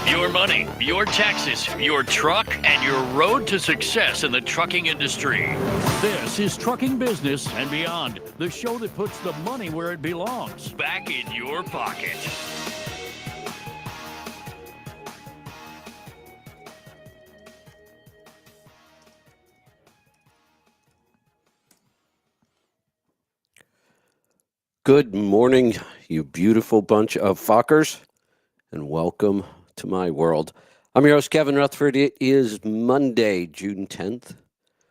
Your money, your taxes, your truck, and your road to success in the trucking industry. This is Trucking Business and Beyond, the show that puts the money where it belongs, back in your pocket. Good morning, you beautiful bunch of fuckers, and welcome to my world. I'm your host, Kevin Rutherford. It is Monday, June 10th.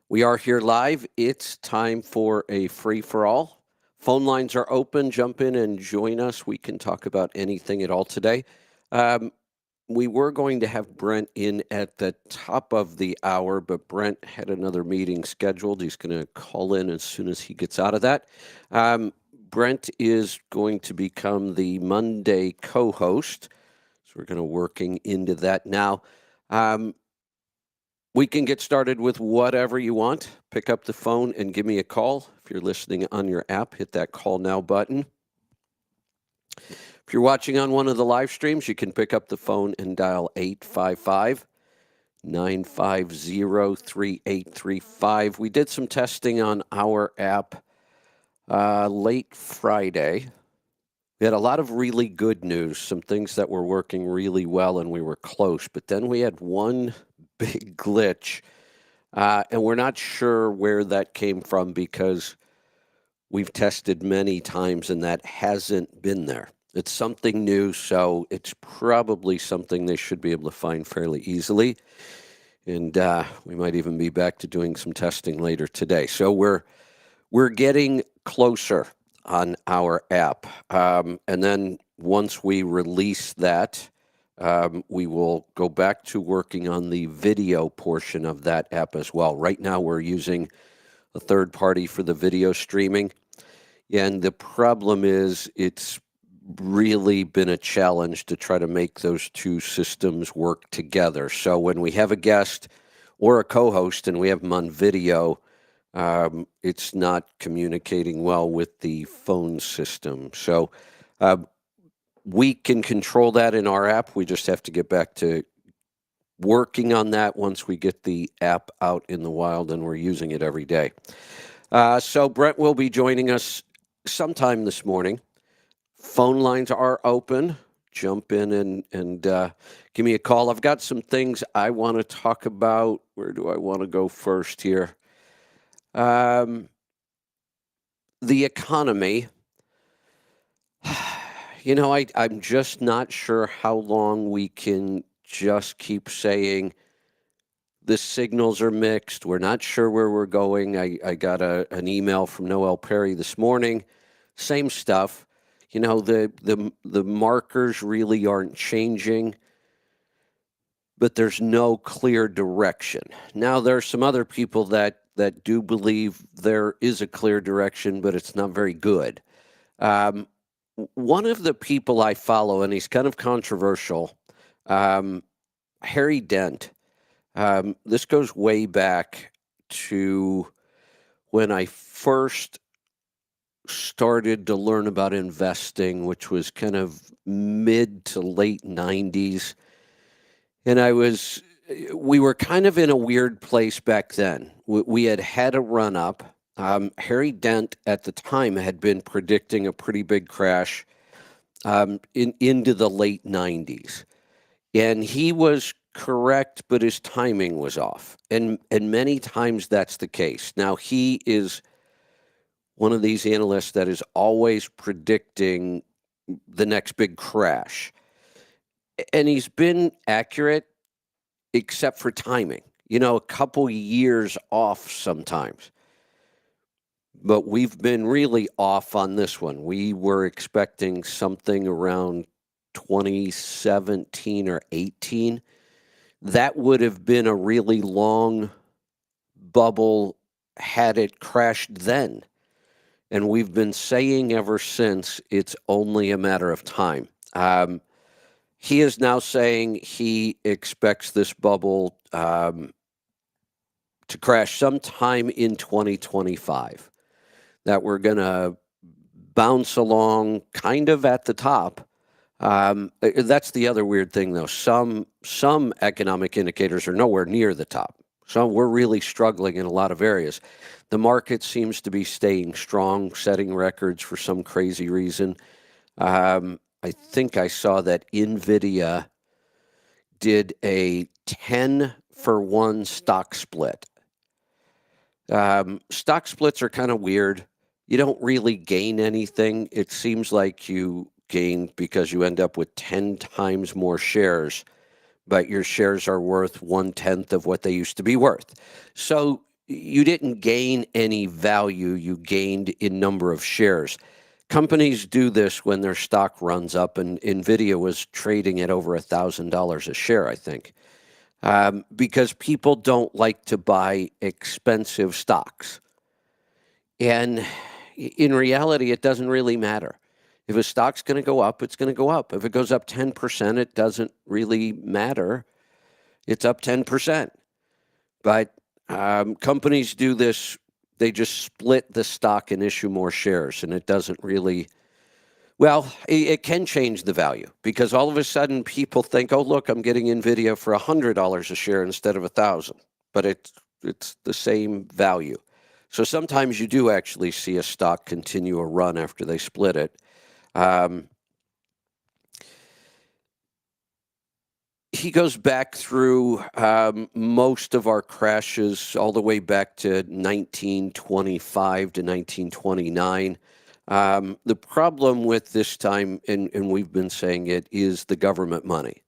We are here live. It's time for a free-for-all. Phone lines are open. Jump in and join us. We can talk about anything at all today. We were going to have Brent in at the top of the hour, but Brent had another meeting scheduled. He's going to call in as soon as he gets out of that. Brent is going to become the Monday co-host, so we're going to working into that now. We can get started with whatever you want. Pick up the phone and give me a call. If you're listening on your app, hit that call now button. If you're watching on one of the live streams, you can pick up the phone and dial 855-950-3835. We did some testing on our app late Friday. We had a lot of really good news, some things that were working really well, and we were close. But then we had one big glitch, and we're not sure where that came from because we've tested many times, and that hasn't been there. It's something new, so it's probably something they should be able to find fairly easily. And we might even be back to doing some testing later today. So we're getting closer on our app. And then once we release that, we will go back to working on the video portion of that app as well. Right now, we're using a third party for the video streaming. And the problem is it's really been a challenge to try to make those two systems work together. So when we have a guest or a co-host and we have them on video, it's not communicating well with the phone system. So we can control that in our app. We just have to get back to working on that once we get the app out in the wild and we're using it every day. So Brent will be joining us sometime this morning. Phone lines are open. Jump in and give me a call. I've got some things I want to talk about. Where do I want to go first here? The economy. You know, I'm just not sure how long we can just keep saying the signals are mixed. We're not sure where we're going. I got an email from Noel Perry this morning. Same stuff. You know, the markers really aren't changing, but there's no clear direction. Now, there are some other people that do believe there is a clear direction, but it's not very good. One of the people I follow, and he's kind of controversial, Harry Dent. This goes way back to when I first started to learn about investing, which was kind of mid to late 90s. And we were kind of in a weird place back then. We had a run up. Harry Dent at the time had been predicting a pretty big crash into the late 90s. And he was correct, but his timing was off. And many times that's the case. Now, he is one of these analysts that is always predicting the next big crash. And he's been accurate, except for timing. You know, a couple years off sometimes. But we've been really off on this one. We were expecting something around 2017 or 18. That would have been a really long bubble had it crashed then. And we've been saying ever since it's only a matter of time. He is now saying he expects this bubble to crash sometime in 2025, that we're going to bounce along kind of at the top That's the other weird thing, though. Some economic indicators are nowhere near the top. So we're really struggling in a lot of areas. The market seems to be staying strong, setting records for some crazy reason. I think I saw that NVIDIA did a 10-for-1 stock split. Stock splits are kind of weird. You don't really gain anything. It seems like you gain because you end up with 10 times more shares, but your shares are worth 1/10 of what they used to be worth. So you didn't gain any value. You gained in number of shares. Companies do this when their stock runs up, and NVIDIA was trading at over $1,000 a share, I think, because people don't like to buy expensive stocks. And in reality, it doesn't really matter. If a stock's going to go up, it's going to go up. If it goes up 10%, it doesn't really matter. It's up 10%. But companies do this. They just split the stock and issue more shares, and it doesn't really, well, it can change the value because all of a sudden people think, oh, look, I'm getting NVIDIA for $100 a share instead of $1,000, but it's the same value. So sometimes you do actually see a stock continue a run after they split it. He goes back through most of our crashes all the way back to 1925 to 1929. The problem with this time, and we've been saying it, is the government money.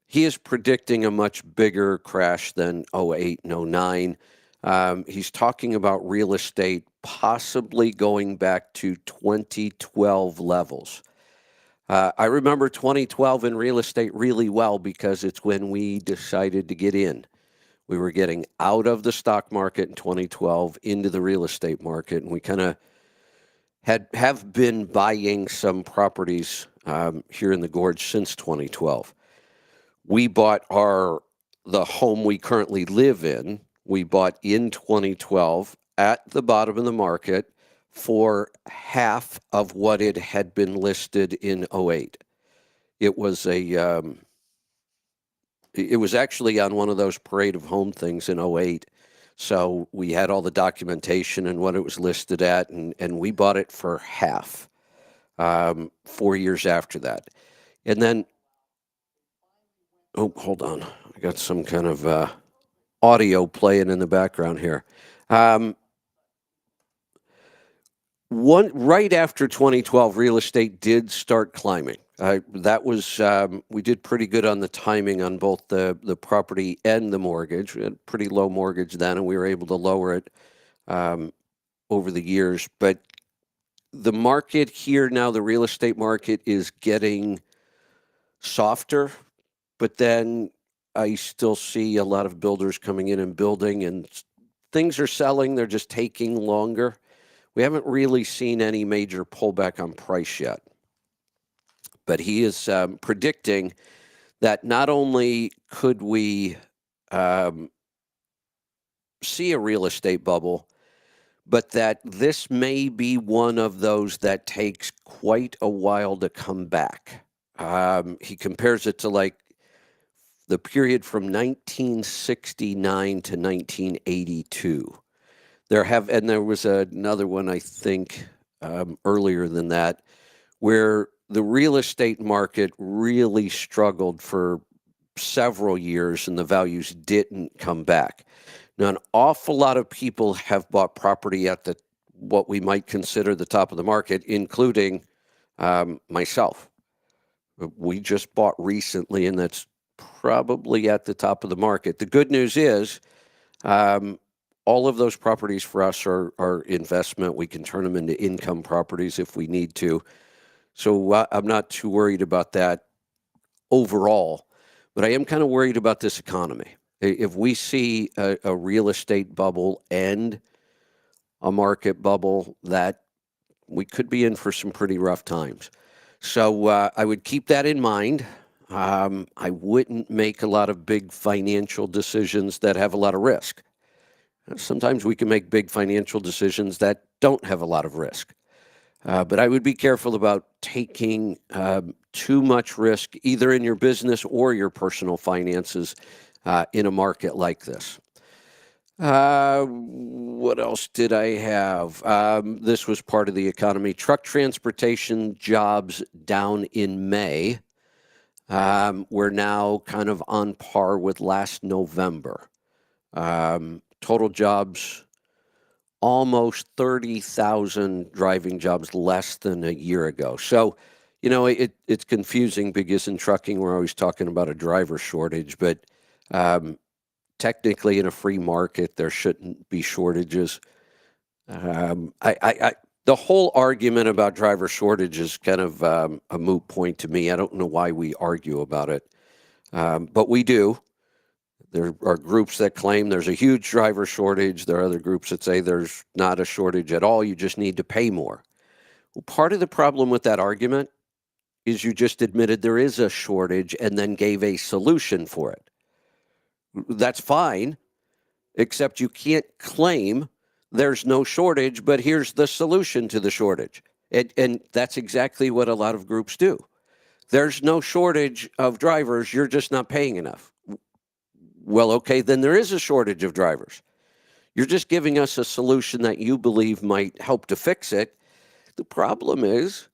He is predicting a much bigger crash than 08 and 09. He's talking about real estate possibly going back to 2012 levels. I remember 2012 in real estate really well because it's when we decided to get in. We were getting out of the stock market in 2012 into the real estate market, and we kind of have been buying some properties here in the Gorge since 2012. We bought the home we currently live in. We bought in 2012 at the bottom of the market for half of what it had been listed in 08. It was it was actually on one of those parade of home things in 08. So we had all the documentation and what it was listed at, and we bought it for half 4 years after that. And then, oh, hold on. I got some kind of audio playing in the background here. Right after 2012, real estate did start climbing. That was we did pretty good on the timing on both the property and the mortgage. We had pretty low mortgage then, and we were able to lower it over the years. But the market here now, the real estate market is getting softer, but then I still see a lot of builders coming in and building, and things are selling. They're just taking longer. We haven't really seen any major pullback on price yet. But he is predicting that not only could we see a real estate bubble, but that this may be one of those that takes quite a while to come back. He compares it to like the period from 1969 to 1982. There was another one, I think, earlier than that, where the real estate market really struggled for several years and the values didn't come back. Now, an awful lot of people have bought property at what we might consider the top of the market, including myself. We just bought recently, and that's probably at the top of the market. The good news is all of those properties for us are investment. We can turn them into income properties if we need to. So I'm not too worried about that overall, but I am kind of worried about this economy. If we see a real estate bubble and a market bubble, that we could be in for some pretty rough times. So I would keep that in mind. I wouldn't make a lot of big financial decisions that have a lot of risk. Sometimes we can make big financial decisions that don't have a lot of risk. But I would be careful about taking too much risk, either in your business or your personal finances, in a market like this. What else did I have? This was part of the economy. Truck transportation jobs down in May. We're now kind of on par with last November. Total jobs, almost 30,000 driving jobs less than a year ago. So, it's confusing because in trucking, we're always talking about a driver shortage, but technically in a free market, there shouldn't be shortages. The whole argument about driver shortage is kind of a moot point to me. I don't know why we argue about it, but we do. There are groups that claim there's a huge driver shortage. There are other groups that say there's not a shortage at all. You just need to pay more. Well, part of the problem with that argument is you just admitted there is a shortage and then gave a solution for it. That's fine, except you can't claim there's no shortage, but here's the solution to the shortage. And that's exactly what a lot of groups do. There's no shortage of drivers. You're just not paying enough. Well, okay, then there is a shortage of drivers. You're just giving us a solution that you believe might help to fix it. The problem is,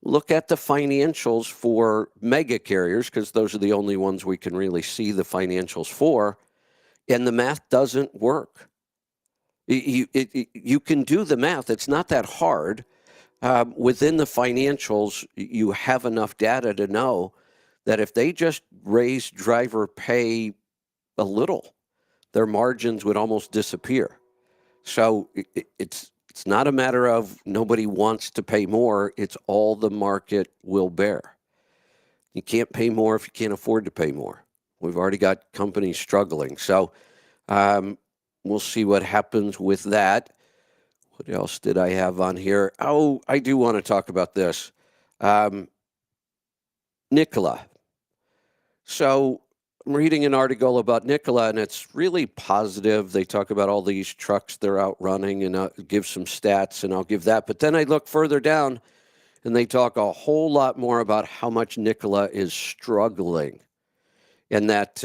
look at the financials for mega carriers, because those are the only ones we can really see the financials for, and the math doesn't work. You can do the math. It's not that hard. Within the financials, you have enough data to know that if they just raise driver pay a little, their margins would almost disappear. So it's not a matter of nobody wants to pay more. It's all the market will bear. You can't pay more if you can't afford to pay more. We've already got companies struggling. So we'll see what happens with that. What else did I have on here? Oh, I do want to talk about this. Nikola. So I'm reading an article about Nikola, and it's really positive. They talk about all these trucks they're out running, and I'll give some stats, and I'll give that. But then I look further down, and they talk a whole lot more about how much Nikola is struggling, and that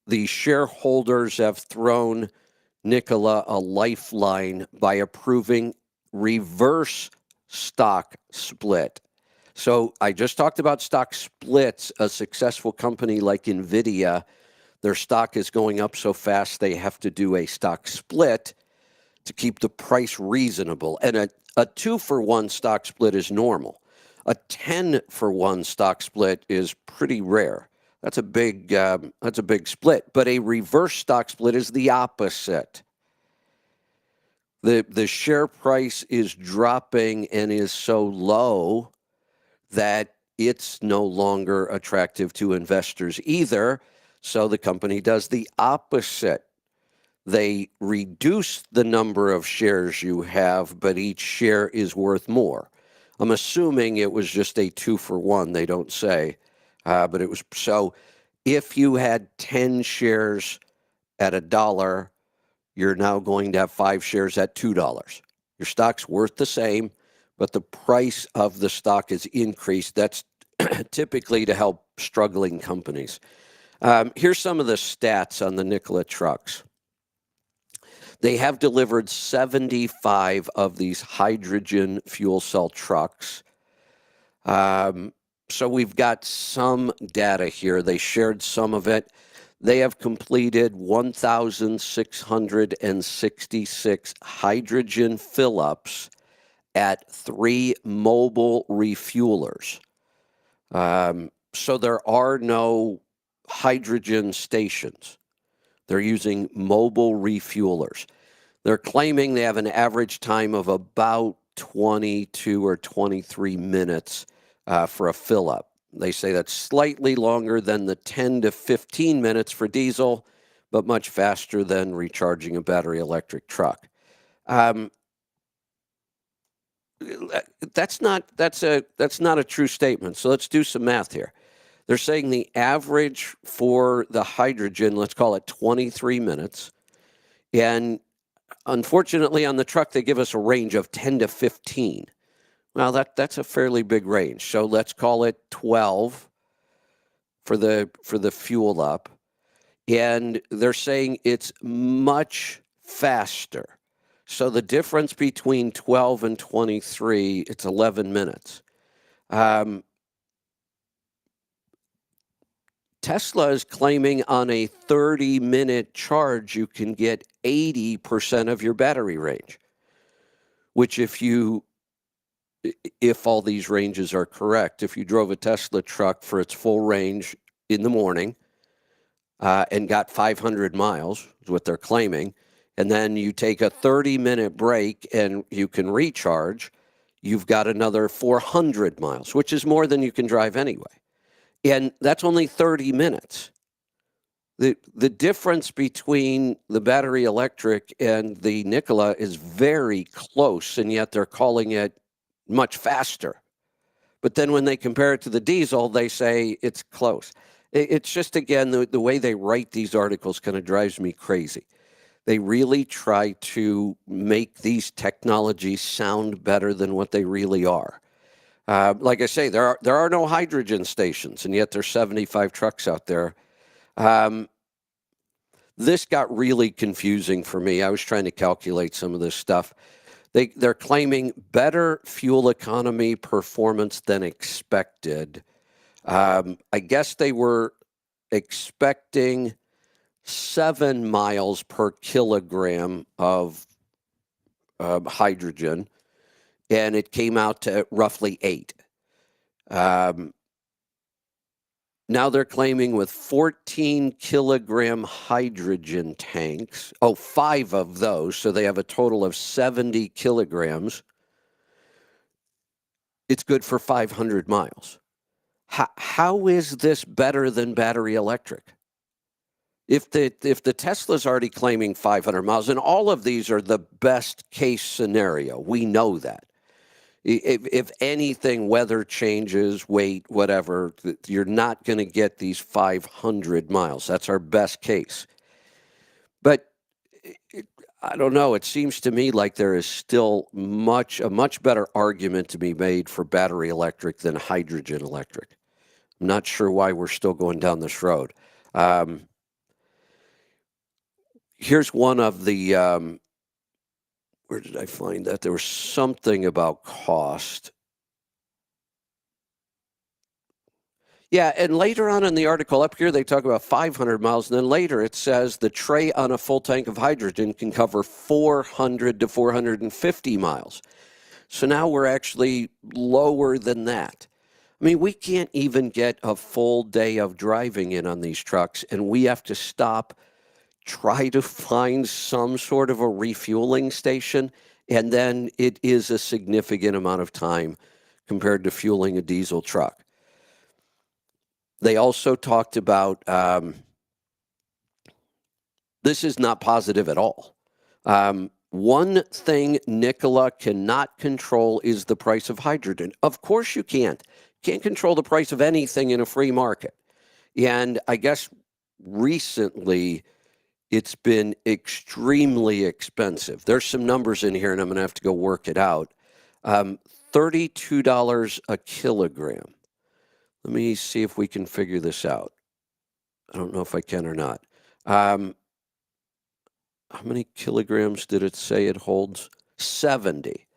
the shareholders have thrown Nikola a lifeline by approving reverse stock split. So I just talked about stock splits. A successful company like NVIDIA, their stock is going up so fast they have to do a stock split to keep the price reasonable. And a 2-for-1 stock split is normal. A 10-for-1 stock split is pretty rare. That's a big split. But a reverse stock split is the opposite. The share price is dropping and is so low that it's no longer attractive to investors either. So the company does the opposite. They reduce the number of shares you have, but each share is worth more. I'm assuming it was just a 2-for-1. They don't say, but it was. So if you had 10 shares at $1, you're now going to have 5 shares at $2. Your stock's worth the same, but the price of the stock is increased. That's typically to help struggling companies. Here's some of the stats on the Nikola trucks. They have delivered 75 of these hydrogen fuel cell trucks. So we've got some data here. They shared some of it. They have completed 1,666 hydrogen fill-ups at 3 mobile refuelers. So there are no hydrogen stations. They're using mobile refuelers. They're claiming they have an average time of about 22 or 23 minutes for a fill-up. They say that's slightly longer than the 10 to 15 minutes for diesel, but much faster than recharging a battery electric truck. That's not a true statement. So let's do some math here. They're saying the average for the hydrogen, let's call it 23 minutes, and unfortunately, on the truck, they give us a range of 10 to 15. Well, that's a fairly big range. So let's call it 12 for the fuel up. And they're saying it's much faster. So the difference between 12 and 23, it's 11 minutes. Tesla is claiming on a 30-minute charge, you can get 80% of your battery range, which if all these ranges are correct, if you drove a Tesla truck for its full range in the morning and got 500 miles, is what they're claiming, and then you take a 30-minute break and you can recharge, you've got another 400 miles, which is more than you can drive anyway. And that's only 30 minutes. The difference between the battery electric and the Nikola is very close, and yet they're calling it much faster. But then when they compare it to the diesel, they say it's close. It's just, again, the way they write these articles kind of drives me crazy. They really try to make these technologies sound better than what they really are. Like I say, there are no hydrogen stations, and yet there's 75 trucks out there. This got really confusing for me. I was trying to calculate some of this stuff. They're claiming better fuel economy performance than expected. I guess they were expecting 7 miles per kilogram of hydrogen, and it came out to roughly 8. Now they're claiming with 14-kilogram hydrogen tanks, 5 of those, so they have a total of 70 kilograms. It's good for 500 miles. How is this better than battery electric? If the Tesla's already claiming 500 miles, and all of these are the best case scenario, we know that. If anything, weather changes, weight, whatever, you're not going to get these 500 miles. That's our best case. But I don't know. It seems to me like there is still a much better argument to be made for battery electric than hydrogen electric. I'm not sure why we're still going down this road. Here's one of the... where did I find that? There was something about cost. Yeah, and later on in the article up here, they talk about 500 miles, and then later it says the tray on a full tank of hydrogen can cover 400 to 450 miles. So now we're actually lower than that. I mean, we can't even get a full day of driving in on these trucks, and we have to stop, try to find some sort of a refueling station, and then it is a significant amount of time compared to fueling a diesel truck. They also talked about, this is not positive at all. One thing Nikola cannot control is the price of hydrogen. Of course you can't. Can't control the price of anything in a free market. And I guess recently it's been extremely expensive. There's some numbers in here, and I'm going to have to go work it out. $32 a kilogram. Let me see if we can figure this out. I don't know if I can or not. How many kilograms did it say it holds? 70.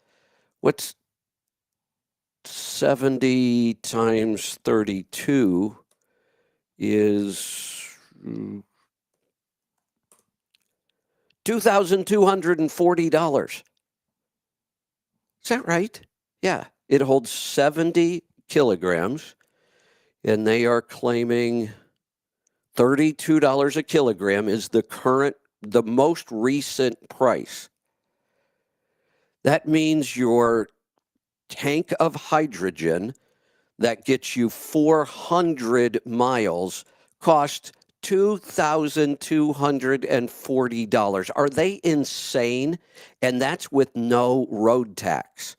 What's 70 times 32 is $2,240. Is that right? Yeah. It holds 70 kilograms, and they are claiming $32 a kilogram is the most recent price. That means your tank of hydrogen that gets you 400 miles costs $2,240. Are they insane? And that's with no road tax.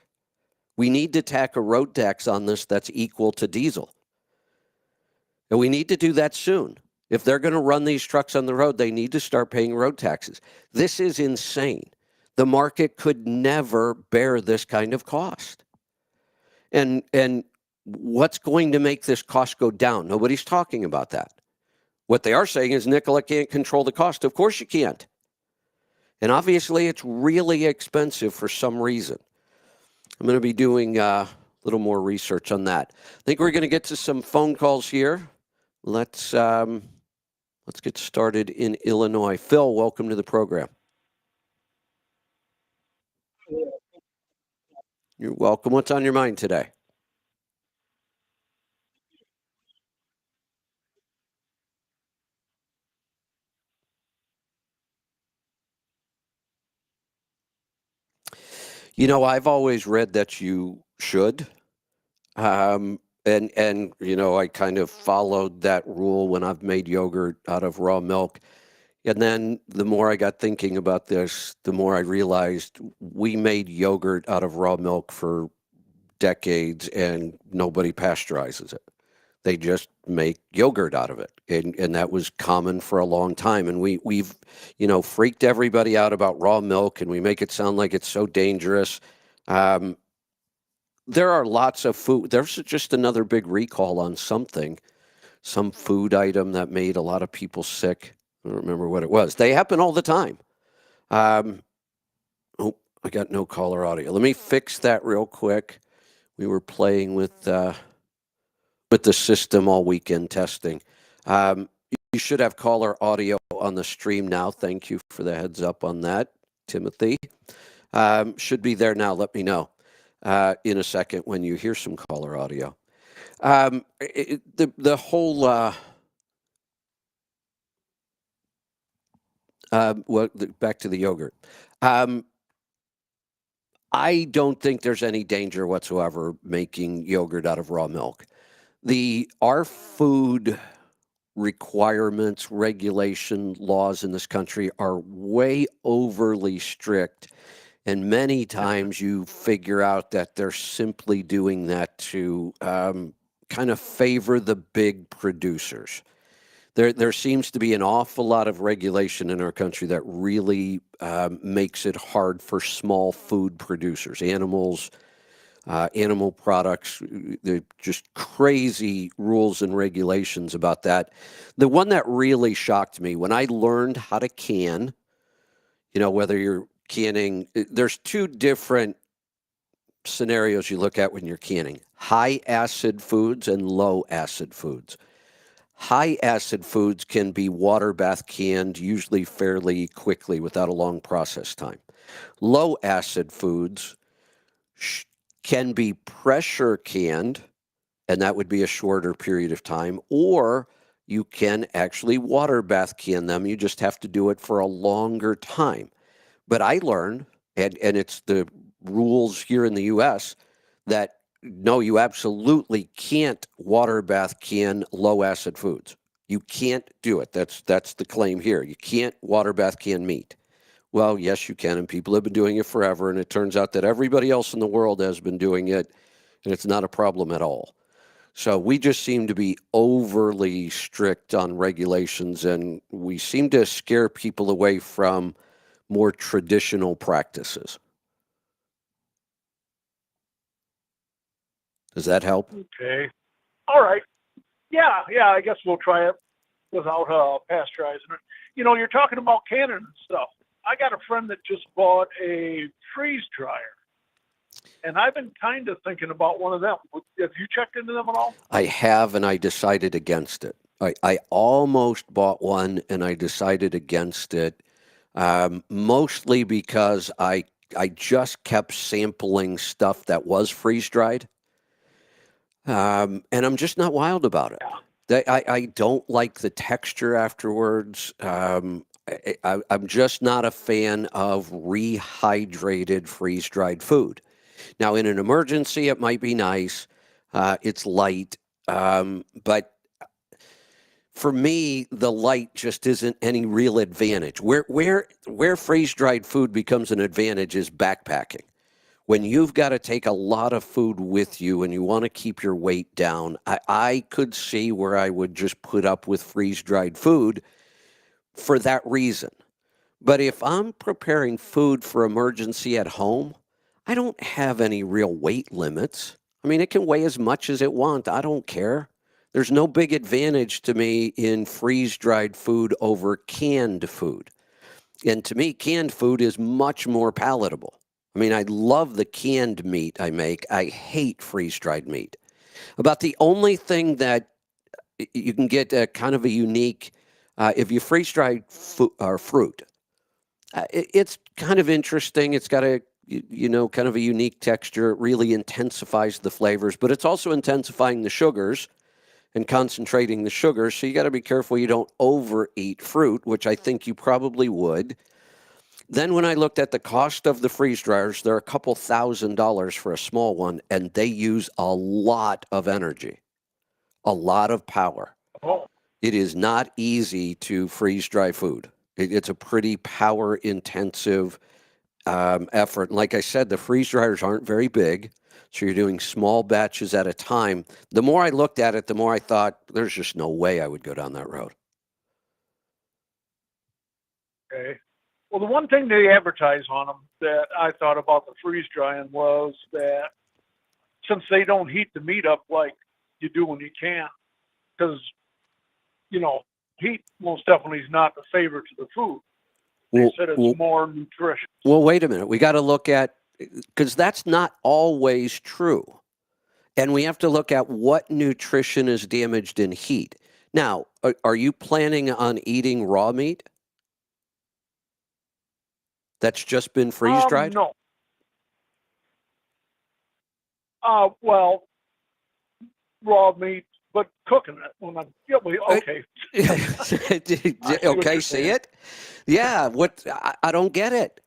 We need to tack a road tax on this that's equal to diesel. And we need to do that soon. If they're going to run these trucks on the road, they need to start paying road taxes. This is insane. The market could never bear this kind of cost. And what's going to make this cost go down? Nobody's talking about that. What they are saying is Nikola can't control the cost. Of course you can't. And obviously it's really expensive for some reason. I'm going to be doing a little more research on that. I think we're going to get to some phone calls here. Let's get started in Illinois. Phil, welcome to the program. You're welcome. What's on your mind today? You know, I've always read that you should. And you know, I kind of followed that rule when I've made yogurt out of raw milk. And then the more I got thinking about this, the more I realized we made yogurt out of raw milk for decades and nobody pasteurizes it. They just make yogurt out of it. And that was common for a long time. And we've, you know, freaked everybody out about raw milk and we make it sound like it's so dangerous. There are lots of food. There's just another big recall on something, some food item that made a lot of people sick. I don't remember what it was. They happen all the time. Oh, I got no caller audio. Let me fix that real quick. We were playing with the system all weekend testing. You should have caller audio on the stream now. Thank you for the heads up on that, Timothy. Should be there now. Let me know in a second when you hear some caller audio. The whole back to the yogurt. I don't think there's any danger whatsoever making yogurt out of raw milk. Our food requirements, regulation, laws in this country are way overly strict. And many times you figure out that they're simply doing that to kind of favor the big producers. There seems to be an awful lot of regulation in our country that really makes it hard for small food producers, animals, animal products. They're just crazy rules and regulations about that. The one that really shocked me when I learned how to can, you know, whether you're canning, there's two different scenarios you look at when you're canning: high acid foods and low acid foods. High acid foods can be water bath canned, usually fairly quickly without a long process time. Low acid foods can be pressure canned, and that would be a shorter period of time, or you can actually water bath can them. You just have to do it for a longer time. But I learned, and it's the rules here in the U.S., that no, you absolutely can't water bath can low acid foods. You can't do it. That's the claim here. You can't water bath can meat. Well, yes, you can, and people have been doing it forever, and it turns out that everybody else in the world has been doing it, and it's not a problem at all. So we just seem to be overly strict on regulations, and we seem to scare people away from more traditional practices. Does that help? Okay. All right. Yeah, I guess we'll try it without pasteurizing it. You know, you're talking about canning and stuff. I got a friend that just bought a freeze dryer, and I've been kind of thinking about one of them. Have you checked into them at all? I have, and I decided against it. I almost bought one, and I decided against it, mostly because I just kept sampling stuff that was freeze dried, and I'm just not wild about it. I don't like the texture afterwards. I'm just not a fan of rehydrated freeze-dried food. Now, in an emergency, it might be nice. It's light, but for me, the light just isn't any real advantage. Where freeze-dried food becomes an advantage is backpacking. When you've got to take a lot of food with you and you want to keep your weight down, I could see where I would just put up with freeze-dried food for that reason. But if I'm preparing food for emergency at home, I don't have any real weight limits. I mean, it can weigh as much as it wants. I don't care. There's no big advantage to me in freeze-dried food over canned food. And to me, canned food is much more palatable. I mean, I love the canned meat I make. I hate freeze-dried meat. About the only thing that you can get kind of a unique, if you freeze-dry fruit, it's kind of interesting. It's got a, kind of a unique texture. It really intensifies the flavors, but it's also intensifying the sugars and concentrating the sugars. So you got to be careful you don't overeat fruit, which I think you probably would. Then when I looked at the cost of the freeze dryers, they're a couple $1,000s for a small one, and they use a lot of energy, a lot of power. Oh, It is not easy to freeze dry food. It's a pretty power intensive effort. And like I said, the freeze dryers aren't very big. So you're doing small batches at a time. The more I looked at it, the more I thought, there's just no way I would go down that road. okay. Well, the one thing they advertise on them that I thought about the freeze drying was that since they don't heat the meat up like you do when you can, because, heat most definitely is not the favorite to the food. They said it's more nutritious. Well, wait a minute. We got to look at, because that's not always true. And we have to look at what nutrition is damaged in heat. Now, are you planning on eating raw meat that's just been freeze dried? No. Well, raw meat, but cooking it when I'm okay. Okay, see it? Yeah. I don't get it.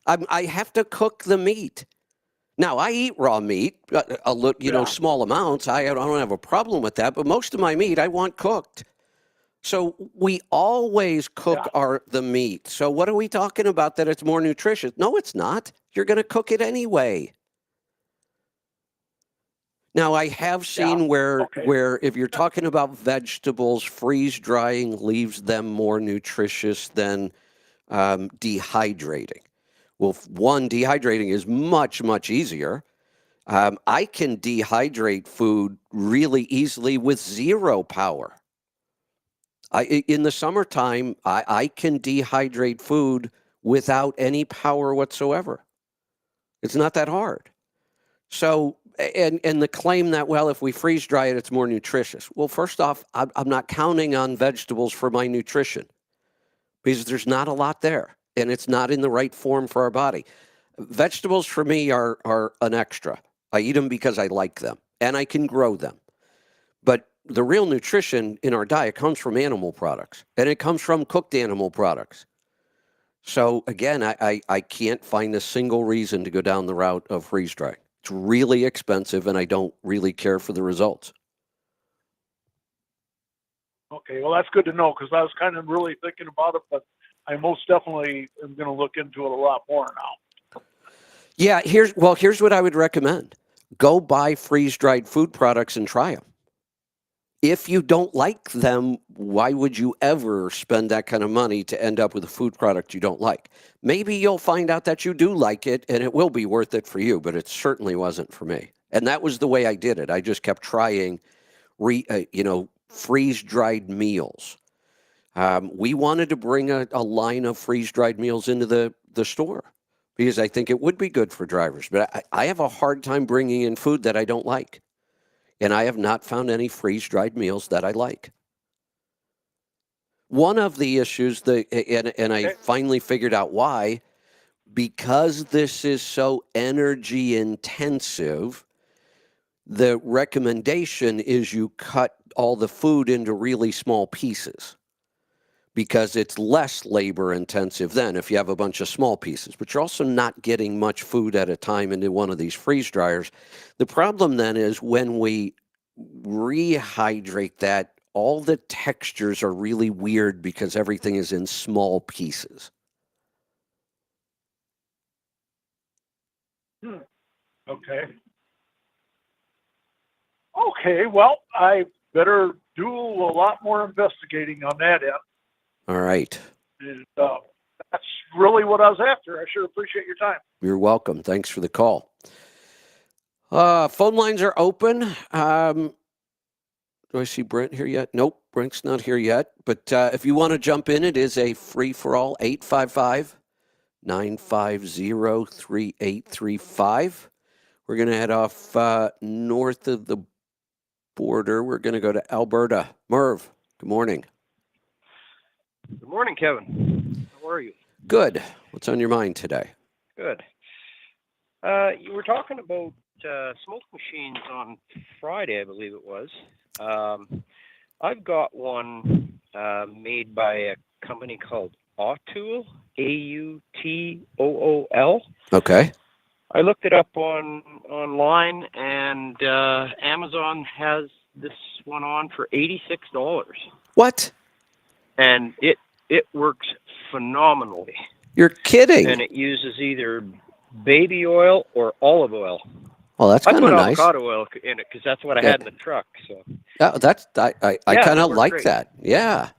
I have to cook the meat. Now I eat raw meat, small amounts. I don't have a problem with that. But most of my meat I want cooked. So we always cook the meat. So what are we talking about that it's more nutritious? No, it's not. You're going to cook it anyway. Now, I have seen where if you're talking about vegetables, freeze drying leaves them more nutritious than dehydrating. Well, one, dehydrating is much, much easier. I can dehydrate food really easily with zero power. In the summertime, I can dehydrate food without any power whatsoever. It's not that hard. So, and the claim that, well, if we freeze dry it, it's more nutritious. Well, first off, I'm not counting on vegetables for my nutrition because there's not a lot there and it's not in the right form for our body. Vegetables for me are an extra. I eat them because I like them and I can grow them. But the real nutrition in our diet comes from animal products and it comes from cooked animal products. So again, I can't find a single reason to go down the route of freeze drying. It's really expensive, and I don't really care for the results. Okay, well, that's good to know because I was kind of really thinking about it, but I most definitely am going to look into it a lot more now. Yeah, here's what I would recommend. Go buy freeze-dried food products and try them. If you don't like them, why would you ever spend that kind of money to end up with a food product you don't like? Maybe you'll find out that you do like it and it will be worth it for you, but it certainly wasn't for me. And that was the way I did it. I just kept trying, freeze-dried meals. We wanted to bring a line of freeze-dried meals into the store because I think it would be good for drivers. But I have a hard time bringing in food that I don't like. And I have not found any freeze-dried meals that I like. One of the issues, and I finally figured out why, because this is so energy intensive, the recommendation is you cut all the food into really small pieces because it's less labor intensive than if you have a bunch of small pieces. But you're also not getting much food at a time into one of these freeze dryers. The problem then is when we rehydrate that, all the textures are really weird because everything is in small pieces. Okay. Okay, well, I better do a lot more investigating on that end. All right. And, That's really what I was after. I sure appreciate your time. You're welcome. Thanks for the call. Phone lines are open. Do I see Brent here yet? Nope, Brent's not here yet. But if you want to jump in, it is a free-for-all, 855-950-3835. We're going to head off north of the border. We're going to go to Alberta. Merv, good morning. Good morning, Kevin. How are you? Good. What's on your mind today? Good. You were talking about smoke machines on Friday, I believe it was. I've got one made by a company called Autool, Autool. Okay. I looked it up online, and Amazon has this one on for $86. What? And it works phenomenally. You're kidding. And it uses either baby oil or olive oil. Well, that's I kind of put nice. avocado oil in it because that's what I had in the truck. So I kind of like great. that. Yeah.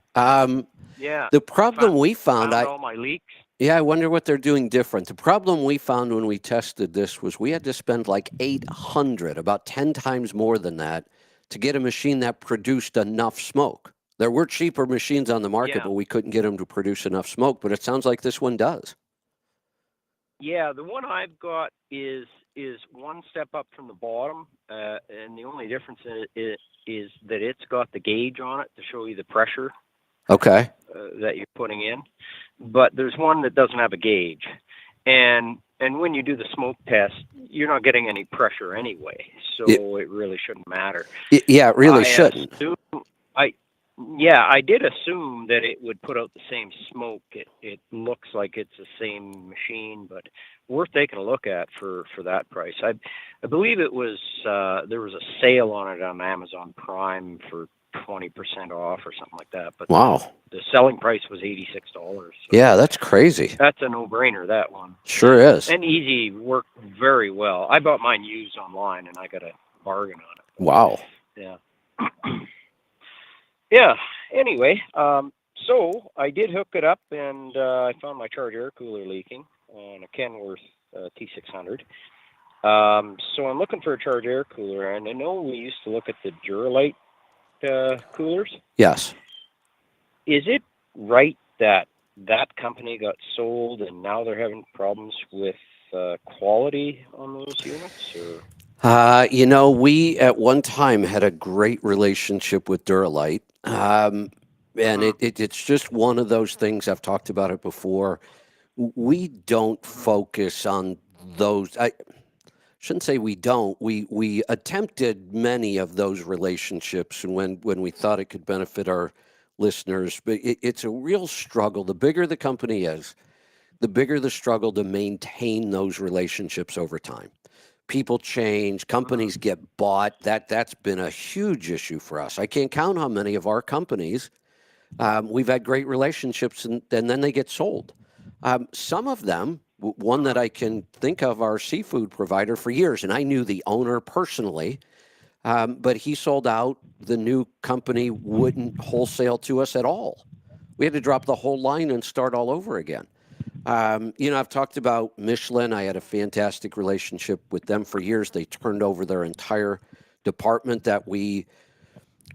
Yeah. The problem we found all my leaks. Yeah, I wonder what they're doing different. The problem we found when we tested this was we had to spend like $800, about 10 times more than that, to get a machine that produced enough smoke. There were cheaper machines on the market, but we couldn't get them to produce enough smoke. But it sounds like this one does. Yeah, the one I've got is one step up from the bottom, and the only difference in it is that it's got the gauge on it to show you the pressure. Okay. That you're putting in, but there's one that doesn't have a gauge, and when you do the smoke test, you're not getting any pressure anyway, so it really shouldn't matter. Yeah, it really shouldn't. I did assume that it would put out the same smoke. It looks like it's the same machine, but worth taking a look at for that price. I believe it was there was a sale on it on Amazon Prime for 20% off or something like that. But wow, the selling price was $86. So yeah, that's crazy. That's a no-brainer, that one. Sure is. And easy, worked very well. I bought mine used online, and I got a bargain on it. Wow. Yeah. Yeah. Anyway, so I did hook it up, and I found my charge air cooler leaking on a Kenworth T600. So I'm looking for a charge air cooler, and I know we used to look at the Duralite coolers. Yes. Is it right that company got sold and now they're having problems with quality on those units? Or? We at one time had a great relationship with Duralite. And it's just one of those things. I've talked about it before. We don't focus on those. I shouldn't say we don't. We attempted many of those relationships, and when we thought it could benefit our listeners, but it's a real struggle. The bigger the company is, the bigger the struggle to maintain those relationships over time. People change, companies get bought. That's been a huge issue for us. I can't count how many of our companies we've had great relationships, and then they get sold. Some of them, one that I can think of, our seafood provider for years, and I knew the owner personally, but he sold out. The new company wouldn't wholesale to us at all. We had to drop the whole line and start all over again. I've talked about Michelin. I had a fantastic relationship with them for years. They turned over their entire department that we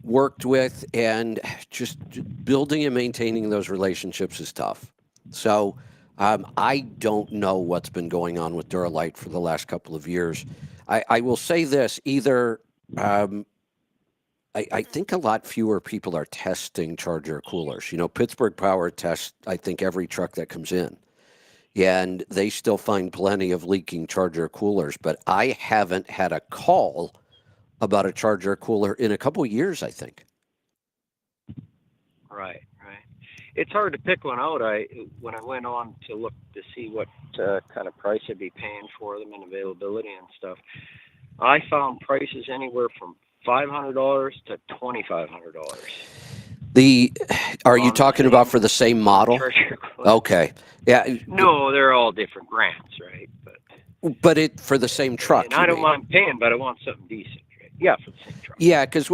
worked with, and just building and maintaining those relationships is tough. So I don't know what's been going on with Duralite for the last couple of years. I will say this, either I think a lot fewer people are testing charger coolers. Pittsburgh Power tests, I think, every truck that comes in. And they still find plenty of leaking charger coolers. But I haven't had a call about a charger cooler in a couple of years, I think. Right. It's hard to pick one out. When I went on to look to see what kind of price I'd be paying for them and availability and stuff, I found prices anywhere from $500 to $2,500. Are you talking about for the same model? Okay. Yeah. No, they're all different brands, right? But for the same truck. And I don't mind paying, but I want something decent. Right? Yeah, for the same truck. Yeah, because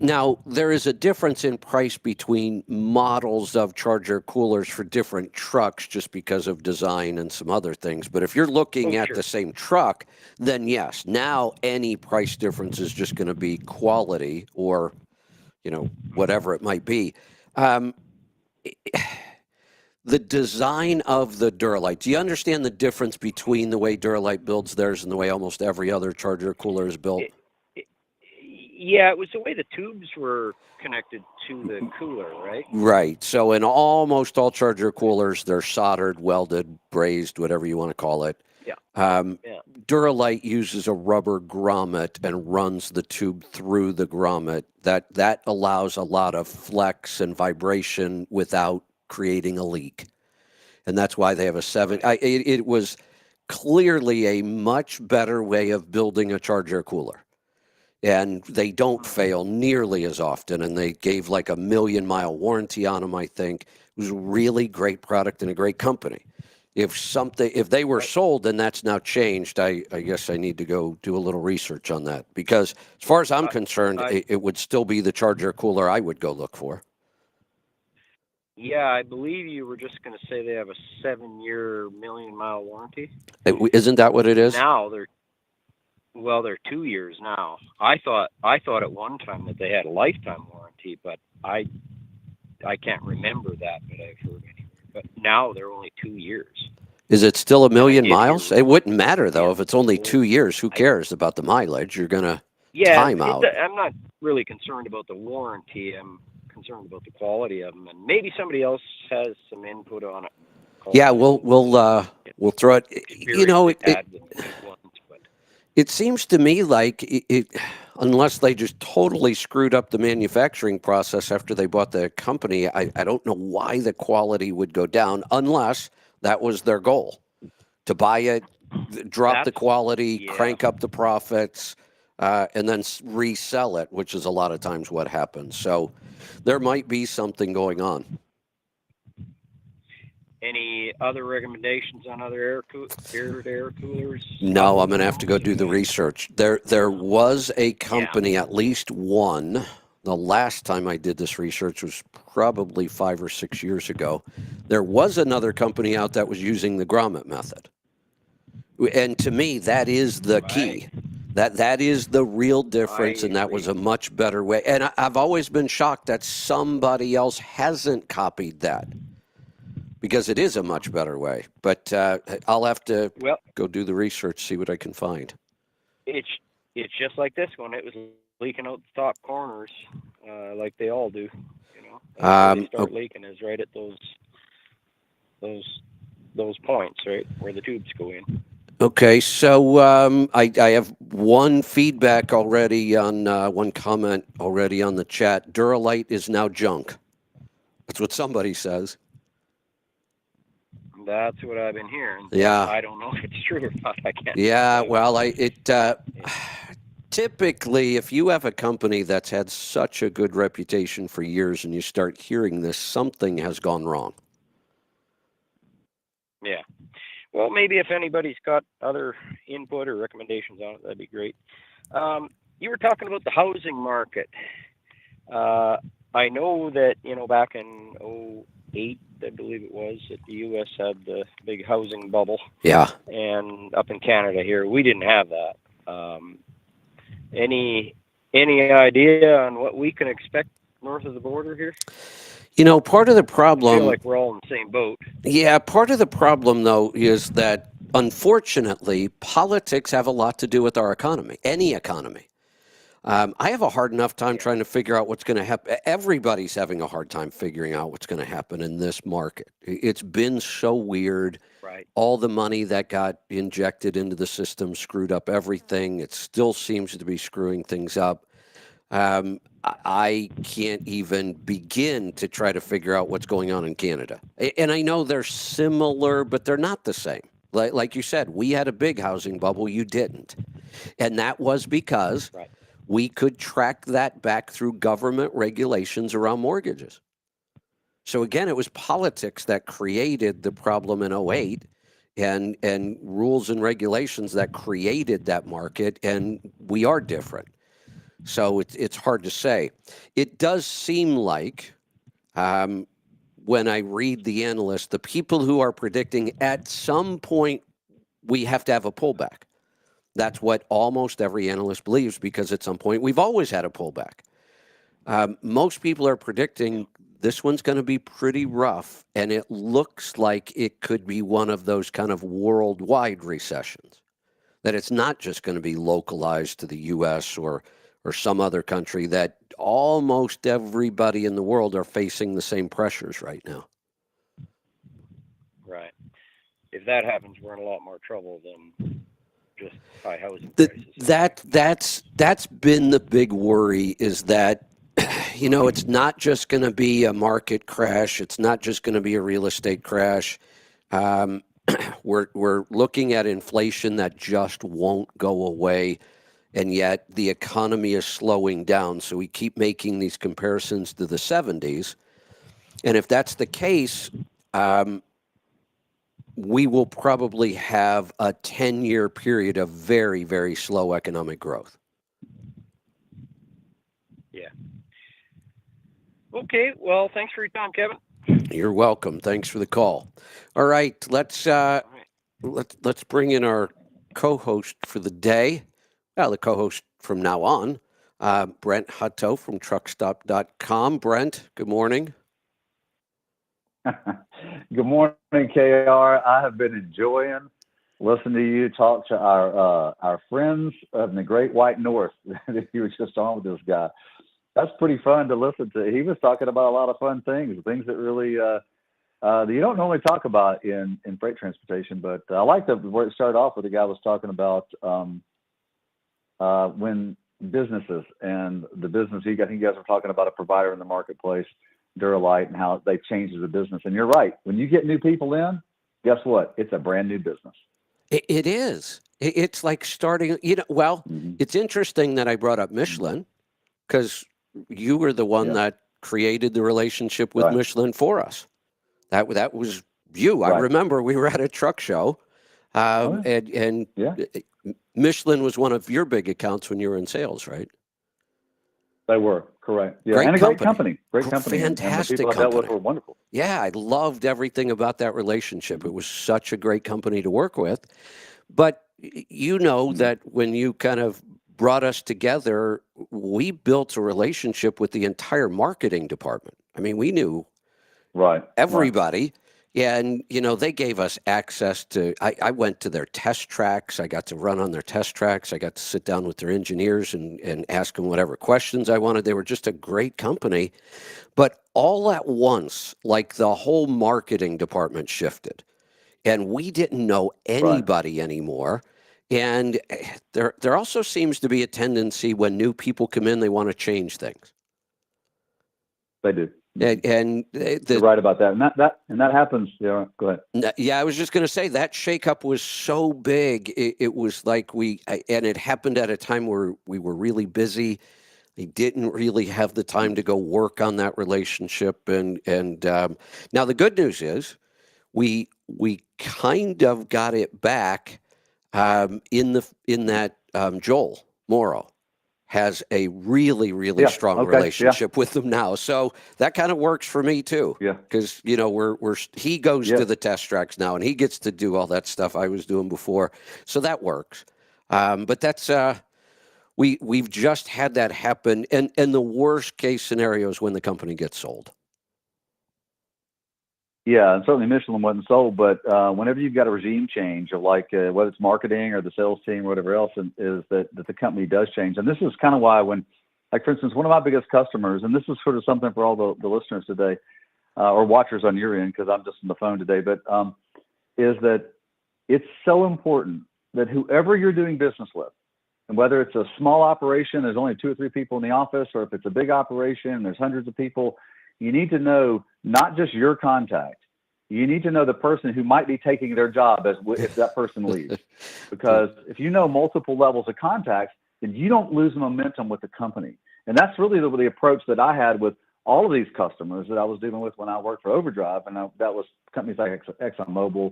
Now, there is a difference in price between models of charger coolers for different trucks just because of design and some other things. But if you're looking at Sure. the same truck, then yes, now any price difference is just going to be quality or, whatever it might be. Um, the design of the Duralite, do you understand the difference between the way Duralite builds theirs and the way almost every other charger cooler is built? Yeah, it was the way the tubes were connected to the cooler, right? Right. So in almost all charger coolers, they're soldered, welded, brazed, whatever you want to call it. Yeah. Um, Yeah. Duralite uses a rubber grommet and runs the tube through the grommet. That allows a lot of flex and vibration without creating a leak. And that's why they have a 7. It was clearly a much better way of building a charger cooler. And they don't fail nearly as often. And they gave like a 1,000,000-mile warranty on them, I think. It was a really great product and a great company. If they were sold, then that's now changed. I guess I need to go do a little research on that, because as far as I'm concerned, it would still be the charger cooler I would go look for. Yeah, I believe you were just going to say they have a 7-year 1,000,000-mile warranty. Isn't that what it is? Now they're 2 years now. I thought at one time that they had a lifetime warranty, but I can't remember that, but I've heard anyway. But now they're only 2 years. Is it still 1,000,000 Yeah, miles? It wouldn't matter though if it's only 2 years. Who cares about the mileage? You're gonna time out. I'm not really concerned about the warranty. I'm concerned about the quality of them, and maybe somebody else has some input on it. Yeah, we'll throw it. It seems to me like it, unless they just totally screwed up the manufacturing process after they bought the company, I don't know why the quality would go down unless that was their goal, to buy it, drop the quality, crank up the profits, and then resell it, which is a lot of times what happens. So there might be something going on. Any other recommendations on other air coolers? No, I'm going to have to go do the research. There was a company, at least one. The last time I did this research was probably 5 or 6 years ago. There was another company out that was using the grommet method. And to me, that is the key. That is the real difference, and that was a much better way. And I've always been shocked that somebody else hasn't copied that, because it is a much better way. But I'll have to go do the research, see what I can find. It's just like this one. It was leaking out the top corners, like they all do. Where they start leaking is right at those points, right where the tubes go in. Okay, so I have one feedback already on one comment already on the chat. Duralite is now junk. That's what somebody says. That's what I've been hearing. Yeah. I don't know if it's true or not. I can't. Yeah, well, typically, if you have a company that's had such a good reputation for years and you start hearing this, something has gone wrong. Yeah. Well, maybe if anybody's got other input or recommendations on it, that'd be great. You were talking about the housing market. I know that, back in 2008, I believe it was, that the U.S. had the big housing bubble. Yeah. And up in Canada here, we didn't have that. Any idea on what we can expect north of the border here? Part of the problem... I feel like we're all in the same boat. Yeah, part of the problem, though, is that, unfortunately, politics have a lot to do with our economy, any economy. I have a hard enough time trying to figure out what's going to happen. Everybody's having a hard time figuring out what's going to happen in this market. It's been so weird. Right. All the money that got injected into the system screwed up everything. It still seems to be screwing things up. I can't even begin to try to figure out what's going on in Canada. And I know they're similar, but they're not the same. Like you said, we had a big housing bubble. You didn't. And that was because we could track that back through government regulations around mortgages. So again, it was politics that created the problem in 2008 and rules and regulations that created that market. And we are different. So it's hard to say. It does seem like when I read the analysts, the people who are predicting at some point we have to have a pullback. That's what almost every analyst believes, because at some point we've always had a pullback. Most people are predicting this one's going to be pretty rough, and it looks like it could be one of those kind of worldwide recessions, that it's not just going to be localized to the U.S. or some other country, that almost everybody in the world are facing the same pressures right now. Right. If that happens, we're in a lot more trouble than just high housing prices. That's been the big worry, is that, you know, it's not just going to be a market crash. It's not just going to be a real estate crash. We're looking at inflation that just won't go away, and yet the economy is slowing down. So we keep making these comparisons to the 70s. And if that's the case, we will probably have a 10-year period of very, very slow economic growth. Yeah. Okay. Well, thanks for your time, Kevin. You're welcome. Thanks for the call. All right, let's bring in our co-host for the day. Well, the co-host from now on, Brent Hutto from truckstop.com. Brent, good morning. Good morning, KR. I have been enjoying listening to you talk to our friends of the Great White North that you were just on with this guy. That's pretty fun to listen to. He was talking about a lot of fun things that really that you don't normally talk about in freight transportation. But I like where it started off with the guy was talking about when businesses and the business. I think you guys were talking about a provider in the marketplace, Duralite, and how they changed the business. And you're right. When you get new people in, guess what? It's a brand new business. It is. It's like starting, It's interesting that I brought up Michelin, because you were the one that created the relationship with Michelin for us. That was you. I remember we were at a truck show, and Michelin was one of your big accounts when you were in sales, right? They were, correct. Yeah, great company. Great company. Fantastic and the people company. I dealt with were wonderful. Yeah, I loved everything about that relationship. It was such a great company to work with. But you know that when you kind of brought us together, we built a relationship with the entire marketing department. I mean, we knew everybody. Right. And, they gave us access to, I went to their test tracks. I got to run on their test tracks. I got to sit down with their engineers and ask them whatever questions I wanted. They were just a great company. But all at once, like, the whole marketing department shifted, and we didn't know anybody anymore. And there also seems to be a tendency when new people come in, they want to change things. They do. And you're right about that. And that happens. Yeah, go ahead. Yeah, I was just going to say that shakeup was so big. It was like and it happened at a time where we were really busy. They didn't really have the time to go work on that relationship. And now the good news is we kind of got it back in that Joel Morrow has a really, really strong relationship with them now. So that kind of works for me too. Yeah. Because, he goes to the test tracks now and he gets to do all that stuff I was doing before. So that works. But that's, we've just had that happen. And the worst case scenario is when the company gets sold. Yeah, and certainly Michelin wasn't sold, but whenever you've got a regime change of whether it's marketing or the sales team or whatever else, is that the company does change. And this is kind of why when, for instance, one of my biggest customers, and this is sort of something for all the listeners today or watchers on your end, because I'm just on the phone today, but is that it's so important that whoever you're doing business with, and whether it's a small operation, there's only 2 or 3 people in the office, or if it's a big operation, there's hundreds of people, you need to know not just your contact. You need to know the person who might be taking their job if that person leaves. Because if you know multiple levels of contacts, then you don't lose momentum with the company. And that's really the approach that I had with all of these customers that I was dealing with when I worked for Overdrive. And that was companies like ExxonMobil,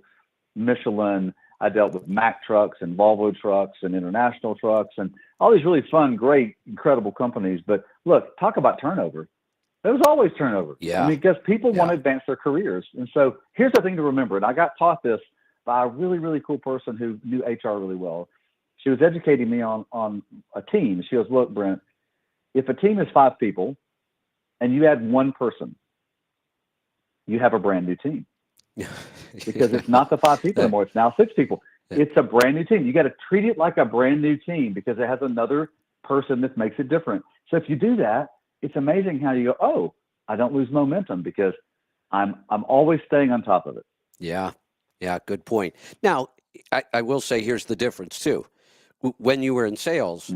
Michelin. I dealt with Mack trucks and Volvo trucks and international trucks and all these really fun, great, incredible companies. But look, talk about turnover. There was always turnover. Yeah. I mean, because people want to advance their careers. And so here's the thing to remember. And I got taught this by a really, really cool person who knew HR really well. She was educating me on a team. She goes, look, Brent, if a team is 5 people and you add 1 person, you have a brand new team. Because it's not the 5 people anymore. It's now 6 people. It's a brand new team. You got to treat it like a brand new team because it has another person that makes it different. So if you do that, it's amazing how you go, oh, I don't lose momentum because I'm always staying on top of it. Yeah. Yeah. Good point. Now, I will say here's the difference too. When you were in sales,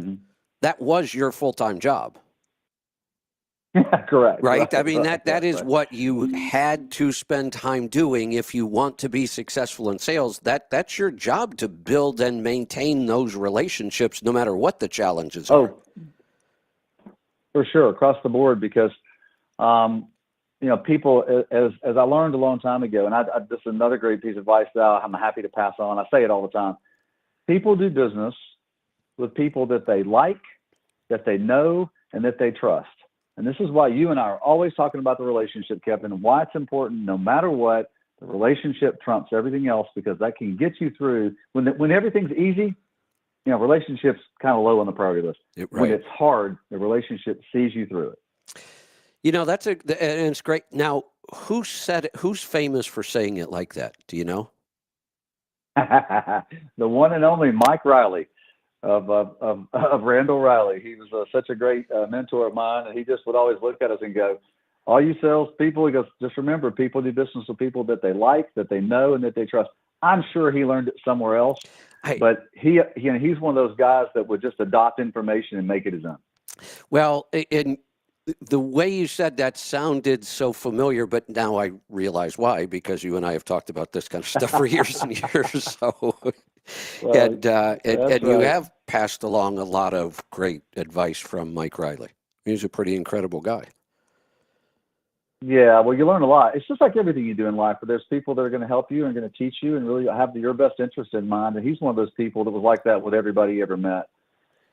that was your full-time job. Yeah, correct. Right? I mean, that is what you had to spend time doing if you want to be successful in sales. That's your job to build and maintain those relationships no matter what the challenges are. Oh, for sure, across the board, because, people, as I learned a long time ago, and this is another great piece of advice that I'm happy to pass on. I say it all the time. People do business with people that they like, that they know, and that they trust. And this is why you and I are always talking about the relationship, Kevin, and why it's important. No matter what, the relationship trumps everything else because that can get you through. When everything's easy, relationships kind of low on the priority list. Right. When it's hard, the relationship sees you through it. And it's great. Now, who said it? Who's famous for saying it like that? Do you know? The one and only Mike Riley of Randall Riley. He was such a great mentor of mine, and he just would always look at us and go, all you salespeople, he goes, just remember, people do business with people that they like, that they know, and that they trust. I'm sure he learned it somewhere else, but he's one of those guys that would just adopt information and make it his own. Well, in the way you said that sounded so familiar, but now I realize why, because you and I have talked about this kind of stuff for years and years. So, and you have passed along a lot of great advice from Mike Riley. He's a pretty incredible guy. Yeah, well, you learn a lot. It's just like everything you do in life, but there's people that are going to help you and going to teach you and really have your best interest in mind. And he's one of those people that was like that with everybody he ever met.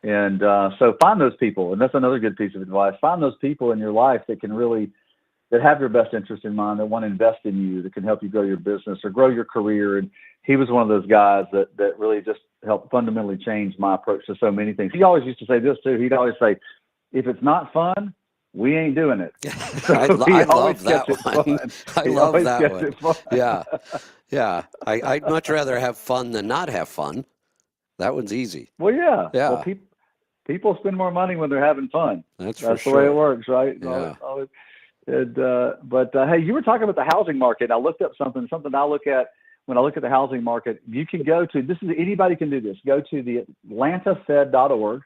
And so find those people, and that's another good piece of advice. Find those people in your life that have your best interest in mind, that want to invest in you, that can help you grow your business or grow your career. And he was one of those guys that really just helped fundamentally change my approach to so many things. He always used to say this too. He'd always say, if it's not fun, we ain't doing it. So I love that one. I love that one. Yeah. Yeah. I'd much rather have fun than not have fun. That one's easy. Well, yeah. Yeah. Well, people spend more money when they're having fun. That's the sure. way it works, right? Yeah. But hey, you were talking about the housing market. I looked up something I look at when I look at the housing market. You can go to anybody can do this. Go to the AtlantaFed.org,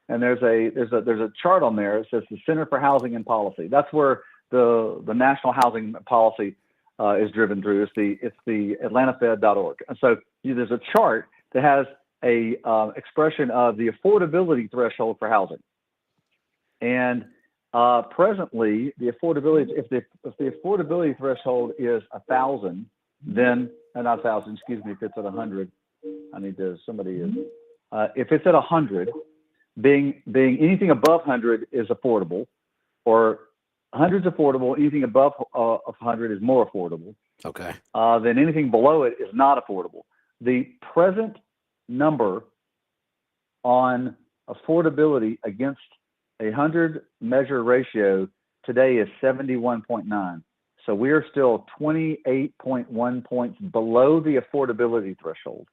and there's a chart on there. It says the Center for Housing and Policy. That's where the national housing policy is driven through. It's the AtlantaFed.org. And so there's a chart that has a expression of the affordability threshold for housing. And presently, the affordability, if the affordability threshold is 1,000, then not 1,000. Excuse me. If it's at 100, I need to. Somebody is. If it's at 100, being anything above 100 is affordable, or 100 is affordable. Anything above 100 is more affordable. Okay. Then anything below it is not affordable. The present number on affordability against 100 measure ratio today is 71.9. So we are still 28.1 points below the affordability threshold.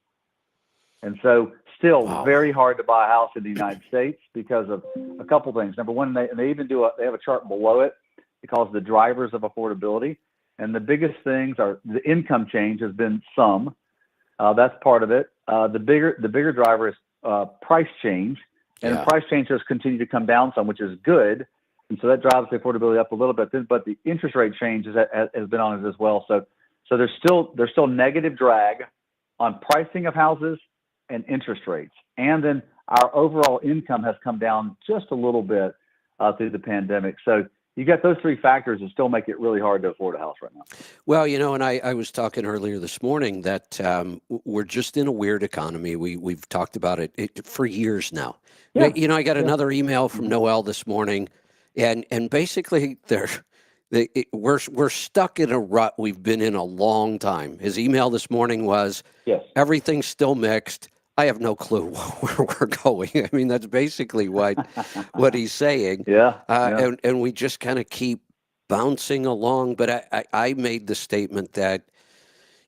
And so still very hard to buy a house in the United States because of a couple things. Number one, they even they have a chart below it. It calls the drivers of affordability. And the biggest things are the income change has been some. That's part of it. The bigger driver is price change. And the price change has continued to come down some, which is good. And so that drives the affordability up a little bit. But the interest rate change has been on it as well. So there's still negative drag on pricing of houses and interest rates. And then our overall income has come down just a little bit through the pandemic. So you got those three factors that still make it really hard to afford a house right now. Well, and I was talking earlier this morning that we're just in a weird economy. We've talked about it for years now. Yeah. I got another email from Noel this morning, and basically we're stuck in a rut we've been in a long time. His email this morning was, Yes. everything's still mixed. I have no clue where we're going. I mean, that's basically what he's saying. Yeah. And we just kind of keep bouncing along. But I made the statement that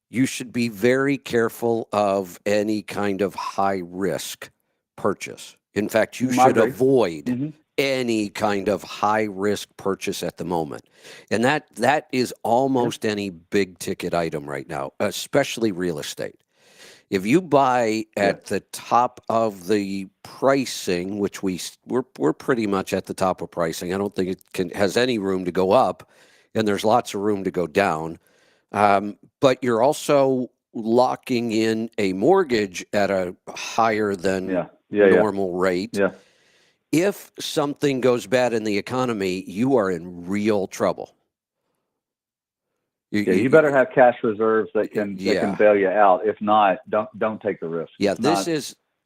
you should be very careful of any kind of high risk purchase. In fact, you should avoid any kind of high risk purchase at the moment. And that is almost any big ticket item right now, especially real estate. If you buy at the top of the pricing, which we're pretty much at the top of pricing, I don't think it has any room to go up, and there's lots of room to go down. But you're also locking in a mortgage at a higher than normal rate. Yeah. If something goes bad in the economy, you are in real trouble. You better have cash reserves that can bail you out. If not, don't take the risk. Yeah,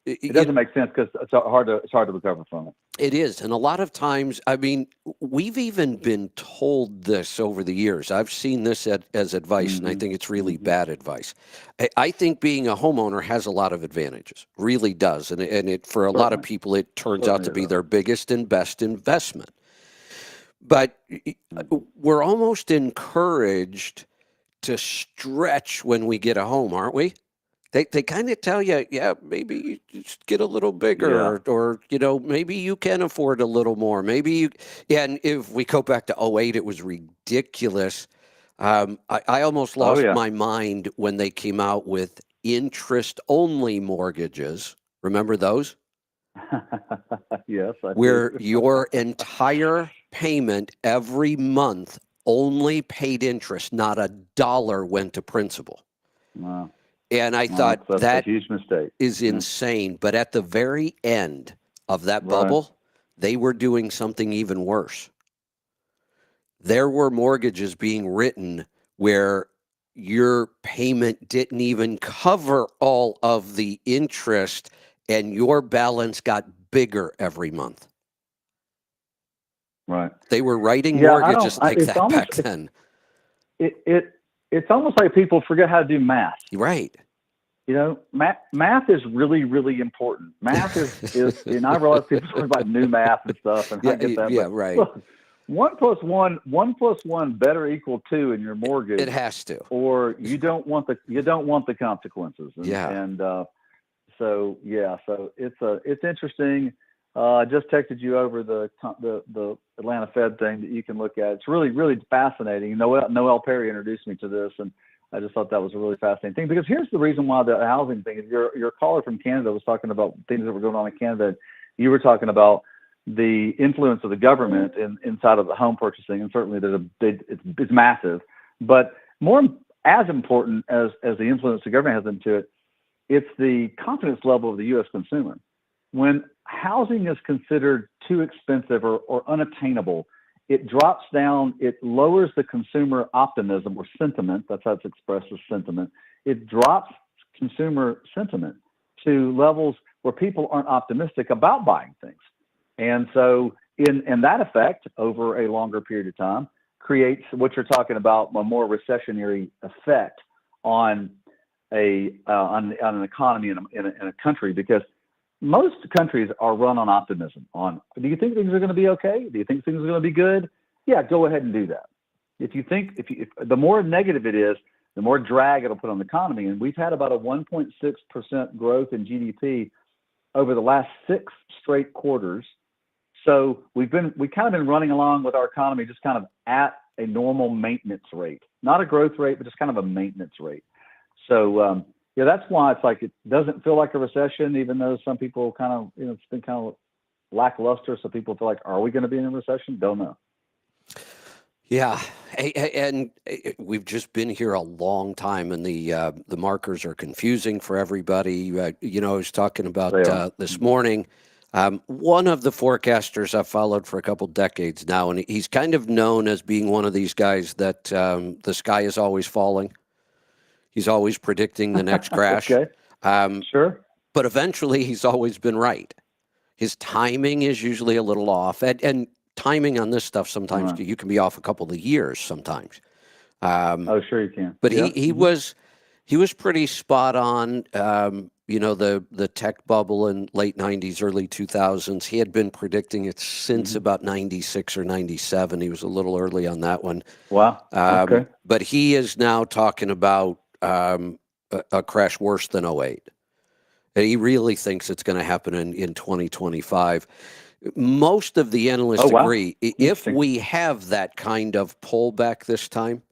it doesn't make sense because it's hard to recover from it. It is, and a lot of times, I mean, we've even been told this over the years. I've seen this as advice, and I think it's really bad advice. I think being a homeowner has a lot of advantages, really does, and it for a lot of people, it turns out to be their biggest and best investment. But we're almost encouraged to stretch when we get a home, aren't we? They kind of tell you, maybe you just get a little bigger, or maybe you can afford a little more. Maybe and if we go back to 2008, it was ridiculous. I almost lost my mind when they came out with interest-only mortgages. Remember those? Yes. Where your entire payment every month only paid interest, not a dollar went to principal. Wow. And I thought that's that a huge mistake. Is insane. But at the very end of that bubble, they were doing something even worse. There were mortgages being written where your payment didn't even cover all of the interest, and your balance got bigger every month. Right. They were writing mortgages like that back then. It's almost like people forget how to do math. Right. Math is really, really important. Math is and I realize people talk about new math and stuff, and I get that. Yeah, right. Look, 1 + 1 better equal 2 in your mortgage. It has to. Or you don't want the consequences. So it's interesting. I just texted you over the Atlanta Fed thing that you can look at. It's really, really fascinating. Noel Perry introduced me to this, and I just thought that was a really fascinating thing, because here's the reason why the housing thing is. Your caller from Canada was talking about things that were going on in Canada. You were talking about the influence of the government inside of the home purchasing, and certainly it's massive. But more as important as the influence the government has into it, it's the confidence level of the U.S. consumer. When housing is considered too expensive or unattainable, it drops down, it lowers the consumer optimism or sentiment. That's how it's expressed as sentiment. It drops consumer sentiment to levels where people aren't optimistic about buying things. And so in that effect, over a longer period of time, creates what you're talking about, a more recessionary effect on an economy in a country, because most countries are run on optimism. Do you think things are going to be okay? Do you think things are going to be good? Yeah, go ahead and do that. If the more negative it is, the more drag it'll put on the economy. And we've had about a 1.6% growth in GDP over the last 6 straight quarters. So we've kind of been running along with our economy just kind of at a normal maintenance rate, not a growth rate, but just kind of a maintenance rate. So that's why it's like it doesn't feel like a recession, even though some people kind of, it's been kind of lackluster. So people feel like, are we going to be in a recession? Don't know. Yeah, and we've just been here a long time, and the markers are confusing for everybody. I was talking about this morning. One of the forecasters I've followed for a couple decades now, and he's kind of known as being one of these guys that the sky is always falling. He's always predicting the next crash. Okay. Sure. But eventually he's always been right. His timing is usually a little off. And timing on this stuff sometimes you can be off a couple of years sometimes. Sure you can. But he was pretty spot on. The tech bubble in late 90s, early 2000s, he had been predicting it since about 96 or 97. He was a little early on that one. Wow. Okay. But he is now talking about a crash worse than '08. And he really thinks it's going to happen in 2025. Most of the analysts agree. If we have that kind of pullback this time,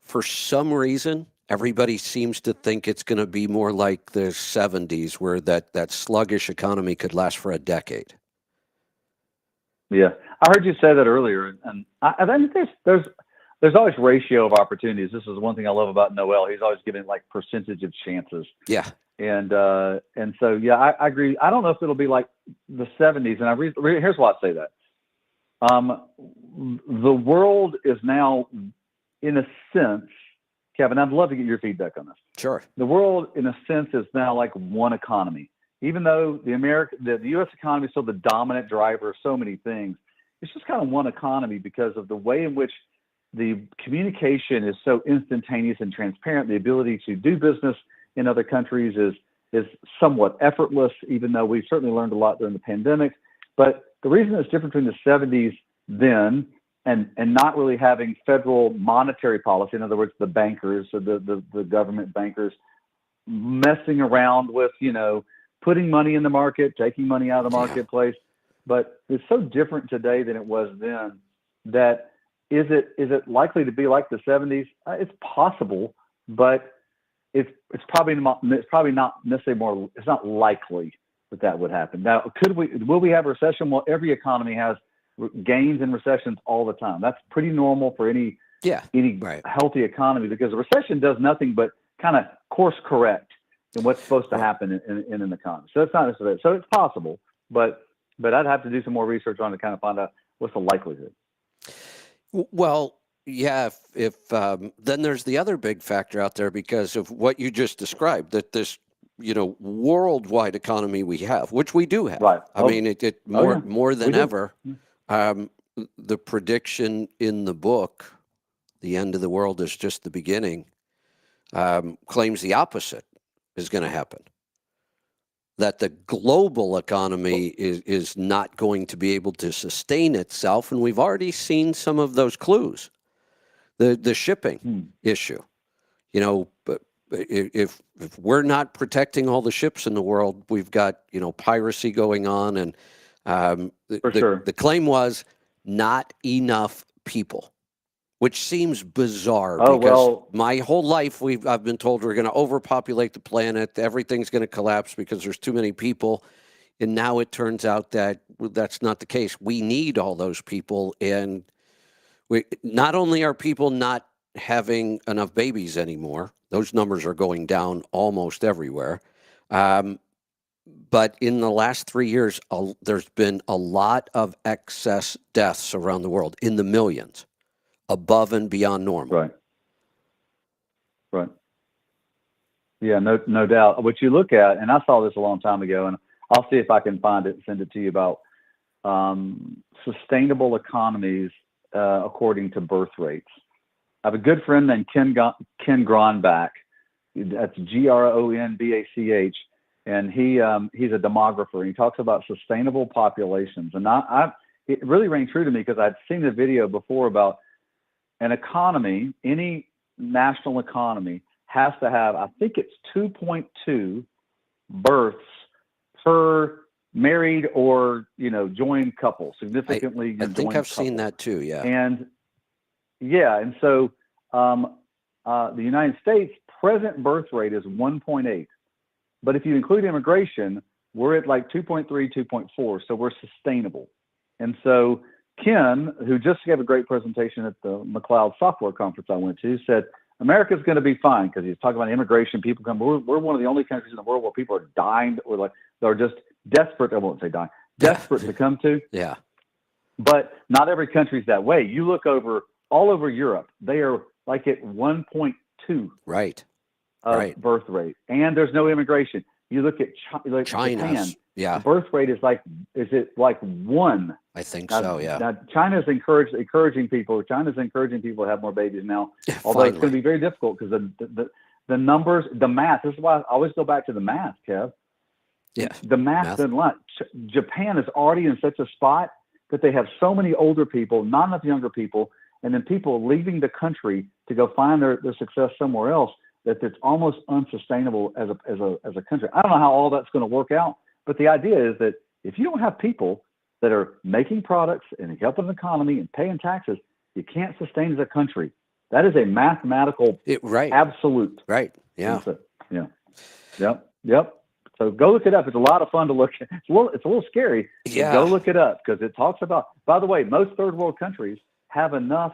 for some reason, everybody seems to think it's going to be more like the 70s, where that sluggish economy could last for a decade. Yeah, I heard you say that earlier, and I think there's always ratio of opportunities. This is one thing I love about Noel. He's always giving like percentage of chances. Yeah. And so, yeah, I agree. I don't know if it'll be like the 70s. And here's why I say that. The world is now, in a sense, Kevin, I'd love to get your feedback on this. Sure. The world, in a sense, is now like one economy. Even though the U.S. economy is still the dominant driver of so many things, it's just kind of one economy because of the way in which the communication is so instantaneous and transparent. The ability to do business in other countries is somewhat effortless, even though we've certainly learned a lot during the pandemic. But the reason it's different between the 70s then and not really having federal monetary policy, in other words, the bankers or the government bankers messing around with, putting money in the market, taking money out of the marketplace. But it's so different today than it was then that is it likely to be like the 70s? It's possible, but it's probably not necessarily it's not likely that would happen. Now, will we have a recession? Well, every economy has gains and recessions all the time. That's pretty normal for any healthy economy, because a recession does nothing but kind of course correct in what's supposed to happen in an economy. So it's not necessarily, so it's possible, but I'd have to do some more research on to kind of find out what's the likelihood. Well, yeah, if then there's the other big factor out there because of what you just described, that this worldwide economy we have, which we do have. Right. I mean, more than ever. The prediction in the book, "The End of the World is Just the Beginning," claims the opposite is going to happen. That the global economy is not going to be able to sustain itself, and we've already seen some of those clues. The shipping issue, but if we're not protecting all the ships in the world, we've got piracy going on, and the claim was not enough people, which seems bizarre because my whole life I've been told we're going to overpopulate the planet, everything's going to collapse because there's too many people, and now it turns out that that's not the case. We need all those people, and not only are people not having enough babies anymore, those numbers are going down almost everywhere. But in the last 3 years, there's been a lot of excess deaths around the world in the millions, above and beyond normal. Right. Yeah, no doubt. What you look at, and I saw this a long time ago, and I'll see if I can find it and send it to you, about sustainable economies according to birth rates. I have a good friend named Ken Gronbach. That's Gronbach, and he's a demographer. He talks about sustainable populations, and it really rang true to me because I'd seen the video before about an economy. Any national economy has to have, I think it's 2.2 births per married or joined couple, significantly. I think I've seen that too. Yeah. And so the United States present birth rate is 1.8, but if you include immigration, we're at like 2.3, 2.4. So we're sustainable. And so Ken, who just gave a great presentation at the McLeod Software Conference I went to, said America's going to be fine, because he's talking about immigration. People come. We're one of the only countries in the world where people are dying, or they're just desperate. I won't say dying. Desperate to come to. Yeah. But not every country's that way. You look all over Europe, they are like at 1.2 Right. birth rate, and there's no immigration. You look at Japan. Yeah. The birth rate is it like 1? I think Now, so. Yeah. Now China's encouraging people. China's encouraging people to have more babies now. Although it's going to be very difficult because the numbers, the math. This is why I always go back to the math, Kev. Yeah. The math doesn't lie. Japan is already in such a spot that they have so many older people, not enough younger people, and then people leaving the country to go find their success somewhere else, that it's almost unsustainable as a country. I don't know how all that's going to work out, but the idea is that if you don't have people that are making products and helping the economy and paying taxes, you can't sustain as a country. That is a mathematical absolute. Right. Yeah. Yeah. Yep. So go look it up. It's a lot of fun to look at. It's a little scary. Yeah. Go look it up because it talks about, by the way, most third world countries have enough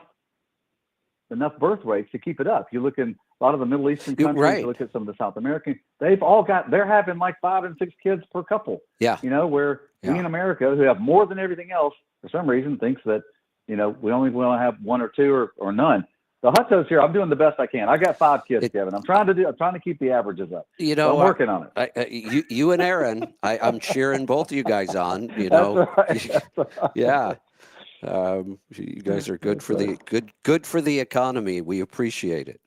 birth rates to keep it up. You look in a lot of the Middle Eastern countries, you look at some of the South American, they're having like 5 and 6 kids per couple. Yeah. Where we in America, who have more than everything else, for some reason thinks that, we only want to have 1 or 2 or none. The Huttos here, I'm doing the best I can. I got 5 kids, Kevin. I'm trying to keep the averages up. So I'm working on it. You and Aaron, I'm cheering both of you guys on. That's right. Yeah. You guys are good for the economy. We appreciate it.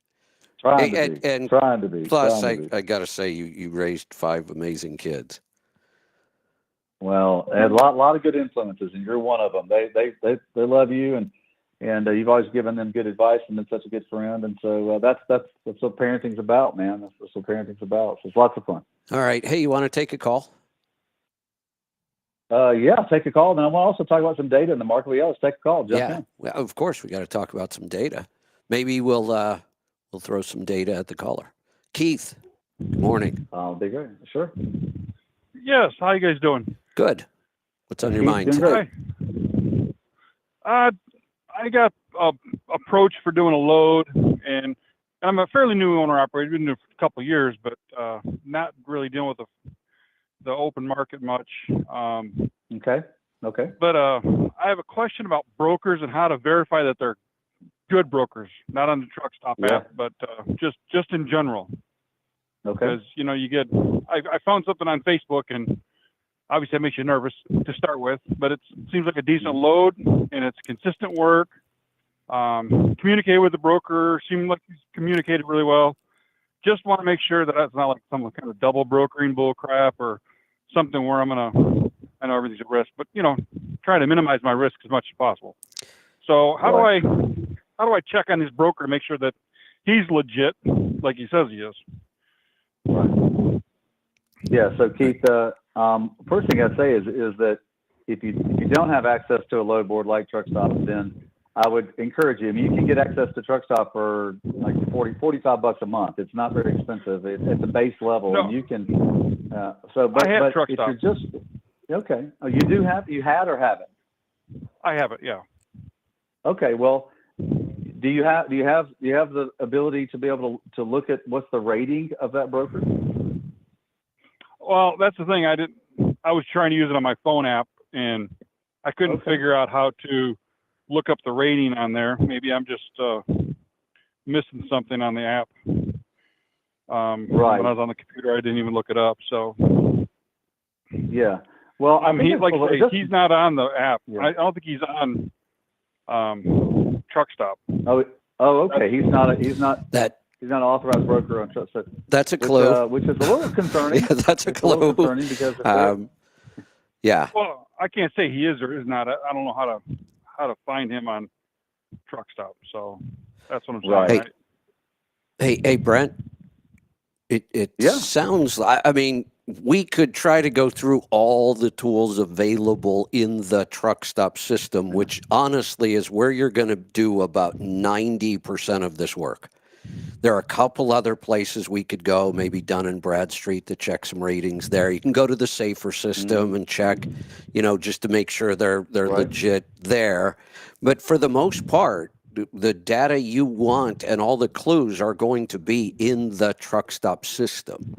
Trying to be. Plus, I got to say, you raised 5 amazing kids. Well, and a lot of good influences, and you're one of them. They love you, and you've always given them good advice and been such a good friend. And so that's what parenting's about, man. That's what parenting's about. So it's lots of fun. All right. Hey, you want to take a call? Yeah, take a call. And I want to also talk about some data in the market. Let's take a call. Jump in. Well, of course, we got to talk about some data. Maybe we'll throw some data at the caller. Keith, good morning. Be great. Sure. Yes. How you guys doing? Good. What's on your mind? Great. I got approached for doing a load, and I'm a fairly new owner operator. Been doing it for a couple of years, but not really dealing with the open market much. Okay. But I have a question about brokers and how to verify that they're good brokers, not on the Truck Stop app, but just in general. Okay. Because I found something on Facebook, and obviously it makes you nervous to start with, but it seems like a decent load, and it's consistent work. Communicate with the broker, seemed like he's communicated really well. Just want to make sure that it's not like some kind of double brokering bull crap or something where I know everything's at risk, but try to minimize my risk as much as possible. So how do I check on this broker to make sure that he's legit, like he says he is? Right. Yeah. So Keith, first thing I'd say is that if you don't have access to a load board like Truck Stop, then I would encourage you. I mean, you can get access to Truck Stop for like $45 a month. It's not very expensive. It's at the base level, and you can. But I have Truck if Stop. you're just okay, you had or haven't? I have it. Yeah. Okay. Well, do you have the ability to be able to look at what's the rating of that broker? Well, that's the thing. I was trying to use it on my phone app, and I couldn't figure out how to look up the rating on there. Maybe I'm just missing something on the app. When I was on the computer, I didn't even look it up. So yeah. Well, he's not on the app. Yeah. I don't think he's on Truck Stop. Oh, okay. He's not an authorized broker on Truck Stop. That's a clue. Which is a little concerning. Yeah, that's a clue. A little concerning because yeah. Well, I can't say he is or is not. I don't know how to find him on Truck Stop. So that's what I'm saying. Right. Hey, Brent. It sounds like, I mean, we could try to go through all the tools available in the Truck Stop system, which honestly is where you're going to do about 90% of this work. There are a couple other places we could go, maybe Dun & Bradstreet, to check some ratings there. You can go to the Safer system and check, just to make sure they're legit there. But for the most part, the data you want and all the clues are going to be in the Truck Stop system.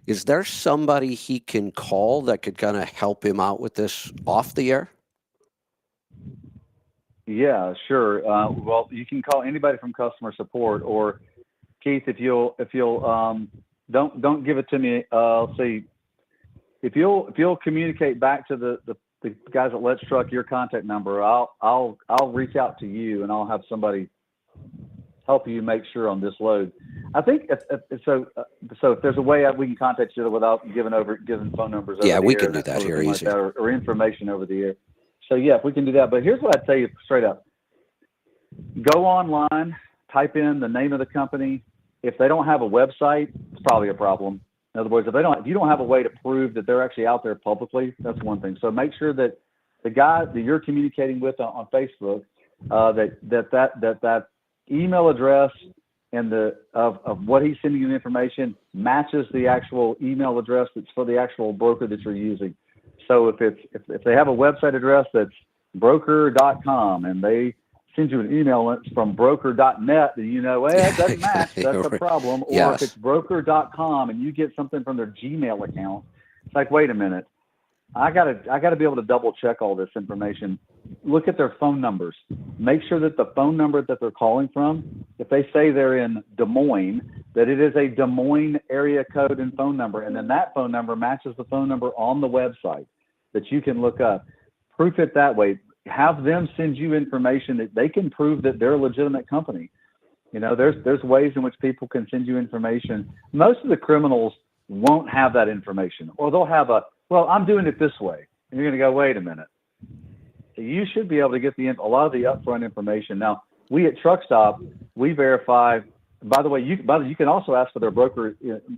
Is there somebody he can call that could kind of help him out with this off the air? Yeah, sure. Well, you can call anybody from customer support, or Keith, if you'll don't give it to me. Let's see, if you'll communicate back to the guys at Let's Truck your contact number, I'll reach out to you and I'll have somebody help you make sure on this load. I think so if there's a way we can contact you without giving phone numbers over Yeah, the we air can do that here like easy. that, or information over the air. So yeah, if we can do that. But here's what I'd tell you straight up. Go online, type in the name of the company. If they don't have a website, it's probably a problem. In other words, if you don't have a way to prove that they're actually out there publicly, that's one thing. So make sure that the guy that you're communicating with on Facebook, that email address and of what he's sending you information matches the actual email address that's for the actual broker that you're using. So if they have a website address that's broker.com and they send you an email and it's from broker.net, then you know, well, that doesn't match. That's a problem. Or Yes. if it's broker.com and you get something from their Gmail account, it's like, wait a minute. I gotta be able to double check all this information. Look at their phone numbers. Make sure that the phone number that they're calling from, if they say they're in Des Moines, that it is a Des Moines area code and phone number, and then that phone number matches the phone number on the website that you can look up. Proof it that way. Have them send you information that they can prove that they're a legitimate company. You know, there's ways in which people can send you information. Most of the criminals won't have that information, or they'll have well, I'm doing it this way. And you're going to go, wait a minute. You should be able to get a lot of the upfront information. Now, we at Truck Stop, we verify. By the way, you can also ask for their broker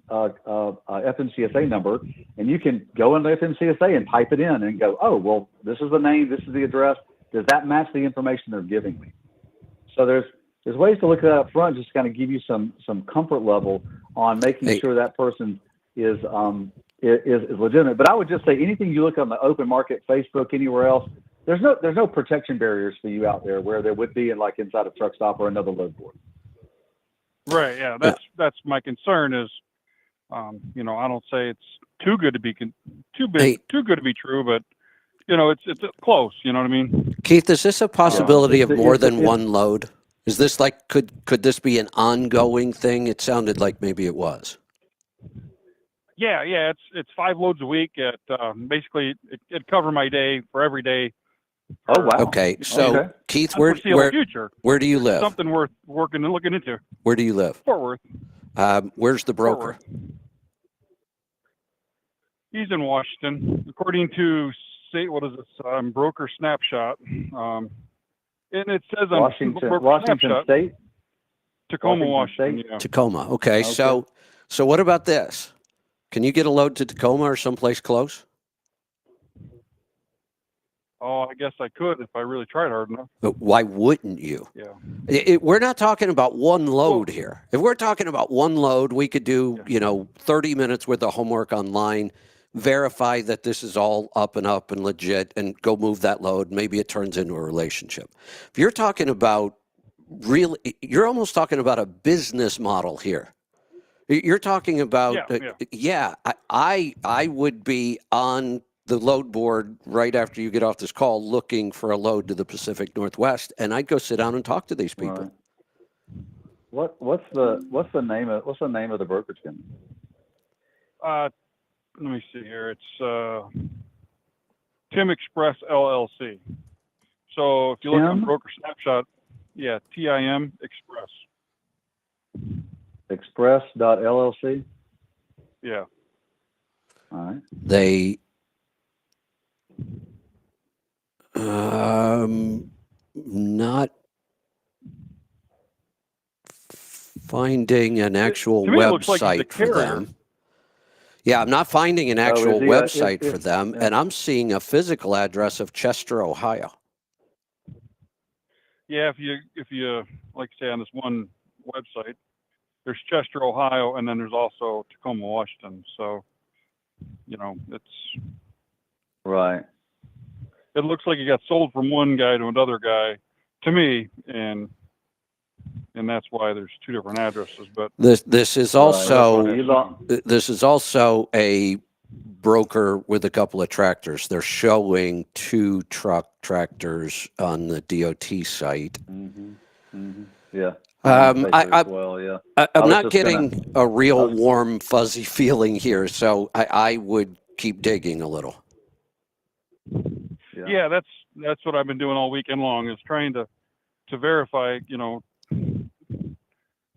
FMCSA number, and you can go into FMCSA and type it in and go, oh, well, this is the name, this is the address. Does that match the information they're giving me? So there's ways to look at that up front, just kind of give you some comfort level on making sure that person is legitimate. But I would just say anything you look on the open market, Facebook, anywhere else, there's no protection barriers for you out there where there would be inside a Truck Stop or another load board. Right. Yeah. That's my concern is, I don't say it's too good to be too good to be true, but it's close. You know what I mean? Keith, is this a possibility of more than one load? Is this like, could this be an ongoing thing? It sounded like maybe it was. Yeah. It's 5 loads a week. Basically it cover my day for every day. Oh, wow. Okay. So Keith, where do you live? Something worth working and looking into. Where do you live? Fort Worth. Where's the broker? He's in Washington, according to broker snapshot. And it says on Washington State, Tacoma, Washington. Yeah. Tacoma. Okay. So what about this? Can you get a load to Tacoma or someplace close? Oh, I guess I could if I really tried hard enough. But why wouldn't you? Yeah. We're not talking about one load here. If we're talking about one load, we could do, 30 minutes worth of homework online, verify that this is all up and legit, and go move that load. Maybe it turns into a relationship. If you're talking about you're almost talking about a business model here. You're talking about, I would be on the load board right after you get off this call looking for a load to the Pacific Northwest, and I'd go sit down and talk to these people. Right. What's the name of the brokerage company? Let me see here. It's Tim Express LLC. So if you look on Broker Snapshot, TIM Express. Express.llc? Yeah. All right. They not finding an actual website for them. Yeah, I'm not finding an actual website for them, and I'm seeing a physical address of Chester, Ohio. Yeah, if you like say on this one website, there's Chester, Ohio, and then there's also Tacoma, Washington. So, it's right. It looks like it got sold from one guy to another guy, to me, and and that's why there's two different addresses. But this is also Right. this is also a broker with a couple of tractors. They're showing 2 tractors on the DOT site. Yeah. I'm not getting a real warm, fuzzy feeling here, so I would keep digging a little. Yeah, that's what I've been doing all weekend long, is trying to verify,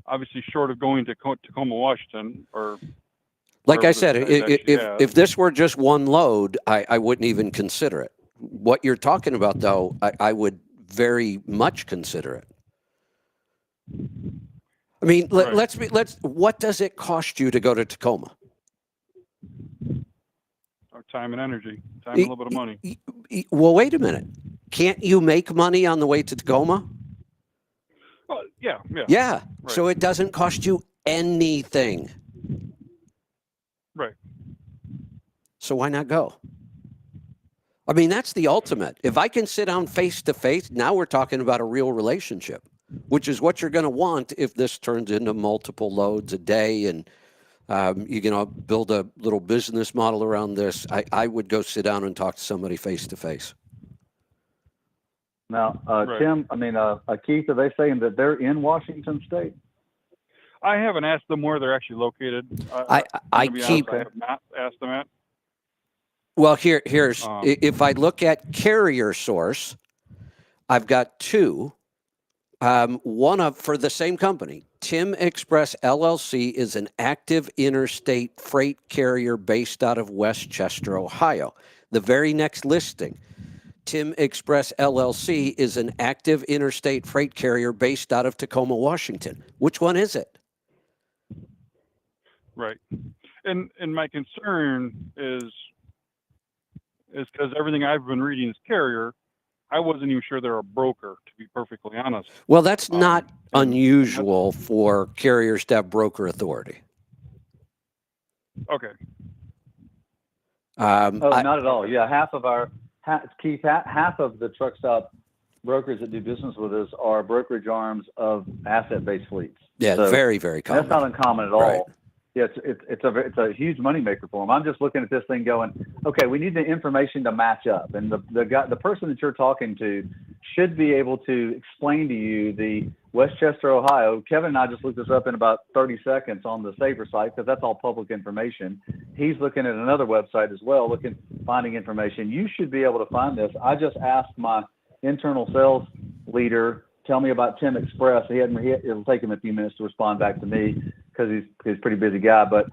obviously short of going to Tacoma, Washington, or like I said, if this were just one load, I wouldn't even consider it. What you're talking about, though, I would very much consider it. I mean, what does it cost you to go to Tacoma? Time and energy, time and a little bit of money. Well, wait a minute. Can't you make money on the way to Tacoma? Well, yeah. Yeah. Right. So it doesn't cost you anything. Right. So why not go? I mean, that's the ultimate. If I can sit down face to face, now we're talking about a real relationship, which is what you're going to want if this turns into multiple loads a day and you're going to build a little business model around this. I would go sit down and talk to somebody face to face. Now, right. Tim, Keith, are they saying that they're in Washington State? I haven't asked them where they're actually located. I have not asked them that. Well, here's if I look at carrier source, I've got 2. One for the same company. Tim Express LLC is an active interstate freight carrier based out of Westchester, Ohio. The very next listing, Tim Express LLC is an active interstate freight carrier based out of Tacoma, Washington. Which one is it? Right. And my concern is because everything I've been reading is carrier. I wasn't even sure they're a broker, to be perfectly honest. Well, that's not unusual for carriers to have broker authority. Okay. Not at all. Yeah, half of the truck stop brokers that do business with us are brokerage arms of asset-based fleets. Yeah, so very, very common. That's not uncommon at all. Right. Yeah, it's a huge moneymaker for them. I'm just looking at this thing going, okay, we need the information to match up, and the person that you're talking to should be able to explain to you the Westchester, Ohio. Kevin and I just looked this up in about 30 seconds on the Saver site because that's all public information. He's looking at another website as well, finding information. You should be able to find this. I just asked my internal sales leader, tell me about Tim Express. It'll take him a few minutes to respond back to me because he's a pretty busy guy. But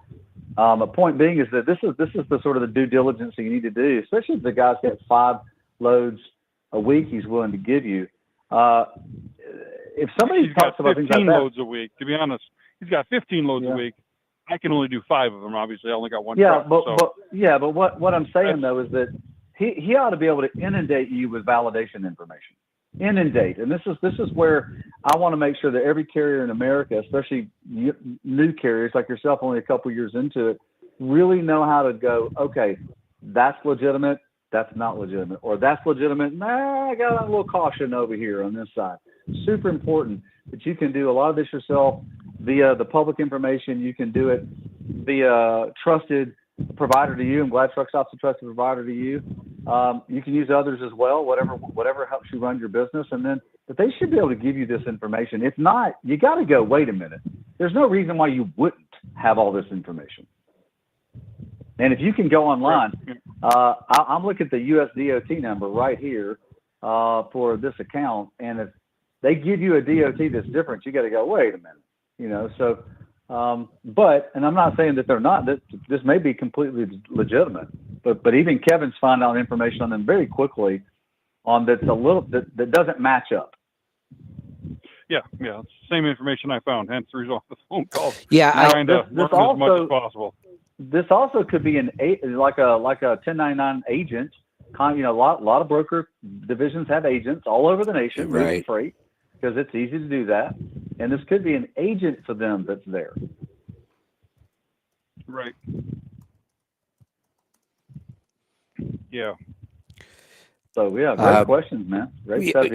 the point being is that this is the sort of the due diligence that you need to do, especially if the guy's got 5 loads a week he's willing to give you. If somebody talks about 15 loads a week, to be honest, he's got 15 loads a week. I can only do 5 of them. Obviously, I only got one truck. But what I'm saying though is that he ought to be able to inundate you with validation information. Inundate, and this is where I want to make sure that every carrier in America, especially new carriers like yourself, only a couple years into it, really know how to go. Okay, that's legitimate. That's not legitimate, or that's legitimate. Nah, I got a little caution over here on this side. Super important that you can do a lot of this yourself via the public information. You can do it via trusted provider to you. I'm glad Truck Stop's a trusted provider to you. You can use others as well, whatever helps you run your business. And then, but they should be able to give you this information. If not, you got to go, wait a minute. There's no reason why you wouldn't have all this information. And if you can go online, I'm looking at the US DOT number right here for this account. And if they give you a DOT that's different, you got to go, wait a minute, so, and I'm not saying that they're not, this may be completely legitimate, but even Kevin's finding out information on them very quickly on that doesn't match up. Yeah, it's the same information I found, hence the result of the phone call. Yeah, trying to work as much as possible. This also could be like a 1099 agent. A lot of broker divisions have agents all over the nation, moving freight, because it's easy to do that. And this could be an agent for them that's there. Right. Yeah. So great questions, man. Great stuff.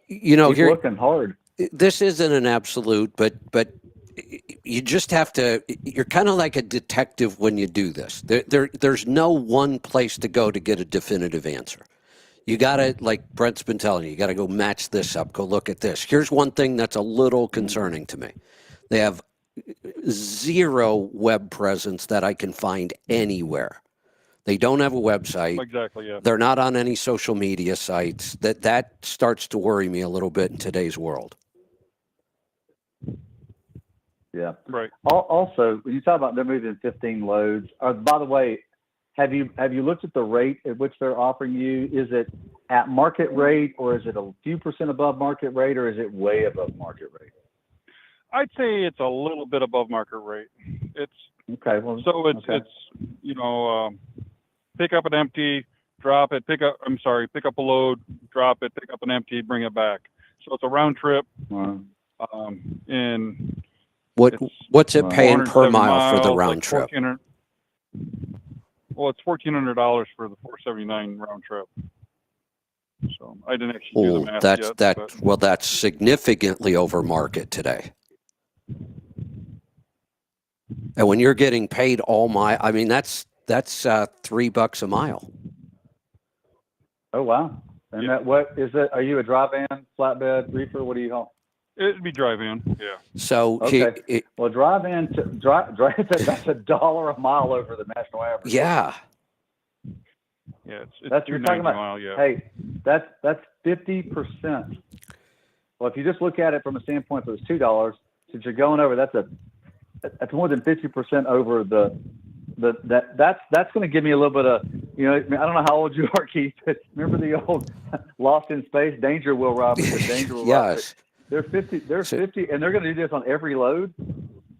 Keep looking hard. this isn't an absolute, but you just have to. You're kind of like a detective when you do this. There's no one place to go to get a definitive answer. You got to, like Brent's been telling you, you got to go match this up. Go look at this. Here's one thing that's a little concerning to me. They have zero web presence that I can find anywhere. They don't have a website. Exactly. Yeah. They're not on any social media sites. That starts to worry me a little bit in today's world. Yeah. Right. Also, when you talk about they're moving 15 loads, by the way, have you looked at the rate at which they're offering you? Is it at market rate, or is it a few percent above market rate, or is it way above market rate? I'd say it's a little bit above market rate. It's okay. Well, so it's pick up an empty, drop it. Pick up a load, drop it, pick up an empty, bring it back. So it's a round trip. And what's it paying per mile for the round trip? Well, it's $1,400 for the 479 round trip. So I didn't actually do the math yet. That's significantly over market today. And when you're getting paid all mile, I mean that's $3 a mile. Oh wow! And that what is it? Are you a dry van, flatbed, reefer? What do you haul? It'd be dry van, yeah. So okay. Well, dry van that's $1 a mile over the national average. Yeah. Yeah, it's that's you're talking about. Mile, yeah. Hey, that's 50%. Well, if you just look at it from a standpoint, if it was $2, since you're going over, that's more than 50% over that's going to give me a little bit of, I don't know how old you are, Keith, but remember the old Lost in Space, Danger Will Robert, Danger Will yes. Robert. They're 50, and they're going to do this on every load.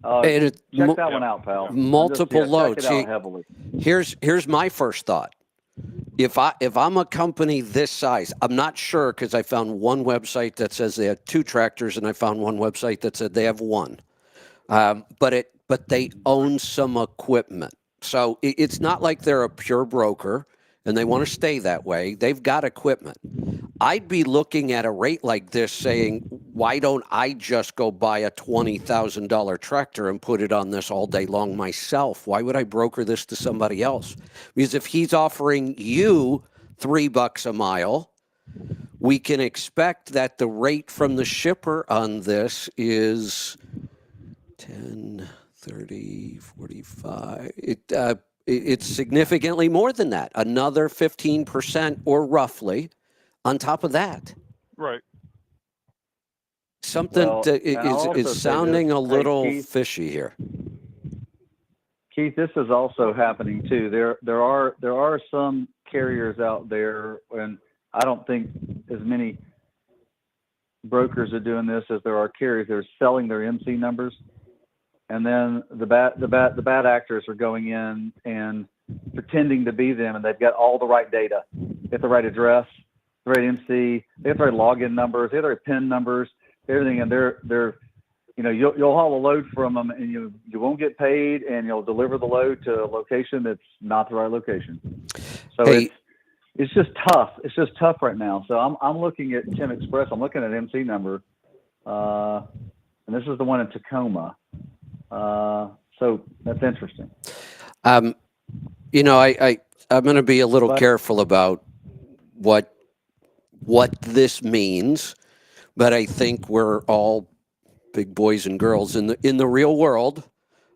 Check that one out, pal. Multiple loads. Check it out heavily. Here's my first thought. If I'm a company this size, I'm not sure because I found one website that says they have 2 tractors, and I found one website that said they have 1. But they own some equipment. So it's not like they're a pure broker and they want to stay that way. They've got equipment. I'd be looking at a rate like this saying, why don't I just go buy a $20,000 tractor and put it on this all day long myself? Why would I broker this to somebody else? Because if he's offering you $3 a mile, we can expect that the rate from the shipper on this is 10, 30, 45. It's significantly more than that. Another 15% or roughly on top of that. Right. Something is sounding a little Keith, fishy here. Keith, this is also happening too. There are some carriers out there, and I don't think as many brokers are doing this as there are carriers. They're selling their MC numbers. And then the bad actors are going in and pretending to be them, and they've got all the right data, they have the right address, the right MC, they have the right login numbers, they have the right PIN numbers, everything, and they're you'll haul a load from them, and you won't get paid, and you'll deliver the load to a location that's not the right location. So it's just tough. It's just tough right now. So I'm looking at Tim Express. I'm looking at MC number, and this is the one in Tacoma. So that's interesting. I'm going to be a little careful about what this means, but I think we're all big boys and girls in the real world.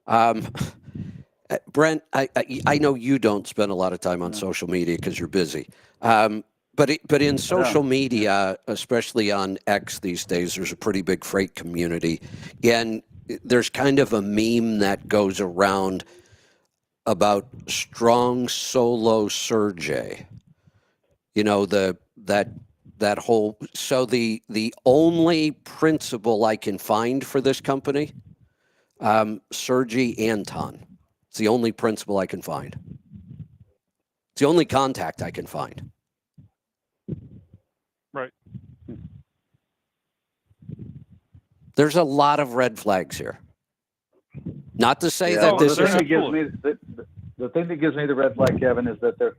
Brent, I know you don't spend a lot of time on social media because you're busy. But in social media, especially on X these days, there's a pretty big freight community, and there's kind of a meme that goes around about strong solo surge. That whole. So the only principle I can find for this company, Sergey Anton. It's the only principle I can find. It's the only contact I can find. Right. There's a lot of red flags here. Not to say that this is. The thing that gives me the red flag, Kevin, is that they're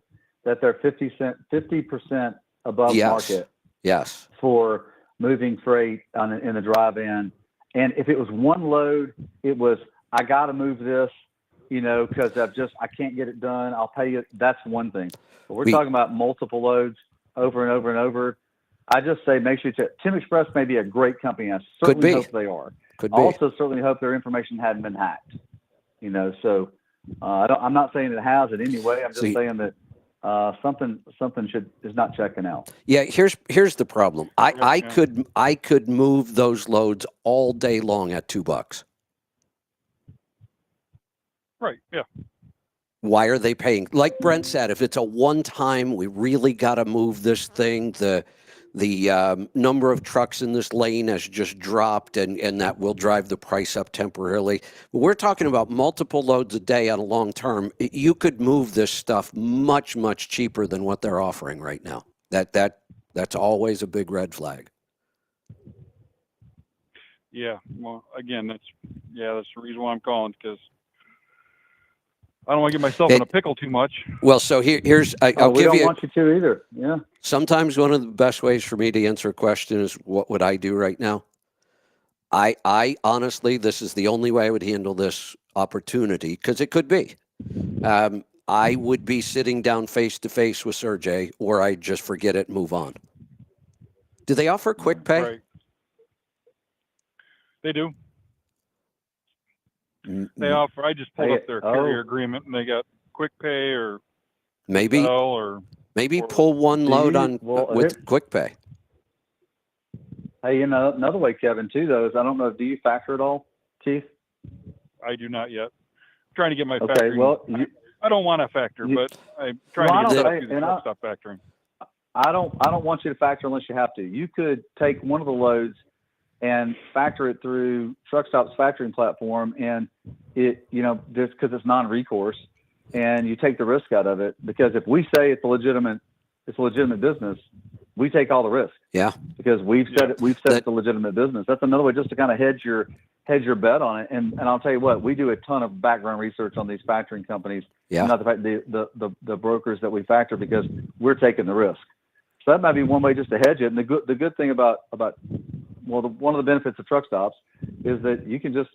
50% above market. Yes. For moving freight in the drive-in. And if it was one load, it was, I got to move this, because I can't get it done. I'll pay you. That's one thing. But we're talking about multiple loads over and over and over. I just say make sure you check. Tim Express may be a great company. I certainly hope they are. Could be. Also, certainly hope their information hadn't been hacked. So I'm not saying it has in any way. I'm just saying that something is not checking out. Yeah, here's the problem. I could move those loads all day long at $2. Right. Yeah. Why are they paying? Like Brent said, if it's a one-time, we really got to move this thing. The number of trucks in this lane has just dropped, and that will drive the price up temporarily. But we're talking about multiple loads a day on a long term. You could move this stuff much, much cheaper than what they're offering right now. That's always a big red flag. Yeah. Well, again, that's the reason why I'm calling, because I don't want to get myself in a pickle too much. Well, so here's I'll we give don't you. Want you to either. Yeah. Sometimes one of the best ways for me to answer a question is, what would I do right now? I honestly, this is the only way I would handle this opportunity, because it could be. I would be sitting down face to face with Sergey, or I'd just forget it and move on. Do they offer quick pay? Right. They do. They offer. I just pulled up their carrier agreement, and they got quick pay or maybe pull one load with quick pay. Hey, another way, Kevin, too, though, is I don't know. Do you factor at all, Keith? I do not yet. I'm trying to get my okay, factoring. Well, I don't want to factor, but I'm trying to get through the truck stop factoring. I don't want you to factor unless you have to. You could take one of the loads and factor it through Truck Stop's factoring platform, and it, just because it's non-recourse, and you take the risk out of it. Because if we say it's a legitimate business, we take all the risk. Yeah. Because we've said it's a legitimate business. That's another way just to kind of hedge your bet on it. And I'll tell you what, we do a ton of background research on these factoring companies. Yeah. Not the brokers that we factor, because we're taking the risk. So that might be one way just to hedge it. And the good thing about one of the benefits of Truck Stops is that you can just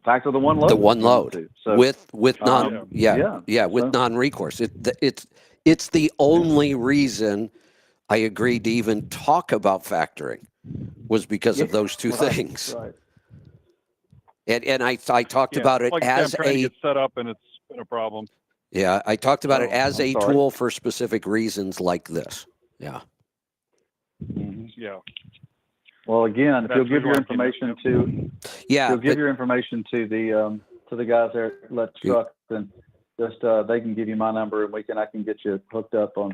factor the one load. The one load. So, with non-recourse. It's the only reason I agreed to even talk about factoring, was because of those two things. Right. And I talked about it as I'm trying to get set up, and it's been a problem. Yeah, I talked about it as a tool for specific reasons like this. Yeah. Mm-hmm. Yeah. Well, again, if you'll give your information to your information to the guys there at Let Truck, then just they can give you my number, and I can get you hooked up on,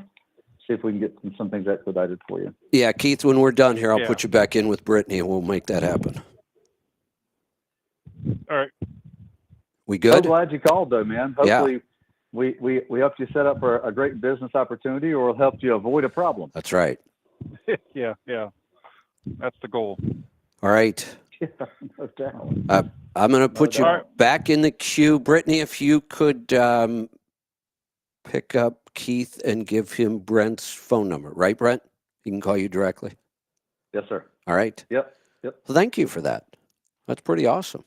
see if we can get some things expedited for you. Yeah, Keith, when we're done here, I'll put you back in with Brittany, and we'll make that happen. All right. We good? So glad you called, though, man. Hopefully we helped you set up for a great business opportunity, or helped you avoid a problem. That's right. Yeah. That's the goal. All right. Yeah, no doubt. I'm going to put you back in the queue. Brittany, if you could pick up Keith and give him Brent's phone number. Right, Brent? He can call you directly. Yes, sir. All right. Yep. Well, thank you for that. That's pretty awesome.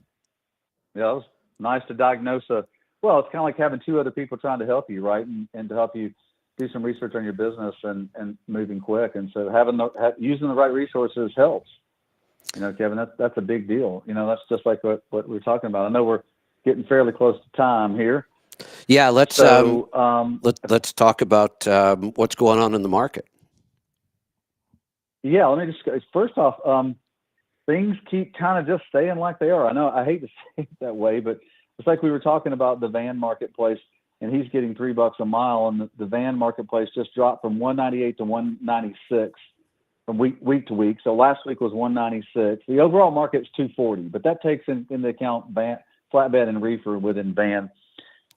Yeah, it was nice to diagnose it's kind of like having two other people trying to help you, right? And to help you do some research on your business and moving quick. And so using the right resources helps. Kevin, that's a big deal. That's just like what we're talking about. I know we're getting fairly close to time here. Yeah, let's talk about what's going on in the market. Yeah, let me just first off, things keep kind of just staying like they are. I know I hate to say it that way, but it's like we were talking about the van marketplace, and he's getting $3 a mile, and the van marketplace just dropped from 198 to 196 from week to week. So last week was 196. The overall market's 240, but that takes into account flatbed and reefer within van.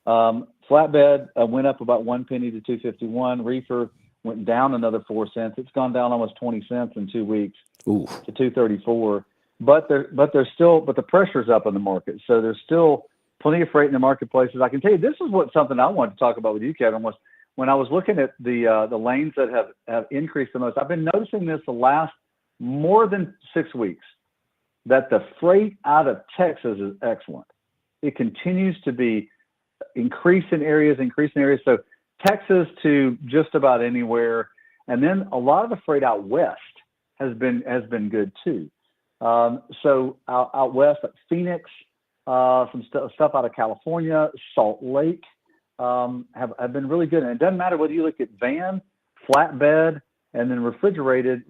Flatbed went up about 1 penny to 251. Reefer went down another 4 cents. It's gone down almost 20 cents in 2 weeks to 234. But the pressure's up in the market. So there's still plenty of freight in the marketplaces. I can tell you, this is something I wanted to talk about with you, Kevin, was when I was looking at the lanes that have increased the most. I've been noticing this the last more than 6 weeks that the freight out of Texas is excellent. It continues to be increase in areas. So Texas to just about anywhere. And then a lot of the freight out west has been good too. So out west, like Phoenix, some stuff out of California, Salt Lake, have been really good. And it doesn't matter whether you look at van, flatbed, and then refrigerated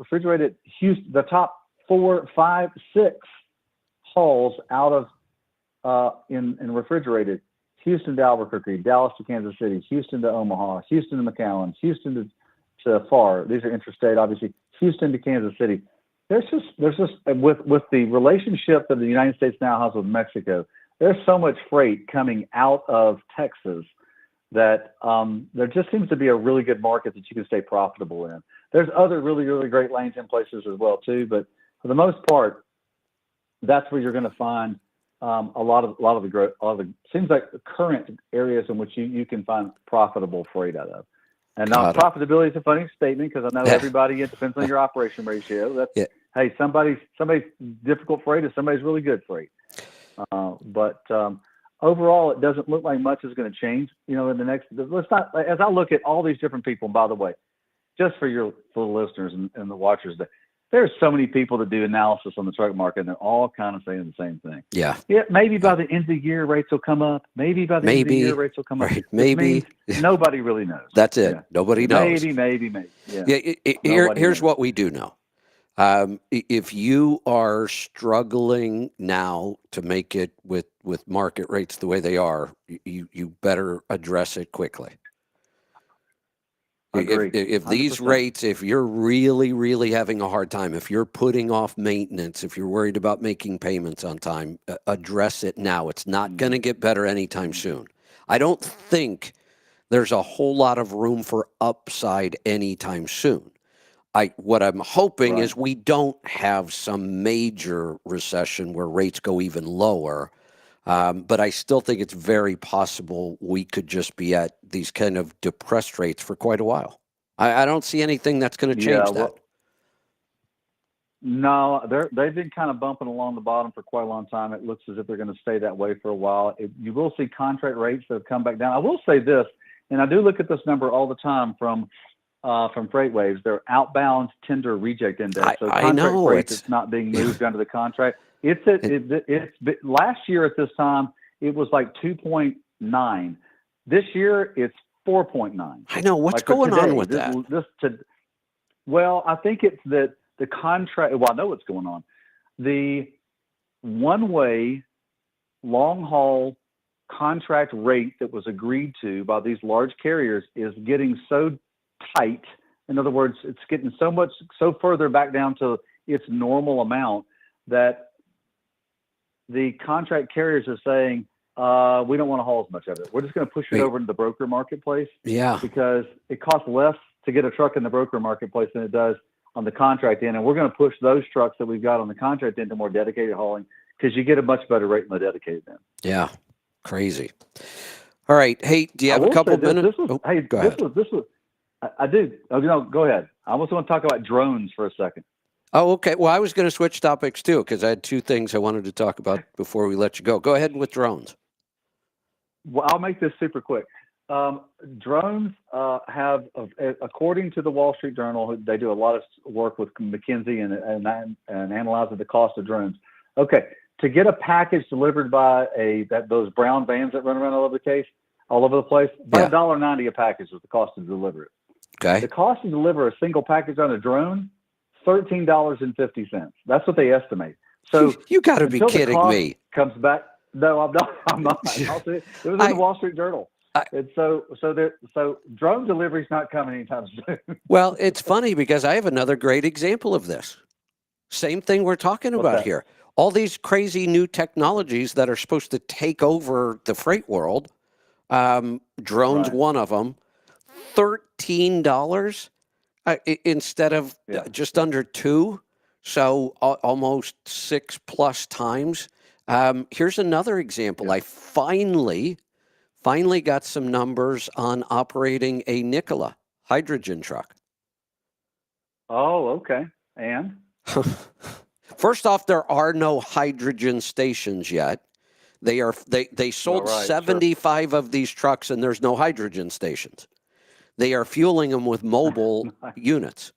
Houston, the top 4, 5, 6 hauls out of in refrigerated: Houston to Albuquerque, Dallas to Kansas City, Houston to Omaha, Houston to McAllen, Houston to FAR. These are interstate, obviously. Houston to Kansas City. There's just with the relationship that the United States now has with Mexico, there's so much freight coming out of Texas that there just seems to be a really good market that you can stay profitable in. There's other really, really great lanes in places as well too, but for the most part, that's where you're going to find a lot of the growth. Seems like the current areas in which you can find profitable freight out of. And now profitability is a funny statement because I know everybody, it depends on your operation ratio. That's hey, somebody's difficult freight is somebody's really good freight. But overall, it doesn't look like much is going to change. In the next. Let's not. As I look at all these different people, and by the way, just for the listeners and the watchers, there's so many people that do analysis on the truck market, and they're all kind of saying the same thing. Yeah. Maybe by the end of the year, rates will come up. Maybe by the end of the year, rates will come up. Maybe. Nobody really knows. That's it. Yeah. Nobody knows. Maybe. Here's what we do know. If you are struggling now to make it with market rates the way they are, you better address it quickly. If these rates, if you're really, really having a hard time, if you're putting off maintenance, if you're worried about making payments on time, address it now. It's not going to get better anytime soon. I don't think there's a whole lot of room for upside anytime soon. What I'm hoping is we don't have some major recession where rates go even lower. But I still think it's very possible we could just be at these kind of depressed rates for quite a while. I don't see anything that's going to change that. No, they've been kind of bumping along the bottom for quite a long time. It looks as if they're going to stay that way for a while. You will see contract rates that have come back down. I will say this, and I do look at this number all the time from FreightWaves. Their outbound tender reject index. So contract freight that's not being moved under the contract. It's last year at this time it was like 2.9. This year it's 4.9. I know what's going on with that. Well, I think it's that the contract. Well, I know what's going on. The one-way long haul contract rate that was agreed to by these large carriers is getting so tight. In other words, it's getting so further back down to its normal amount that the contract carriers are saying, we don't want to haul as much of it. We're just going to push it over into the broker marketplace. Yeah. Because it costs less to get a truck in the broker marketplace than it does on the contract end. And we're going to push those trucks that we've got on the contract end to more dedicated hauling because you get a much better rate in the dedicated end. Yeah. Crazy. All right. Hey, do you have a couple minutes? Go ahead. I do. Oh, no, go ahead. I also want to talk about drones for a second. Oh, okay. Well, I was going to switch topics too because I had two things I wanted to talk about before we let you go. Go ahead with drones. Well, I'll make this super quick. Drones have, according to the Wall Street Journal, they do a lot of work with McKinsey and analyzing the cost of drones. Okay, to get a package delivered by those brown vans that run around all over the place, about $1.90 a package is the cost to deliver it. Okay. The cost to deliver a single package on a drone, $13.50. That's what they estimate. So you got to be kidding me. Comes back. No, I'm not. It was in the Wall Street Journal. And so drone delivery is not coming anytime soon. Well, it's funny because I have another great example of this. Same thing we're talking about here. All these crazy new technologies that are supposed to take over the freight world. Drones, one of them. $13 instead of just under $2. So almost 6+ times. Here's another example. I finally got some numbers on operating a Nikola hydrogen truck. Oh, okay. And First off, there are no hydrogen stations yet. They sold Well, right, 75 of these trucks, and there's no hydrogen stations. They are fueling them with mobile units.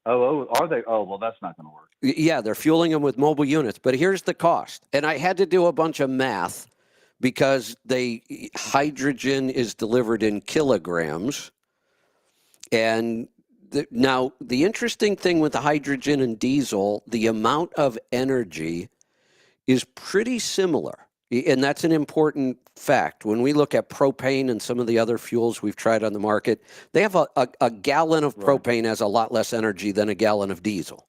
Oh, are they? Oh, well, that's not going to work. Yeah, they're fueling them with mobile units. But here's the cost. And I had to do a bunch of math because hydrogen is delivered in kilograms. And now the interesting thing with the hydrogen and diesel, the amount of energy is pretty similar. And that's an important fact. When we look at propane and some of the other fuels we've tried on the market, they have a gallon of propane has a lot less energy than a gallon of diesel.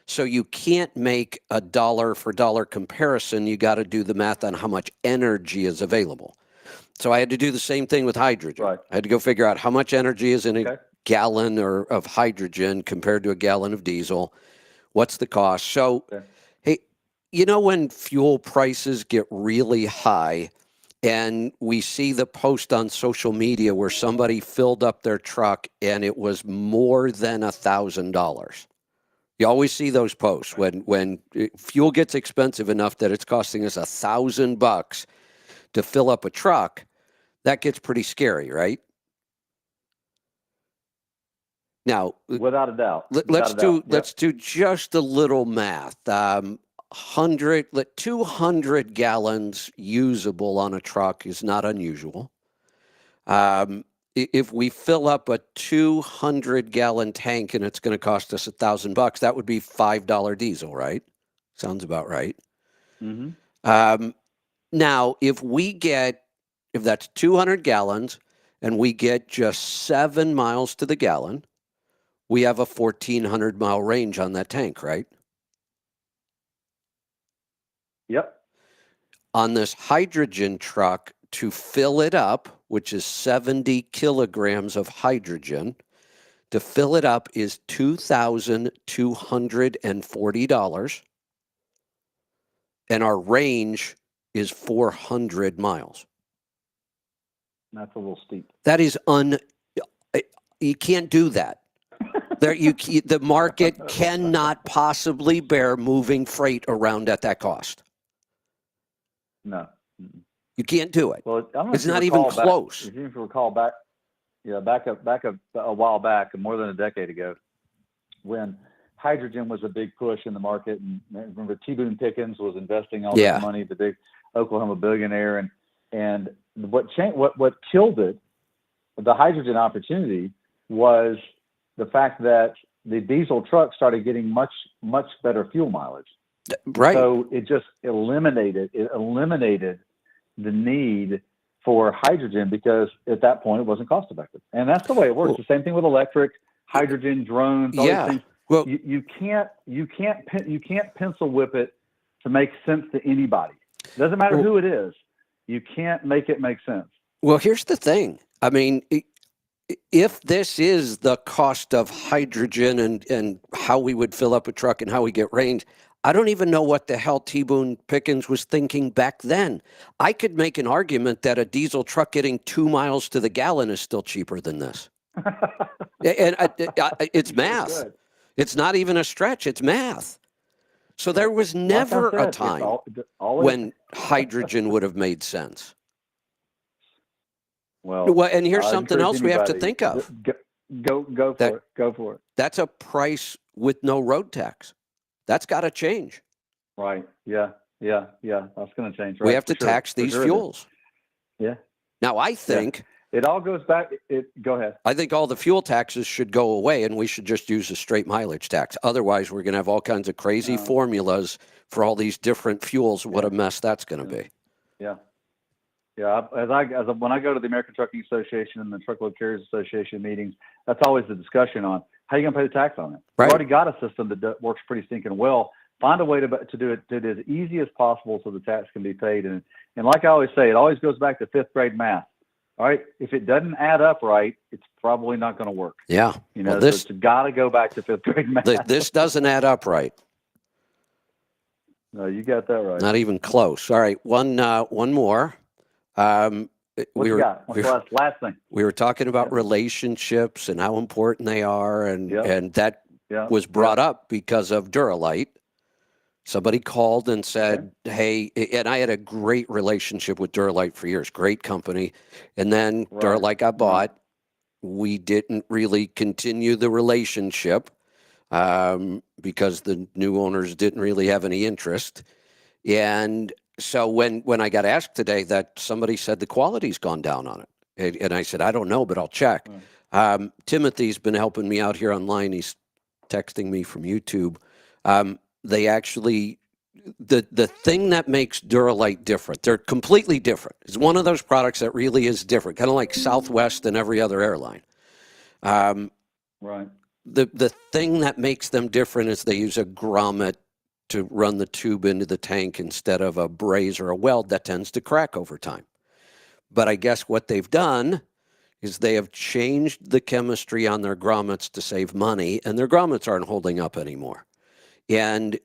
So you can't make a dollar for dollar comparison. You got to do the math on how much energy is available. So I had to do the same thing with hydrogen. Right. I had to go figure out how much energy is in a gallon of hydrogen compared to a gallon of diesel. What's the cost? So, hey, you know when fuel prices get really high and we see the post on social media where somebody filled up their truck and it was more than $1,000. You always see those posts when fuel gets expensive enough that it's costing us $1,000 to fill up a truck. That gets pretty scary, right? Now, without a doubt, let's do just a little math. 200 gallons usable on a truck is not unusual. If we fill up a 200-gallon tank and it's going to cost us $1,000, that would be $5 diesel, right? Sounds about right. Mm-hmm. Now, if that's 200 gallons and we get just 7 miles to the gallon, we have a 1,400-mile range on that tank, right? Yep. On this hydrogen truck, to fill it up, which is 70 kilograms of hydrogen, to fill it up is $2,240, and our range is 400 miles. That's a little steep. That is you can't do that. The market cannot possibly bear moving freight around at that cost. No. You can't do it. Well, I don't know it's not even close. If you recall back a while back, more than a decade ago, when hydrogen was a big push in the market, and remember T. Boone Pickens was investing all this money, the big Oklahoma billionaire, and what killed it, the hydrogen opportunity, was the fact that the diesel trucks started getting much better fuel mileage. Right. So it just eliminated the need for hydrogen because at that point it wasn't cost effective. And that's the way it works. The same thing with electric, hydrogen, drones, all these things. Well, you can't pencil whip it to make sense to anybody. It doesn't matter who it is. You can't make it make sense. Well, here's the thing. I mean, if this is the cost of hydrogen and how we would fill up a truck and how we get range, I don't even know what the hell T. Boone Pickens was thinking back then. I could make an argument that a diesel truck getting 2 miles to the gallon is still cheaper than this. And it's math. It's not even a stretch. It's math. So there was never a time when hydrogen would have made sense. Well, and here's something else we have to think of. Go for it. That's a price with no road tax. That's got to change. Right. Yeah. That's going to change. Right? We have to tax these fuels. Yeah. Now, I think it all goes back. Go ahead. I think all the fuel taxes should go away, and we should just use a straight mileage tax. Otherwise, we're going to have all kinds of crazy formulas for all these different fuels. What a mess that's going to be. Yeah. Yeah. When I go to the American Trucking Association and the Truckload Carriers Association meetings, that's always the discussion on how are you going to pay the tax on it. Right. We've already got a system that works pretty stinking well. Find a way to do it as easy as possible so the tax can be paid. And like I always say, it always goes back to fifth grade math. All right, if it doesn't add up right, it's probably not going to work. Yeah, so it's got to go back to fifth grade math. This doesn't add up right. No, you got that right. Not even close. All right, one more. What you got? What's the last thing? We were talking about relationships and how important they are, and that was brought up because of Duralite. Somebody called and said, hey, and I had a great relationship with Duralite for years, great company. And then Duralite got bought. We didn't really continue the relationship because the new owners didn't really have any interest. And so when I got asked today that somebody said the quality's gone down on it, and I said, I don't know, but I'll check. Timothy's been helping me out here online. He's texting me from YouTube. They actually, the thing that makes Duralite different, they're completely different. It's one of those products that really is different, kind of like Southwest and every other airline. The thing that makes them different is they use a grommet to run the tube into the tank instead of a braze or a weld that tends to crack over time. But I guess what they've done is they have changed the chemistry on their grommets to save money, and their grommets aren't holding up anymore. And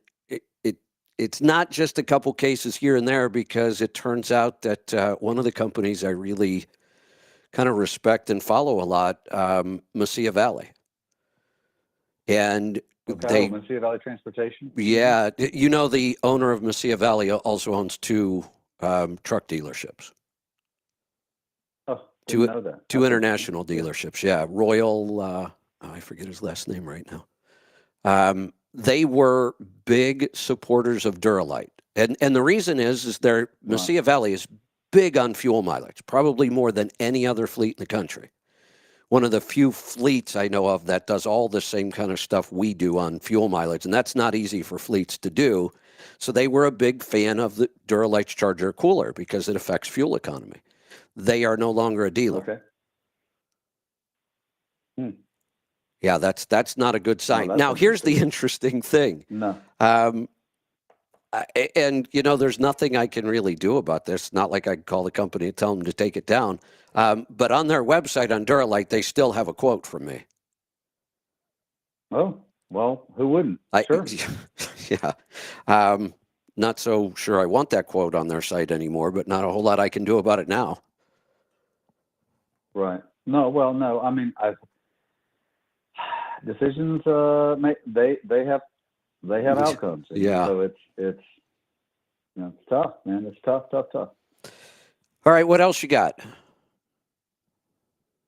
it's not just a couple cases here and there, because it turns out that one of the companies I really kind of respect and follow a lot, Mesilla Valley. And Mesilla Valley Transportation? Yeah. You know, the owner of Mesilla Valley also owns two truck dealerships. Oh, didn't know that. Two international dealerships, yeah. Royal, I forget his last name right now. They were big supporters of Duralite. And the reason is their Mesilla Valley is big on fuel mileage, probably more than any other fleet in the country. One of the few fleets I know of that does all the same kind of stuff we do on fuel mileage, and that's not easy for fleets to do. So they were a big fan of the Duralite's Charger cooler because it affects fuel economy. They are no longer a dealer. Yeah, that's not a good sign. Now, here's the interesting thing. And, you know, there's nothing I can really do about this. Not like I can call the company and tell them to take it down. But on their website, on Duralite, they still have a quote from me. Oh, well, who wouldn't? Sure. Yeah. Not so sure I want that quote on their site anymore, but not a whole lot I can do about it now. Right. No. I mean, decisions, they have outcomes. Yeah. So it's tough, man. It's tough. All right. What else you got?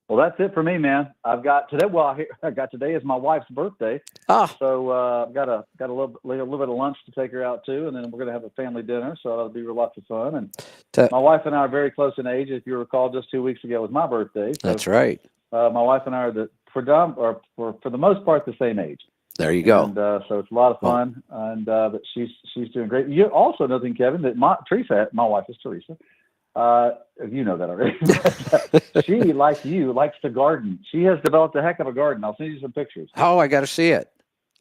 Well, that's it for me, man. I've got today. Well, I got today is my wife's birthday. So I've got a little bit of lunch to take her out to, and then we're going to have a family dinner. So that'll be lots of fun. And my wife and I are very close in age. If you recall, just 2 weeks ago was my birthday. So, that's right. My wife and I are for the most part the same age. There you go. And so it's a lot of fun. And but she's doing great. You also know, Kevin, that my wife is Teresa. You know that already. She, like you, likes to garden. She has developed a heck of a garden. I'll send you some pictures. Oh, I got to see it.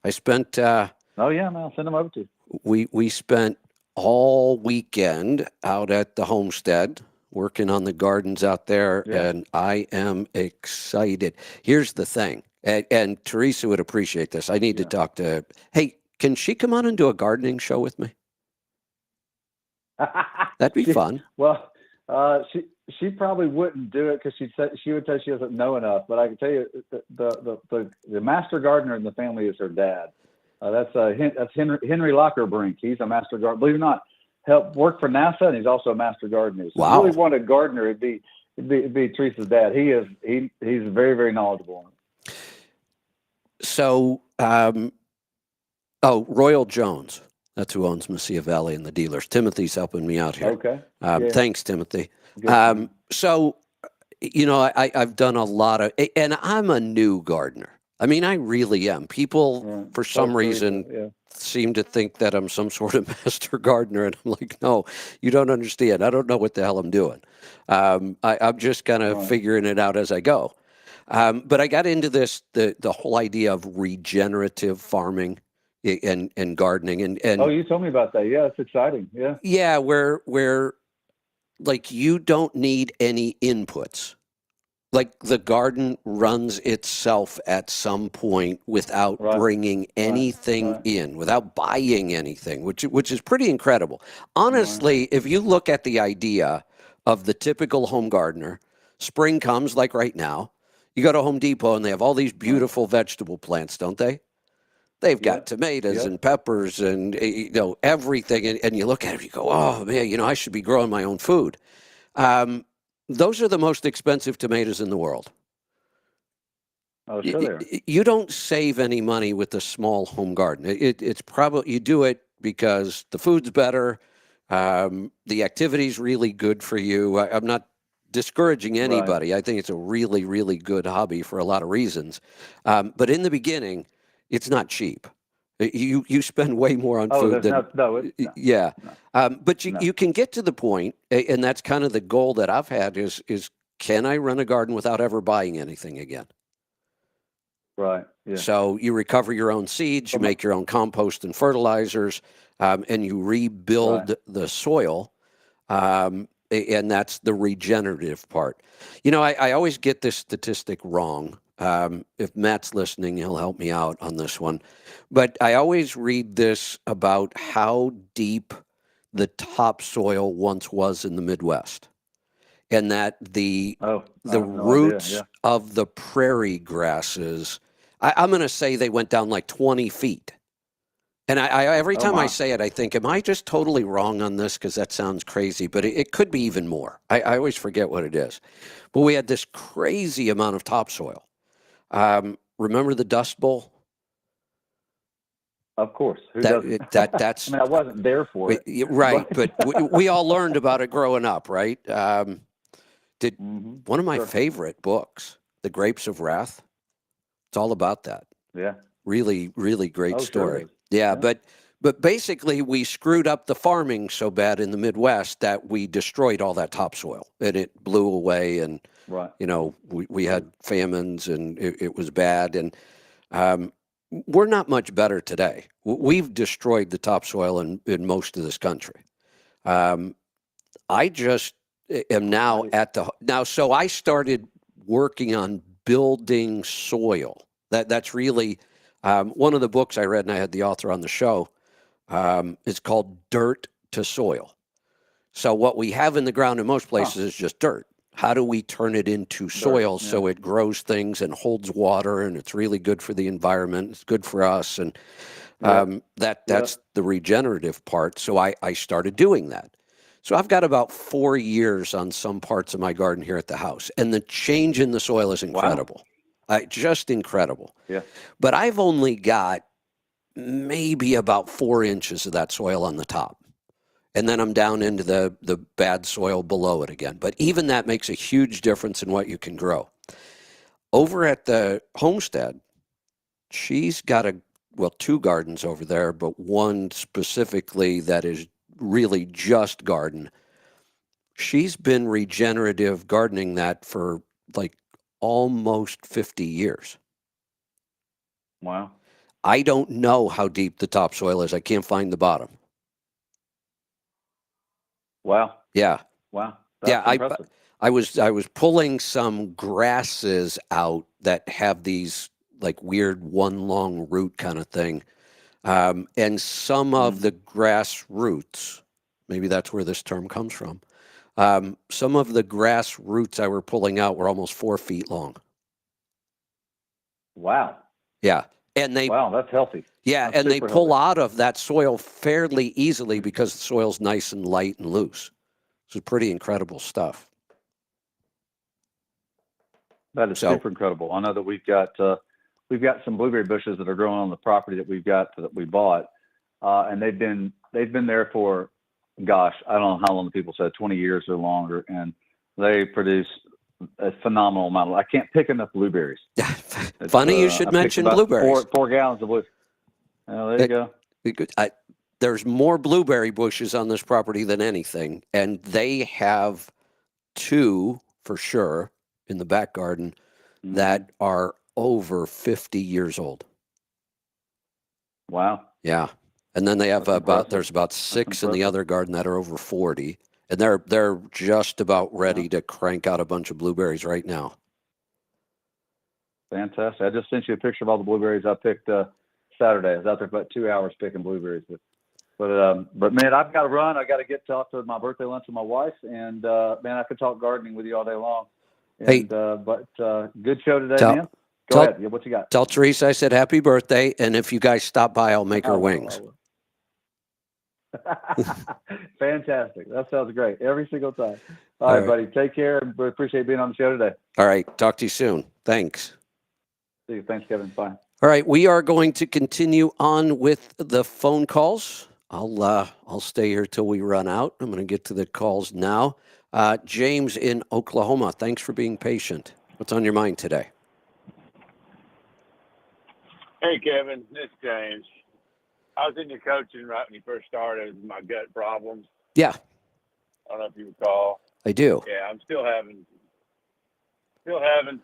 I spent. Oh yeah, man, I'll send them over to you. We spent all weekend out at the homestead working on the gardens out there, and I am excited. Here's the thing, and Teresa would appreciate this. I need to talk to. Hey, can she come on and do a gardening show with me? That'd be fun. Well, she probably wouldn't do it because she would say she doesn't know enough. But I can tell you, the master gardener in the family is her dad. That's Henry Lockerbrink. He's a master gardener. Believe it or not, helped work for NASA, and he's also a master gardener. So wow. If you really want a gardener, it'd be Teresa's dad. He's very, very knowledgeable. So, Royal Jones. That's who owns Mesilla Valley and the dealers. Timothy's helping me out here. Okay. Thanks, Timothy. So, you know, I've done a lot of, and I'm a new gardener. I mean, I really am. People, for some reason, seem to think that I'm some sort of master gardener. And I'm like, no, you don't understand. I don't know what the hell I'm doing. I'm just kind of figuring it out as I go. But I got into this, the whole idea of regenerative farming and gardening. And you told me about that. Yeah, it's exciting. Yeah, where like you don't need any inputs. Like the garden runs itself at some point without bringing anything in, without buying anything, which is pretty incredible. Honestly, if you look at the idea of the typical home gardener, spring comes like right now. You go to Home Depot and they have all these beautiful vegetable plants, don't they? They've got tomatoes and peppers and everything, and you look at it, you go, oh man, I should be growing my own food. Those are the most expensive tomatoes in the world. Oh, sure they are. You don't save any money with a small home garden. It's probably, you do it because the food's better, the activity's really good for you. I'm not discouraging anybody. I think it's a really, really good hobby for a lot of reasons. But in the beginning, it's not cheap. You spend way more on food than but you can get to the point, and that's kind of the goal that I've had is can I run a garden without ever buying anything again? Right. Yeah. So you recover your own seeds, you make your own compost and fertilizers, and you rebuild the soil. And that's the regenerative part. I always get this statistic wrong. If Matt's listening, he'll help me out on this one. But I always read this about how deep the topsoil once was in the Midwest. And that the roots of the prairie grasses, I'm going to say they went down like 20 feet. And I every time I say it, I think, am I just totally wrong on this? Because that sounds crazy, but it could be even more. I always forget what it is. But we had this crazy amount of topsoil. Remember the Dust Bowl? Of course. Who doesn't? That's. I mean, I wasn't there for it. Right, but we all learned about it growing up, right? One of my favorite books, The Grapes of Wrath. It's all about that. Yeah. Really, really great story. Sure. Yeah, but basically we screwed up the farming so bad in the Midwest that we destroyed all that topsoil and it blew away, and we had famines and it was bad, and we're not much better today. We've destroyed the topsoil in most of this country. I just am now so I started working on building soil. That's really one of the books I read, and I had the author on the show. It's called Dirt to Soil. So what we have in the ground in most places is just dirt. How do we turn it into soil so it grows things and holds water, and it's really good for the environment? It's good for us, and that's the regenerative part. So I started doing that. So I've got about 4 years on some parts of my garden here at the house, and the change in the soil is incredible. Just incredible. Yeah. But I've only got maybe about 4 inches of that soil on the top. And then I'm down into the bad soil below it again. But even that makes a huge difference in what you can grow. Over at the homestead, she's got 2 gardens over there, but one specifically that is really just garden. She's been regenerative gardening that for like almost 50 years. Wow. I don't know how deep the topsoil is. I can't find the bottom. Wow. Yeah. Wow. That's impressive. I was pulling some grasses out that have these like weird one long root kind of thing. And some of the grass roots, maybe that's where this term comes from. Some of the grass roots I were pulling out were almost 4 feet long. Wow. Yeah. And that's healthy. Yeah. That's and they pull healthy out of that soil fairly easily because the soil's nice and light and loose. It's pretty incredible stuff. That is super incredible. I know that we've got some blueberry bushes that are growing on the property that we bought, and they've been there for, gosh, I don't know how long the people said, 20 years or longer, and they produce a phenomenal amount. I can't pick enough blueberries. Funny you should mention blueberries. 4 gallons of blueberries. Oh, there you go. There's more blueberry bushes on this property than anything, and they have 2 for sure in the back garden that are over 50 years old. Wow. Yeah. And then they have there's about 6 in the other garden that are over 40, and they're just about ready to crank out a bunch of blueberries right now. Fantastic. I just sent you a picture of all the blueberries I picked Saturday. I was out there for about 2 hours picking blueberries. But man, I've got to run. I got to get to my birthday lunch with my wife, and man, I could talk gardening with you all day long. And, but good show today, man. Go ahead. Yeah, what you got? Tell Teresa I said happy birthday, and if you guys stop by, I'll make her wings. Fantastic. That sounds great. Every single time. All right, buddy. Take care. We appreciate being on the show today. All right. Talk to you soon. Thanks. See you. Thanks, Kevin. Bye. All right. We are going to continue on with the phone calls. I'll stay here till we run out. I'm going to get to the calls now. James in Oklahoma, thanks for being patient. What's on your mind today? Hey, Kevin, it's James. I was in your coaching right when you first started with my gut problems. Yeah. I don't know if you recall. I do. Yeah, I'm still having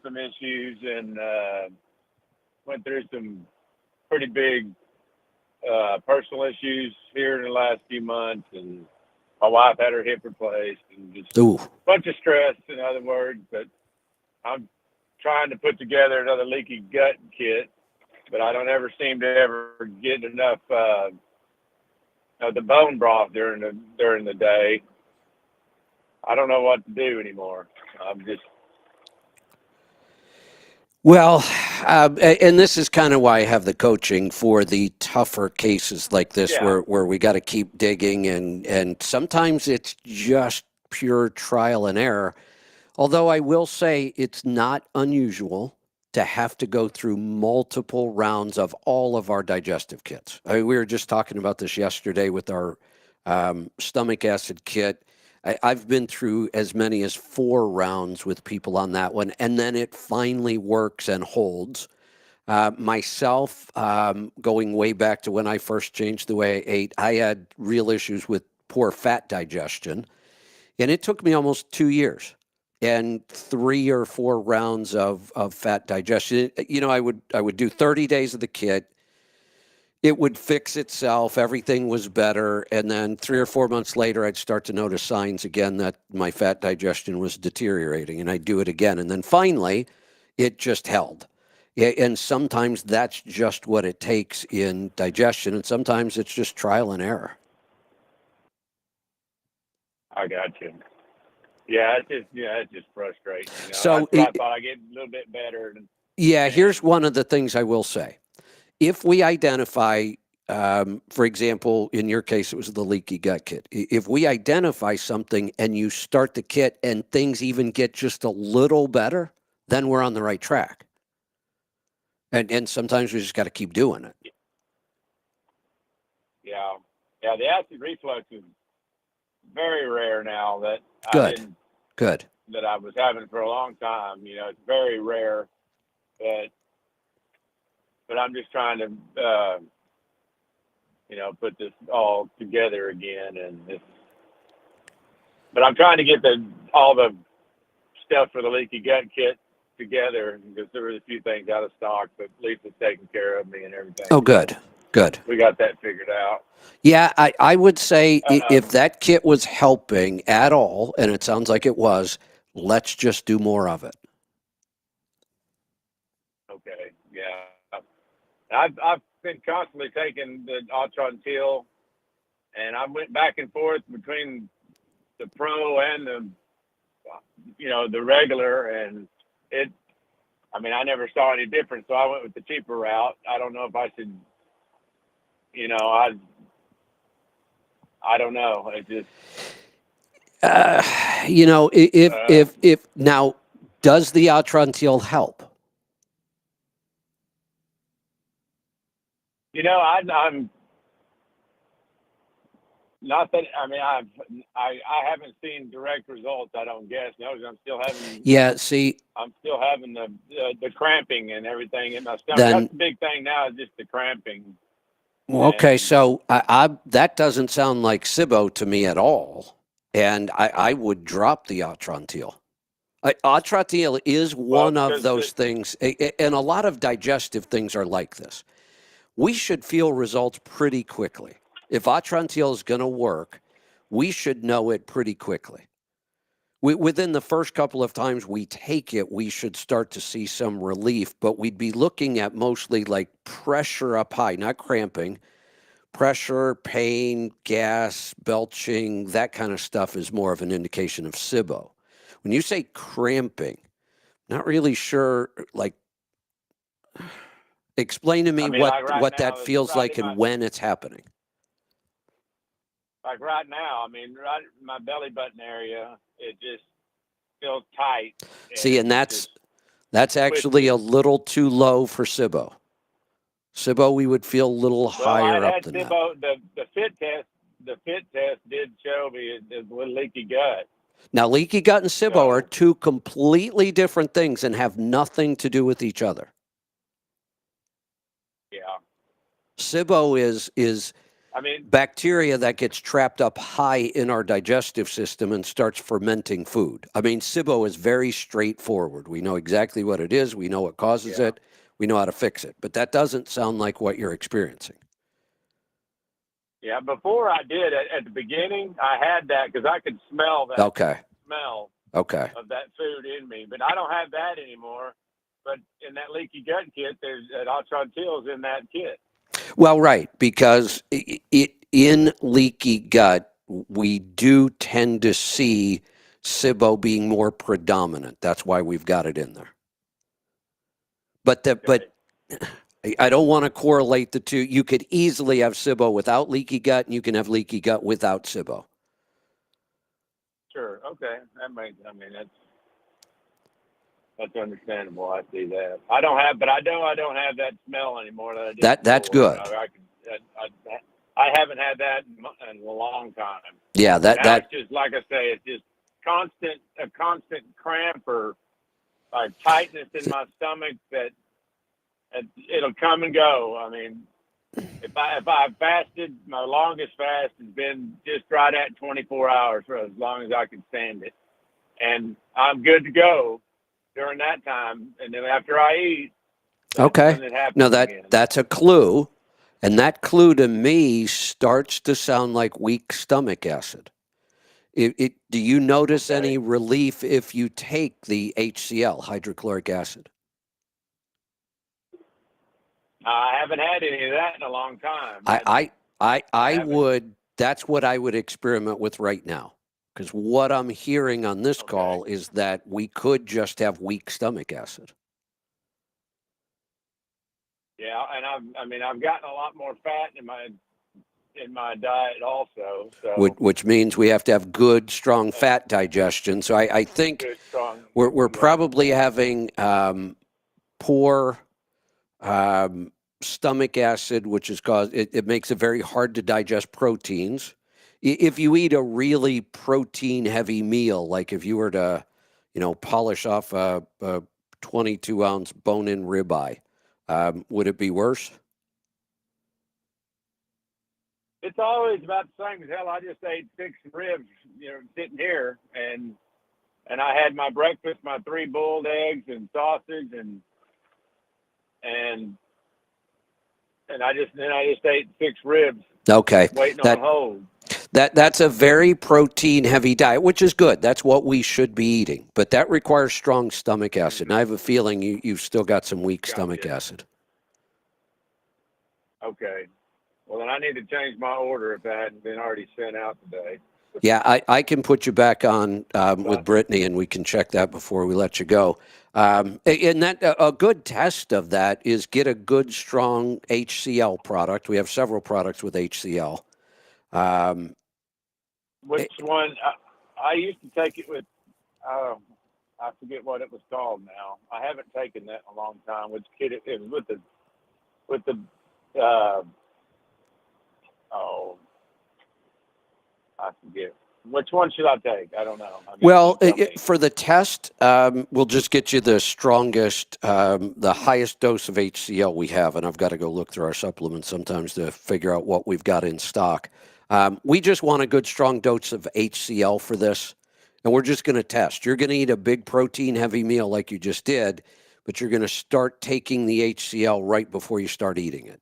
some issues, and went through some pretty big personal issues here in the last few months, and my wife had her hip replaced, and just a bunch of stress, in other words. But I'm trying to put together another leaky gut kit, but I don't ever seem to ever get enough the bone broth during the day. I don't know what to do anymore. I'm just and this is kind of why I have the coaching for the tougher cases like this, where we got to keep digging, and sometimes it's just pure trial and error. Although I will say it's not unusual to have to go through multiple rounds of all of our digestive kits. I mean, we were just talking about this yesterday with our stomach acid kit. I've been through as many as 4 rounds with people on that one, and then it finally works and holds. Myself, going way back to when I first changed the way I ate, I had real issues with poor fat digestion, and it took me almost 2 years and 3 or 4 rounds of fat digestion. You know, I would do 30 days of the kit. It would fix itself. Everything was better. And then 3 or 4 months later, I'd start to notice signs again that my fat digestion was deteriorating, and I'd do it again. And then finally, it just held. And sometimes that's just what it takes in digestion. And sometimes it's just trial and error. I got you. Yeah, it's just frustrating. You know? So I thought I'd get a little bit better. Here's one of the things I will say. If we identify, for example, in your case, it was the leaky gut kit. If we identify something and you start the kit and things even get just a little better, then we're on the right track. And sometimes we just got to keep doing it. Yeah. The acid reflux is very rare now. That Good. That I was having for a long time. You know, it's very rare. But I'm just trying to, put this all together again, but I'm trying to get all the stuff for the leaky gut kit together, because there were a few things out of stock, but Lisa's taking care of me and everything. Oh, good. We got that figured out. Yeah, I would say if that kit was helping at all, and it sounds like it was, let's just do more of it. Okay, yeah. I've been constantly taking the Ultrantil, and I went back and forth between the Pro and the regular, and I never saw any difference, so I went with the cheaper route. I don't know if I should, I don't know. It just, if now, does the Ultrantil help? I'm not that. I haven't seen direct results. I don't guess. No, I'm still having. Yeah. See, I'm still having the cramping and everything in my stomach. Then, that's the big thing now, is just the cramping. Well, okay, so that doesn't sound like SIBO to me at all, and I would drop the Ultrantil. Ultrantil is one of those things, and a lot of digestive things are like this. We should feel results pretty quickly. If Ultrantil is going to work, we should know it pretty quickly. Within the first couple of times we take it, we should start to see some relief, but we'd be looking at mostly like pressure up high, not cramping. Pressure, pain, gas, belching, that kind of stuff is more of an indication of SIBO. When you say cramping, not really sure, like Explain to me I mean, what like right what now, that it's feels probably like and when it's happening. like right now. I mean, right in my belly button area, it just feels tight. See, and just that's actually twisted. a little too low for SIBO. SIBO, we would feel a little Well, I higher up had than that. SIBO. The fit test. The fit test did show me it was leaky gut. Now, leaky gut and SIBO So are two completely different things and have nothing to do with each other. yeah, SIBO is I mean, bacteria that gets trapped up high in our digestive system and starts fermenting food. I mean, SIBO is very straightforward. We know exactly what it is. We know what causes yeah. it. We know how to fix it. But that doesn't sound like what you're experiencing. Yeah, before I did at the beginning, I had that because I could smell that Okay. smell Okay. of that food in me, but I don't have that anymore. But in that leaky gut kit, there's that Otrantils in that kit. Well, right, because in leaky gut, we do tend to see SIBO being more predominant. That's why we've got it in there. But Okay. I don't want to correlate the two. You could easily have SIBO without leaky gut, and you can have leaky gut without SIBO. Sure. Okay. That makes. I mean, that's understandable. I see that. I don't have, but I know I don't have that smell anymore that I did. That's before. good. I haven't had that in a long time. Yeah, Now that it's just like I say, it's just a constant cramp or like tightness in my stomach that it'll come and go. I mean, if I fasted, my longest fast has been just right at 24 hours for as long as I can stand it, and I'm good to go during that time. And then after I eat, okay. when it happens No, again. that's a clue, and that clue to me starts to sound like weak stomach acid. Do you notice any relief if you take the HCl, hydrochloric acid? I haven't had any of that in a long time. I would. That's what I would experiment with right now, because what I'm hearing on this call is that we could just have weak stomach acid. Yeah, and I've gotten a lot more fat in my diet also. So Which means we have to have good, strong fat digestion. So I think good, strong. we're probably having poor stomach acid, which is it makes it very hard to digest proteins. If you eat a really protein heavy meal, like if you were to, polish off a 22-ounce bone-in ribeye, would it be worse? It's always about the same as hell. I just ate 6 ribs, sitting here, and I had my breakfast, my 3 boiled eggs and sausage, and I just ate 6 ribs. Okay, waiting on hold. That's a very protein heavy diet, which is good. That's what we should be eating. But that requires strong stomach acid. And I have a feeling you've still got some weak stomach acid. Okay. Well, then I need to change my order if that hadn't been already sent out today. Yeah, I can put you back on with Brittany, and we can check that before we let you go. And that a good test of that is get a good, strong HCl product. We have several products with HCl. Which one? I used to take it with, I forget what it was called now. I haven't taken that in a long time. Which kid it was with the I forget. Which one should I take? I don't know. Well, for the test, we'll just get you the strongest, the highest dose of HCl we have, and I've got to go look through our supplements sometimes to figure out what we've got in stock. We just want a good, strong dose of HCl for this, and we're just going to test. You're going to eat a big protein-heavy meal like you just did, but you're going to start taking the HCl right before you start eating it.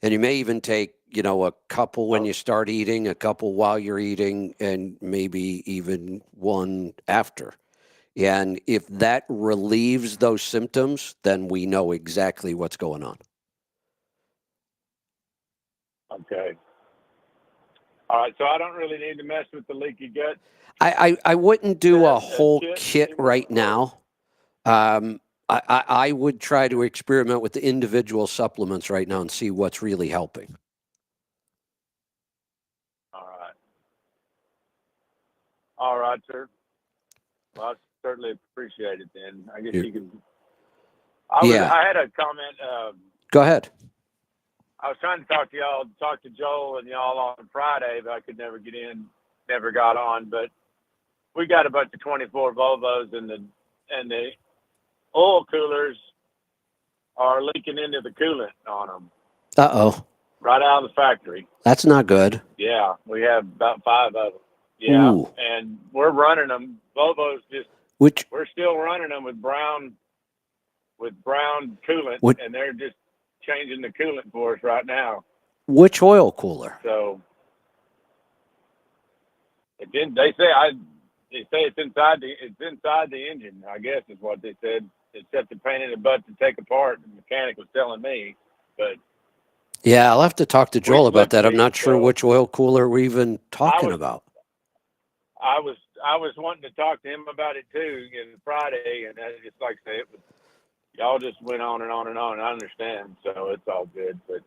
And you may even take, a couple when you start eating, a couple while you're eating, and maybe even one after. And if that relieves those symptoms, then we know exactly what's going on. Okay. All right. So I don't really need to mess with the leaky gut. I wouldn't do a whole kit right now. I would try to experiment with the individual supplements right now and see what's really helping. All right, sir. Well, I certainly appreciate it then. I guess you can. I had a comment. Go ahead. I was trying to talk to Joel and y'all on Friday, but I could never get in, never got on. But we got a bunch of 24 Volvos, and the oil coolers are leaking into the coolant on them. Uh-oh. Right out of the factory. That's not good. Yeah, we have about 5 of them. Yeah, Ooh. and we're running them. Volvo's we're still running them with brown coolant, and they're just changing the coolant for us right now. Which oil cooler? So they say it's inside the engine, I guess is what they said. Except the pain in the butt to take apart. The mechanic was telling me, but yeah, I'll have to talk to Joel about that. I'm not sure which oil cooler we're even talking about. I was wanting to talk to him about it too on Friday, and it's like I say, y'all just went on and on and on. And I understand, so it's all good. But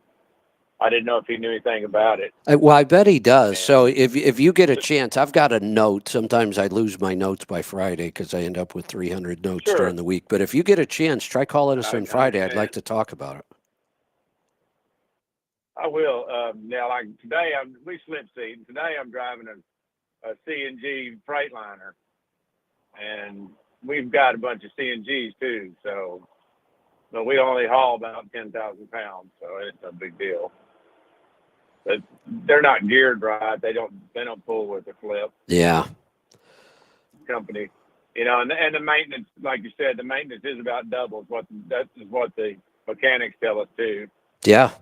I didn't know if he knew anything about it. Well, I bet he does. So if you get a chance, I've got a note. Sometimes I lose my notes by Friday because I end up with 300 notes during the week. But if you get a chance, try calling us on Friday. I'd like to talk about it. I will. Now, like today, we slip seat. Today, I'm driving a CNG Freightliner, and we've got a bunch of CNGs too. So, but we only haul about 10,000 pounds, so it's a big deal. But they're not geared right. They don't pull with the flip. Yeah. Company, and the maintenance, like you said, the maintenance is about double. That is what the mechanics tell us too. Yeah.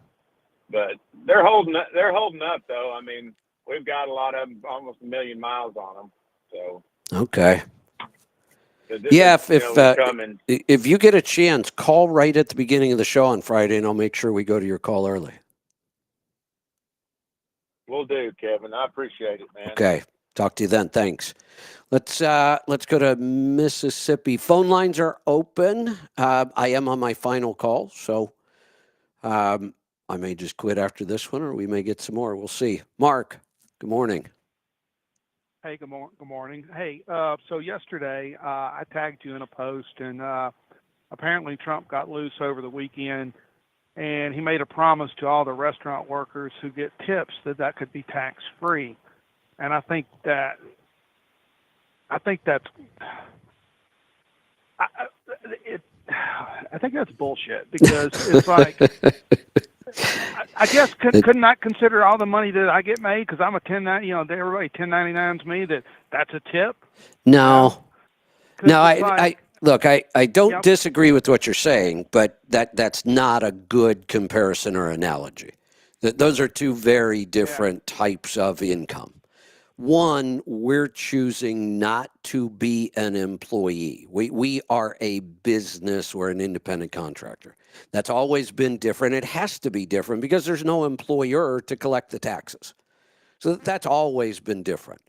But they're holding up though. I mean, we've got a lot of them, almost 1 million miles on them. So. Okay. Yeah, if you get a chance, call right at the beginning of the show on Friday, and I'll make sure we go to your call early. Will do, Kevin. I appreciate it, man. Okay. Talk to you then. Thanks. Let's go to Mississippi. Phone lines are open. I am on my final call, so I may just quit after this one, or we may get some more. We'll see. Mark, good morning. Hey, good morning. Hey, so yesterday I tagged you in a post, and apparently Trump got loose over the weekend, and he made a promise to all the restaurant workers who get tips that could be tax-free. And I think that's bullshit, because it's like, I guess couldn't I consider all the money that I get made, because I'm a 1099, everybody 1099s me, that's a tip? No. No, I don't disagree with what you're saying, but that's not a good comparison or analogy. Those are two very different types of income. One, we're choosing not to be an employee. We are a business. We're an independent contractor. That's always been different. It has to be different because there's no employer to collect the taxes. So that's always been different.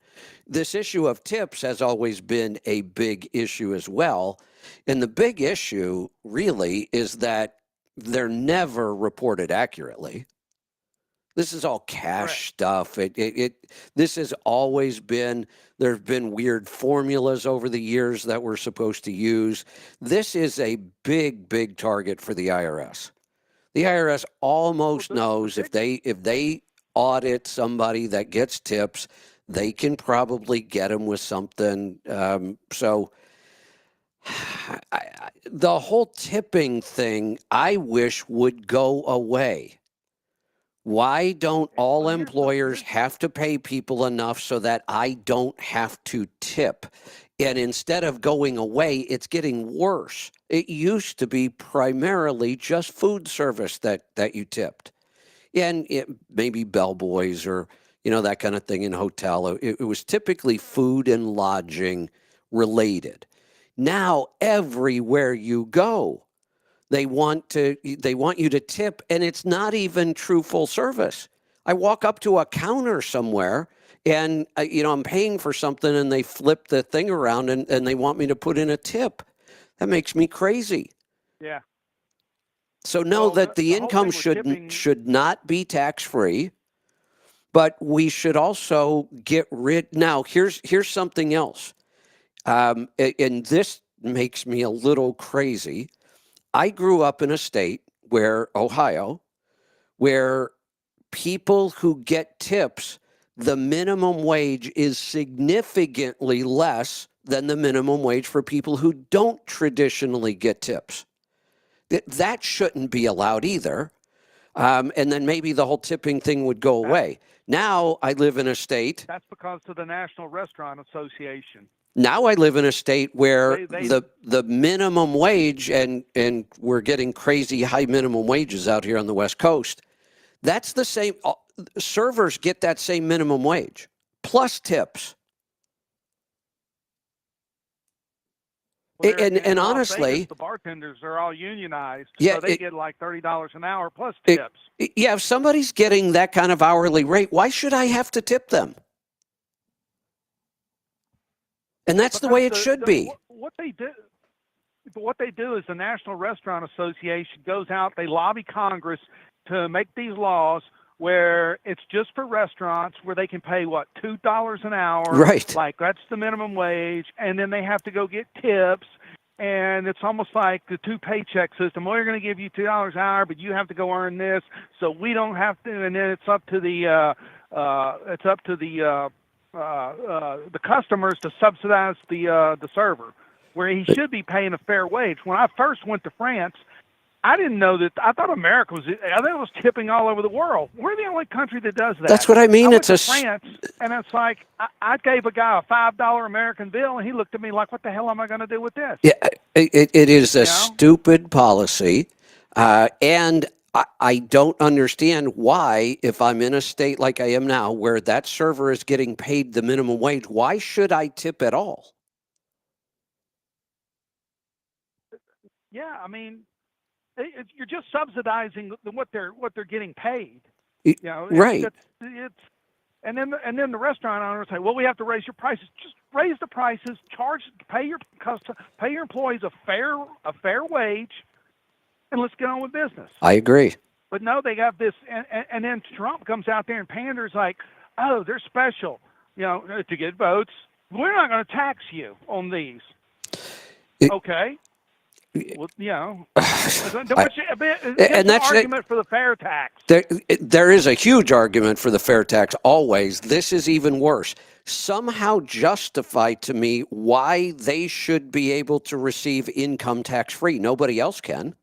This issue of tips has always been a big issue as well. And the big issue really is that they're never reported accurately. This is all cash stuff. This has always been, there's been weird formulas over the years that we're supposed to use. This is a big, big target for the IRS. The IRS almost knows if they audit somebody that gets tips, they can probably get them with something. The whole tipping thing, I wish would go away. Why don't all employers have to pay people enough so that I don't have to tip? And instead of going away, it's getting worse. It used to be primarily just food service that you tipped. And maybe bellboys or, that kind of thing in hotel. It was typically food and lodging related. Now, everywhere you go, they want you to tip, and it's not even true full service. I walk up to a counter somewhere, and I'm paying for something, and they flip the thing around, and they want me to put in a tip. That makes me crazy. Yeah. So know Well, that the whole income thing with tipping, should not be tax-free, but we should also get rid. Now, here's something else, and this makes me a little crazy. I grew up in a state Ohio, where people who get tips, the minimum wage is significantly less than the minimum wage for people who don't traditionally get tips. That shouldn't be allowed either. And then maybe the whole tipping thing would go away. Now I live in a state. that's because of the National Restaurant Association. Now I live in a state where They the minimum wage, and we're getting crazy high minimum wages out here on the West Coast. That's the same. Servers get that same minimum wage plus tips. Well, And in Las honestly, Vegas, the bartenders are all unionized, yeah, so they get like $30 an hour plus tips. Yeah, if somebody's getting that kind of hourly rate, why should I have to tip them? And that's the way it should be. What they do is the National Restaurant Association goes out, they lobby Congress to make these laws where it's just for restaurants where they can pay $2 an hour, right? Like that's the minimum wage, and then they have to go get tips, and it's almost like the two paycheck system. Well, we're going to give you $2 an hour, but you have to go earn this, so we don't have to. And then it's up to the customers to subsidize the server, where he should be paying a fair wage. When I first went to France, I didn't know that. I thought America was. I thought it was tipping all over the world. We're the only country that does that. That's what I mean. I went to France, and it's like I gave a guy a $5 American bill, and he looked at me like, "What the hell am I going to do with this?" Yeah, it is a stupid policy, and I don't understand why, if I'm in a state like I am now, where that server is getting paid the minimum wage, why should I tip at all? Yeah, I mean, you're just subsidizing what they're getting paid. Right. And then the restaurant owners say, "Well, we have to raise your prices." Just raise the prices, pay your employees a fair wage, and let's get on with business. I agree. But no, they got this, and then Trump comes out there and panders like, "Oh, they're special, to get votes. We're not going to tax you on these." Okay. Well, and that's an argument for the fair tax. There is a huge argument for the fair tax always. This is even worse. Somehow justify to me why they should be able to receive income tax free. Nobody else can.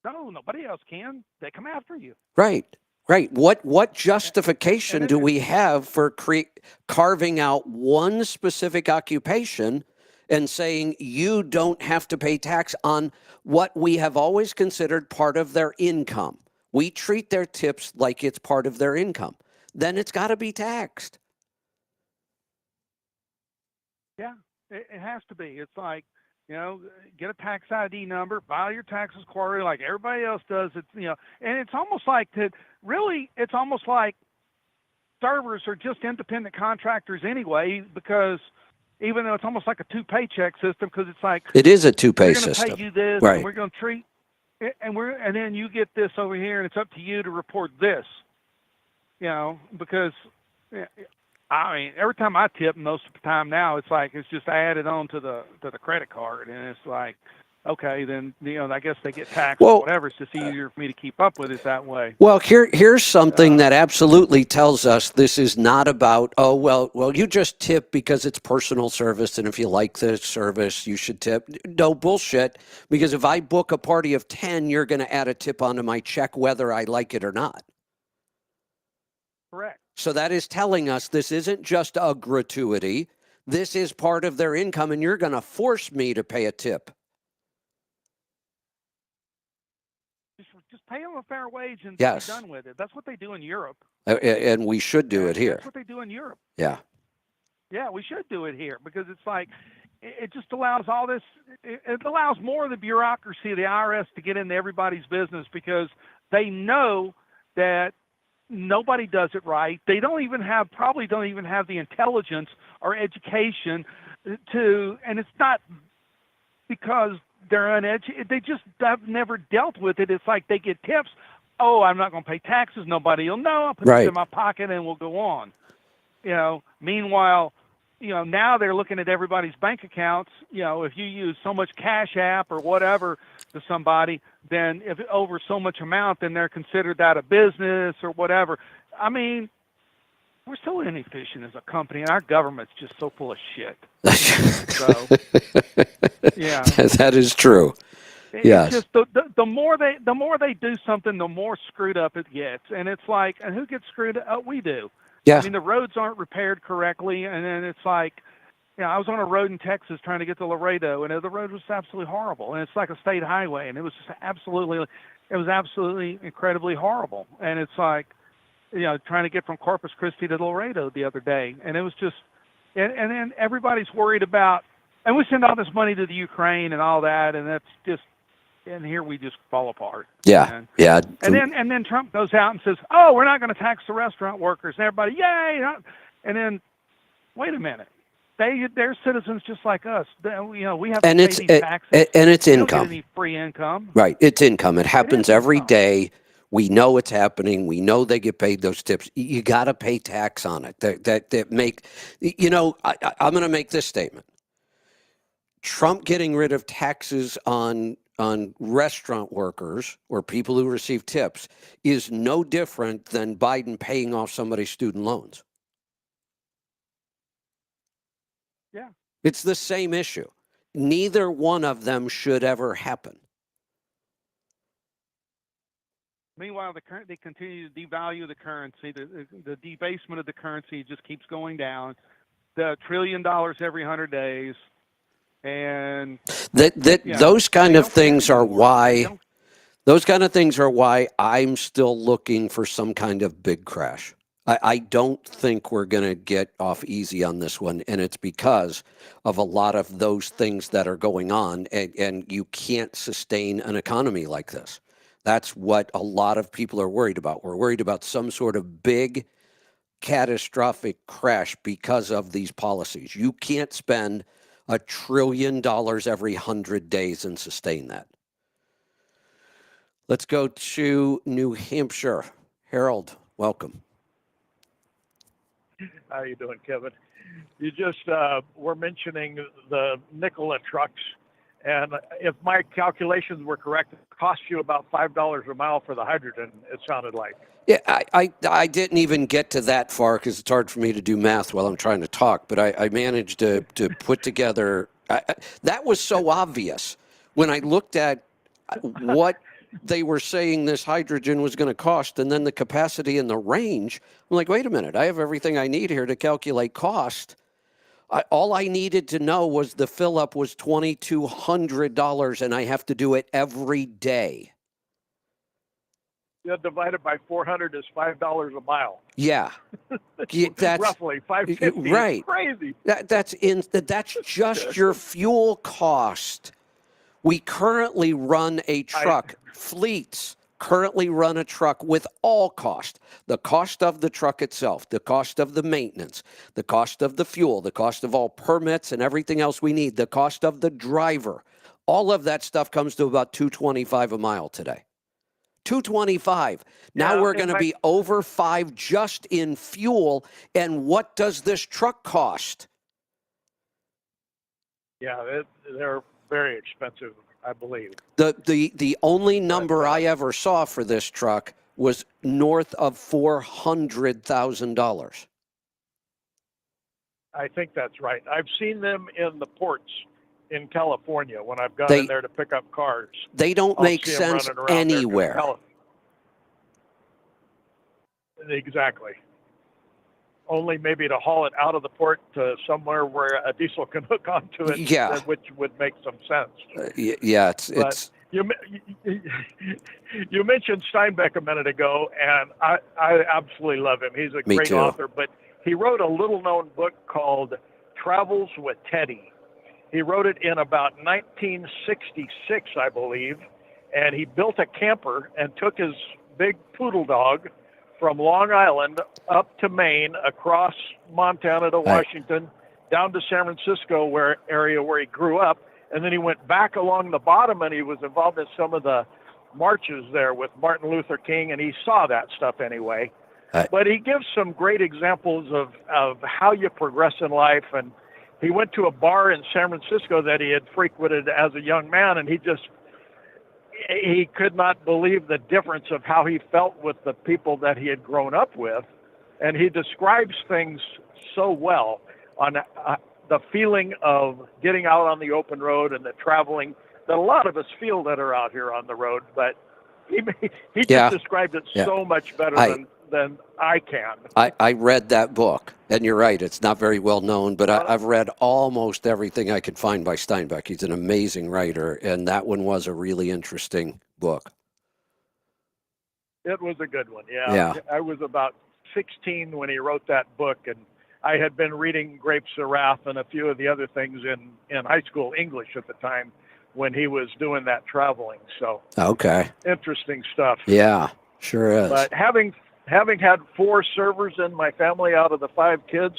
No, nobody else can. They come after you. Right. What justification do we have for carving out one specific occupation and saying you don't have to pay tax on what we have always considered part of their income? We treat their tips like it's part of their income. Then it's got to be taxed. Yeah, it has to be. It's like, get a tax ID number, file your taxes quarterly like everybody else does. And it's almost like it's almost like servers are just independent contractors anyway, because even though it's almost like a two-paycheck system, because it's like it is a two-pay system. We're going to pay you this, right? And we're going to treat, and then you get this over here, and it's up to you to report this. Because I mean, every time I tip, most of the time now, it's like it's just added on to the credit card, and it's like, okay, then I guess they get taxed or whatever. It's just easier for me to keep up with it that way. Well, here's something that absolutely tells us this is not about, well, you just tip because it's personal service, and if you like the service, you should tip. No, bullshit, because if I book a party of 10, you're going to add a tip onto my check whether I like it or not. Correct. So that is telling us this isn't just a gratuity. This is part of their income, and you're going to force me to pay a tip. Just pay them a fair wage and yes. be done with it. That's what they do in Europe. And we should do it here. That's what they do in Europe. Yeah. Yeah, we should do it here, because it's like it just allows all this. It allows more of the bureaucracy of the IRS to get into everybody's business, because they know that nobody does it right. They probably don't even have the intelligence or education to, and it's not because they're uneducated. They just have never dealt with it. It's like they get tips. Oh, I'm not going to pay taxes. Nobody will know. I'll put this Right. in my pocket and we'll go on. Meanwhile, now they're looking at everybody's bank accounts. If you use so much Cash App or whatever to somebody, then if over so much amount, then they're considered that a business or whatever. I mean, we're so inefficient as a company, and our government's just so full of shit. So, yeah, That is true. it's Yes. just the more they do something, the more screwed up it gets. And it's like, and who gets screwed up? We do. Yeah. I mean, the roads aren't repaired correctly, and then it's like, I was on a road in Texas trying to get to Laredo, and the road was absolutely horrible. And it's like a state highway, and it was absolutely incredibly horrible. And it's like, trying to get from Corpus Christi to Laredo the other day, and it was just, and then everybody's worried about, and we send all this money to the Ukraine and all that, and that's just, and here we just fall apart. Yeah. Yeah. And then Trump goes out and says, "Oh, we're not going to tax the restaurant workers," and everybody, yay! And then, wait a minute, they're citizens just like us. We have to pay these taxes, and it's we income. don't get any free income. Right. It's income. It happens every day. We know it's happening. We know they get paid those tips. You got to pay tax on it. That make, I'm going to make this statement. Trump getting rid of taxes on restaurant workers or people who receive tips is no different than Biden paying off somebody's student loans. Yeah. It's the same issue. Neither one of them should ever happen. Meanwhile, they continue to devalue the currency. The debasement of the currency just keeps going down. The $1 trillion every 100 days, and those kind of things are why. Those kind of things are why I'm still looking for some kind of big crash. I don't think we're going to get off easy on this one, and it's because of a lot of those things that are going on, and you can't sustain an economy like this. That's what a lot of people are worried about. We're worried about some sort of big catastrophic crash because of these policies. You can't spend $1 trillion every 100 days and sustain that. Let's go to New Hampshire. Harold, welcome. How you doing, Kevin? You just were mentioning the Nikola trucks, and if my calculations were correct, it cost you about $5 a mile for the hydrogen, it sounded like. Yeah, I didn't even get to that far because it's hard for me to do math while I'm trying to talk, but I managed to put together. That was so obvious when I looked at what they were saying this hydrogen was going to cost and then the capacity and the range. I'm like, wait a minute, I have everything I need here to calculate cost. All I needed to know was the fill up was $2,200 and I have to do it every day. Yeah, divided by 400 is $5 a mile. Yeah, that's roughly $5.50. Right, crazy. That's just your fuel cost. We currently run a truck. Fleets currently run a truck with all cost. The cost of the truck itself, the cost of the maintenance, the cost of the fuel, the cost of all permits and everything else we need, the cost of the driver. All of that stuff comes to about $2.25 a mile today. $2.25. Now we're going to be over $5 just in fuel. And what does this truck cost? Yeah, they're very expensive, I believe. The only number I ever saw for this truck was north of $400,000. I think that's right. I've seen them in the ports in California when I've gone in there to pick up cars. They don't make sense anywhere. Exactly. Only maybe to haul it out of the port to somewhere where a diesel can hook onto it, which would make some sense. It's. You mentioned Steinbeck a minute ago, and I absolutely love him. He's a great author, but he wrote a little-known book called Travels with Teddy. He wrote it in about 1966, I believe, and he built a camper and took his big poodle dog from Long Island up to Maine, across Montana to Washington, down to San Francisco area where he grew up, And then he went back along the bottom, and he was involved in some of the marches there with Martin Luther King, and he saw that stuff anyway. But he gives some great examples of how you progress in life. And he went to a bar in San Francisco that he had frequented as a young man, and he could not believe the difference of how he felt with the people that he had grown up with. And he describes things so well on the feeling of getting out on the open road and the traveling that a lot of us feel that are out here on the road. But he just described it so much better than I can. I read that book, and you're right, it's not very well known, but I've read almost everything I could find by Steinbeck. He's an amazing writer, and that one was a really interesting book. It was a good one, yeah. I was about 16 when he wrote that book, and I had been reading Grapes of Wrath and a few of the other things in high school English at the time when he was doing that traveling. So interesting stuff. Yeah, sure is. But having had 4 servers in my family out of the 5 kids,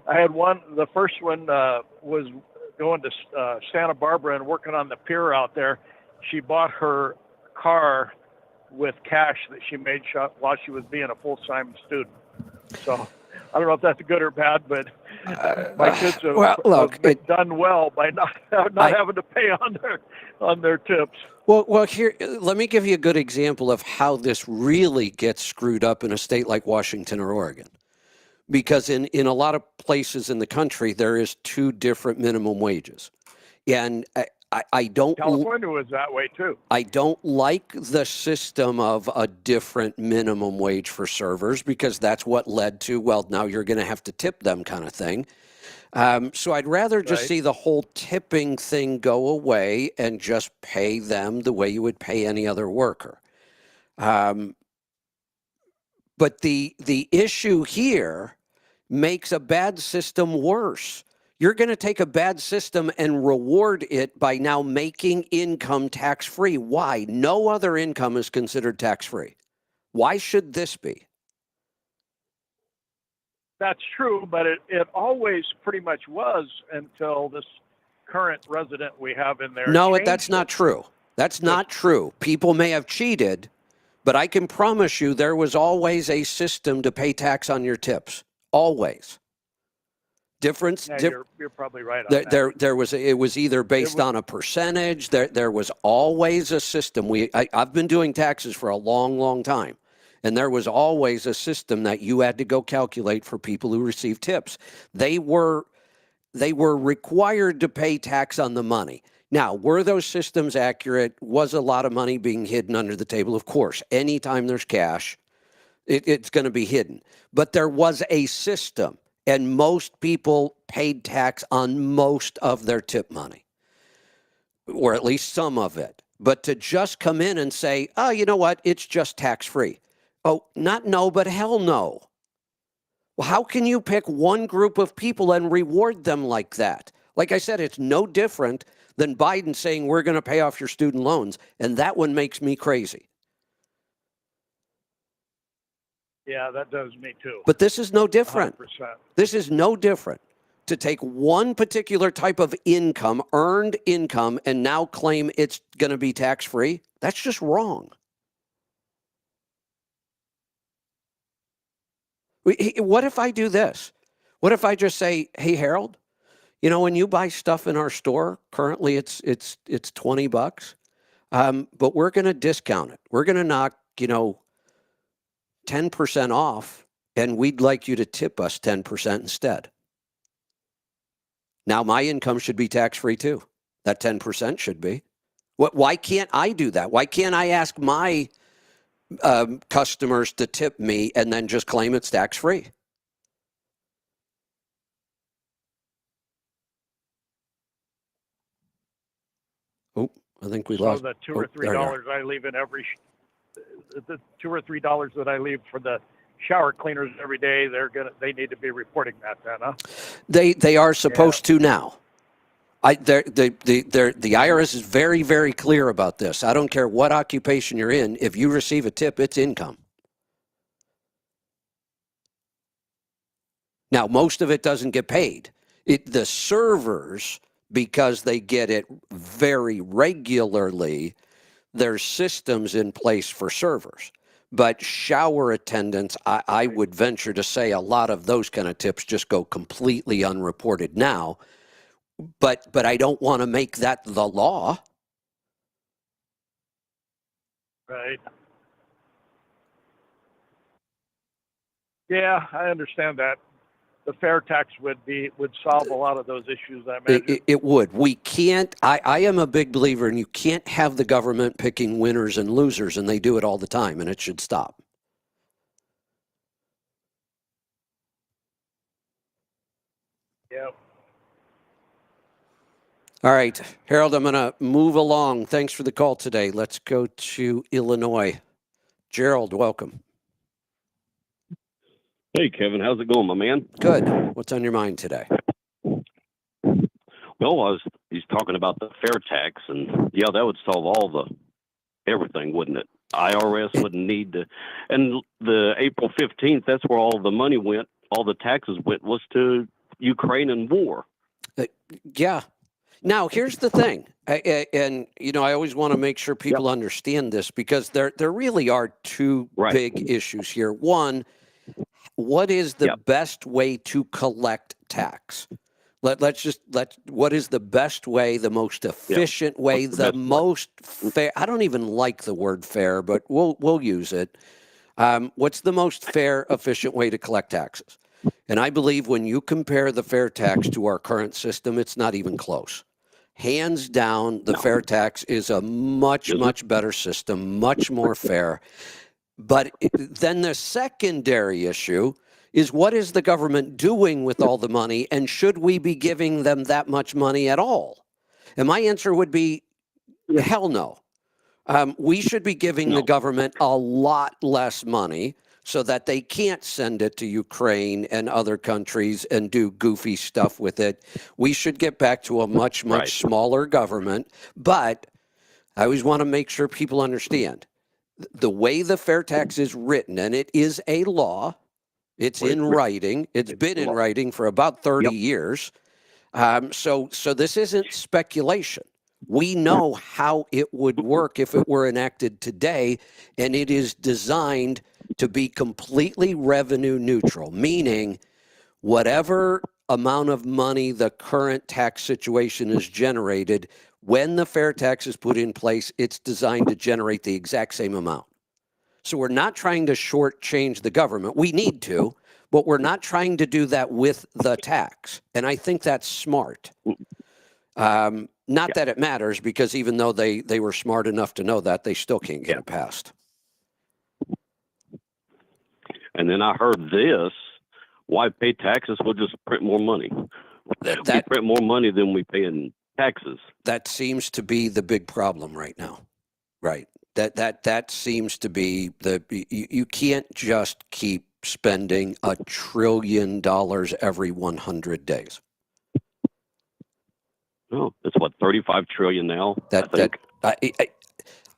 I had one. The first one was going to Santa Barbara and working on the pier out there. She bought her car with cash that she made while she was being a full-time student. So I don't know if that's good or bad, but my kids have done well by not having to pay on their tips. Well, here, let me give you a good example of how this really gets screwed up in a state like Washington or Oregon. Because in a lot of places in the country, there is 2 different minimum wages. And I don't... California was that way, too. I don't like the system of a different minimum wage for servers because that's what led to, well, now you're going to have to tip them kind of thing. So I'd rather just see the whole tipping thing go away and just pay them the way you would pay any other worker. But the issue here makes a bad system worse. You're going to take a bad system and reward it by now making income tax-free. Why? No other income is considered tax-free. Why should this be? That's true, but it always pretty much was until this current resident we have in there. No, that's not true. That's not true. People may have cheated, but I can promise you there was always a system to pay tax on your tips. Always. Difference. Yeah, you're probably right on that. It was either based on a percentage. There was always a system. I've been doing taxes for a long, long time. And there was always a system that you had to go calculate for people who received tips. They were required to pay tax on the money. Now, were those systems accurate? Was a lot of money being hidden under the table? Of course. Anytime there's cash, it's going to be hidden. But there was a system, and most people paid tax on most of their tip money, or at least some of it. But to just come in and say, oh, you know what? It's just tax-free. Oh, not no, but hell no. Well, how can you pick one group of people and reward them like that? Like I said, it's no different than Biden saying we're going to pay off your student loans, and that one makes me crazy. Yeah, that does me too. But this is no different. 100%. This is no different. To take one particular type of income, earned income, and now claim it's going to be tax-free, that's just wrong. What if I do this? What if I just say, hey, Harold, you know, when you buy stuff in our store, currently it's $20, but we're going to discount it. We're going to knock, 10% off, and we'd like you to tip us 10% instead. Now my income should be tax-free too. That 10% should be. Why can't I do that? Why can't I ask my customers to tip me and then just claim it's tax-free? Oh, I think we lost. So the $2 or $3 I leave in the $2 or $3 that I leave for the shower cleaners every day, they need to be reporting that then, huh? They are supposed to now. The IRS is very, very clear about this. I don't care what occupation you're in. If you receive a tip, it's income. Now, most of it doesn't get paid. The servers because they get it very regularly. There's systems in place for servers. But shower attendants, I would venture to say a lot of those kind of tips just go completely unreported now. But I don't want to make that the law. Right. Yeah, I understand that. The fair tax would solve a lot of those issues, I imagine. It would. We can't. I am a big believer, and you can't have the government picking winners and losers, and they do it all the time, and it should stop. Yeah. All right, Harold, I'm going to move along. Thanks for the call today. Let's go to Illinois. Gerald, welcome. Hey, Kevin, how's it going, my man? Good. What's on your mind today? Well, he's talking about the fair tax, and yeah, that would solve everything, wouldn't it? IRS wouldn't need to, and the April 15th, that's where all the money went, all the taxes went, was to Ukraine and war. Yeah. Now, here's the thing, and I always want to make sure people understand this, because there really are two big issues here. One, what is the best way to collect tax? What is the best way, the most efficient way, the most fair? I don't even like the word fair, but we'll use it. What's the most fair, efficient way to collect taxes? And I believe when you compare the fair tax to our current system, it's not even close. Hands down, the fair tax is a much better system, much more fair. But then the secondary issue is, what is the government doing with all the money, and should we be giving them that much money at all? And my answer would be, hell no. We should be giving the government a lot less money so that they can't send it to Ukraine and other countries and do goofy stuff with it. We should get back to a much smaller government. But I always want to make sure people understand the way the fair tax is written, and it is a law. It's in writing. It's been in writing for about 30 years. So this isn't speculation. We know how it would work if it were enacted today, and it is designed to be completely revenue neutral, meaning whatever amount of money the current tax situation is generated, when the fair tax is put in place, it's designed to generate the exact same amount. So we're not trying to shortchange the government. We need to, but we're not trying to do that with the tax. And I think that's smart. Not that it matters, because even though they were smart enough to know that, they still can't get it passed. And then I heard this: why pay taxes? We'll just print more money. We print more money than we pay in taxes. That seems to be the big problem right now. Right. That seems to be you can't just keep spending $1 trillion every 100 days. Oh, it's what, 35 trillion now? I think.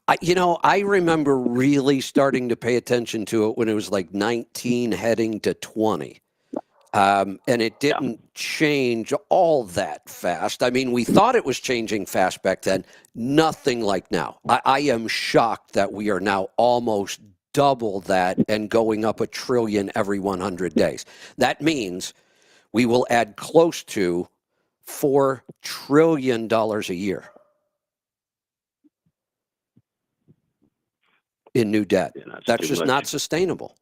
I remember really starting to pay attention to it when it was like 19 heading to 20. And it didn't change all that fast. I mean, we thought it was changing fast back then. Nothing like now. I am shocked that we are now almost double that and going up $1 trillion every 100 days. That means we will add close to $4 trillion a year in new debt. That's just not sustainable.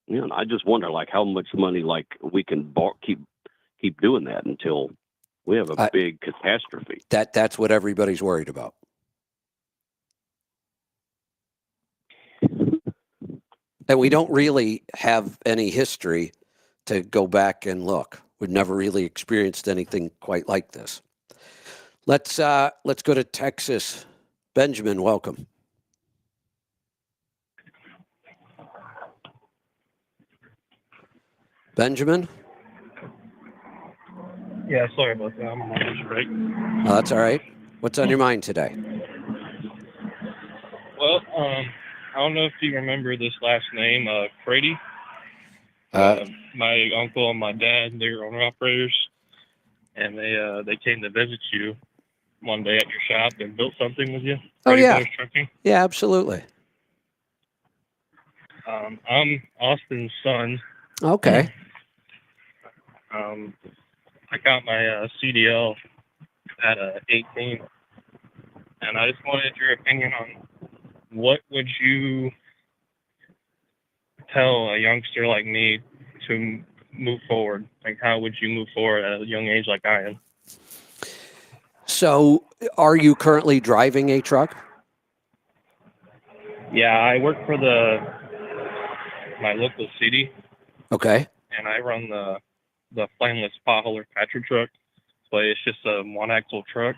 Yeah, and I just wonder, how much money, we can keep doing that until we have a big catastrophe. That's what everybody's worried about. And we don't really have any history to go back and look. We've never really experienced anything quite like this. Let's go to Texas. Benjamin, welcome. Benjamin? Yeah, sorry about that. I'm on lunch break. Oh, that's all right. What's on your mind today? Well, I don't know if you remember this last name, Crady. My uncle and my dad, they were owner operators, and they came to visit you one day at your shop and built something with you. Oh, Ready yeah. Brothers Trucking. Yeah, absolutely. I'm Austin's son. Okay. I got my CDL at 18, and I just wanted your opinion on what would you tell a youngster like me to move forward? Like, how would you move forward at a young age like I am? So, are you currently driving a truck? Yeah, I work for my local city, Okay. and I run the flameless potholer patcher truck. But it's just a one-axle truck,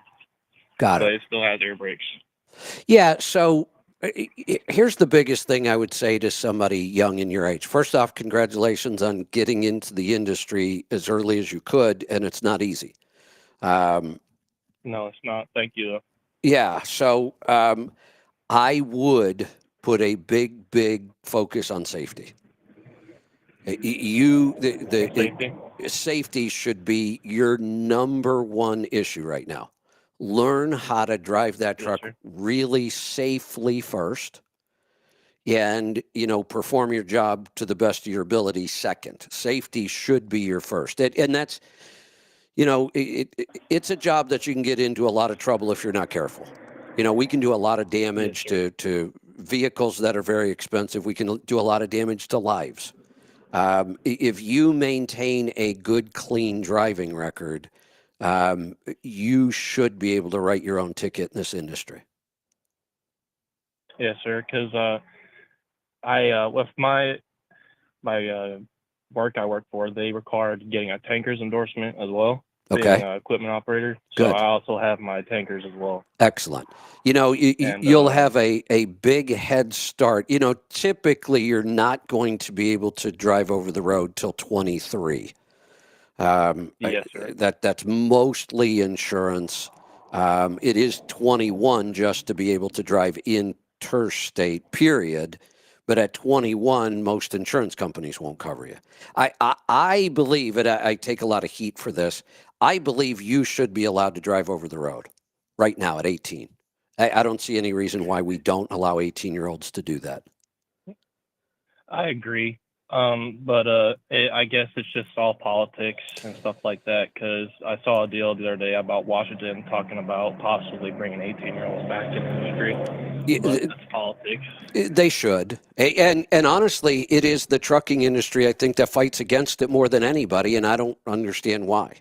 Got but it. it still has air brakes. Yeah. So, here's the biggest thing I would say to somebody young in your age. First off, congratulations on getting into the industry as early as you could, and it's not easy. No, it's not. Thank you, though. Yeah. So, I would put a big focus on safety. Safety. Safety should be your number one issue right now. Learn how to drive that Yes, truck sir. really safely first, and perform your job to the best of your ability second. Safety should be your first, and that's it's a job that you can get into a lot of trouble if you're not careful. We can do a lot of damage Yes, to vehicles that are very expensive. We can do a lot of damage to lives. If you maintain a good, clean driving record, you should be able to write your own ticket in this industry. yes, sir. Because I with my work I work for, they required getting a tankers endorsement as well, being Okay, an equipment operator. So good. I also have my tankers as well. Excellent. And You'll have a big head start. Typically you're not going to be able to drive over the road till 23. yes, sir. That's mostly insurance. It is 21 just to be able to drive interstate, period. But at 21, most insurance companies won't cover you. I believe, and I take a lot of heat for this, I believe you should be allowed to drive over the road right now at 18. I don't see any reason why we don't allow 18-year-olds to do that. I agree. But I guess it's just all politics and stuff like that. Because I saw a deal the other day about Washington talking about possibly bringing 18-year-olds back in the industry. But that's politics. They should. And honestly, it is the trucking industry, I think, that fights against it more than anybody, and I don't understand why.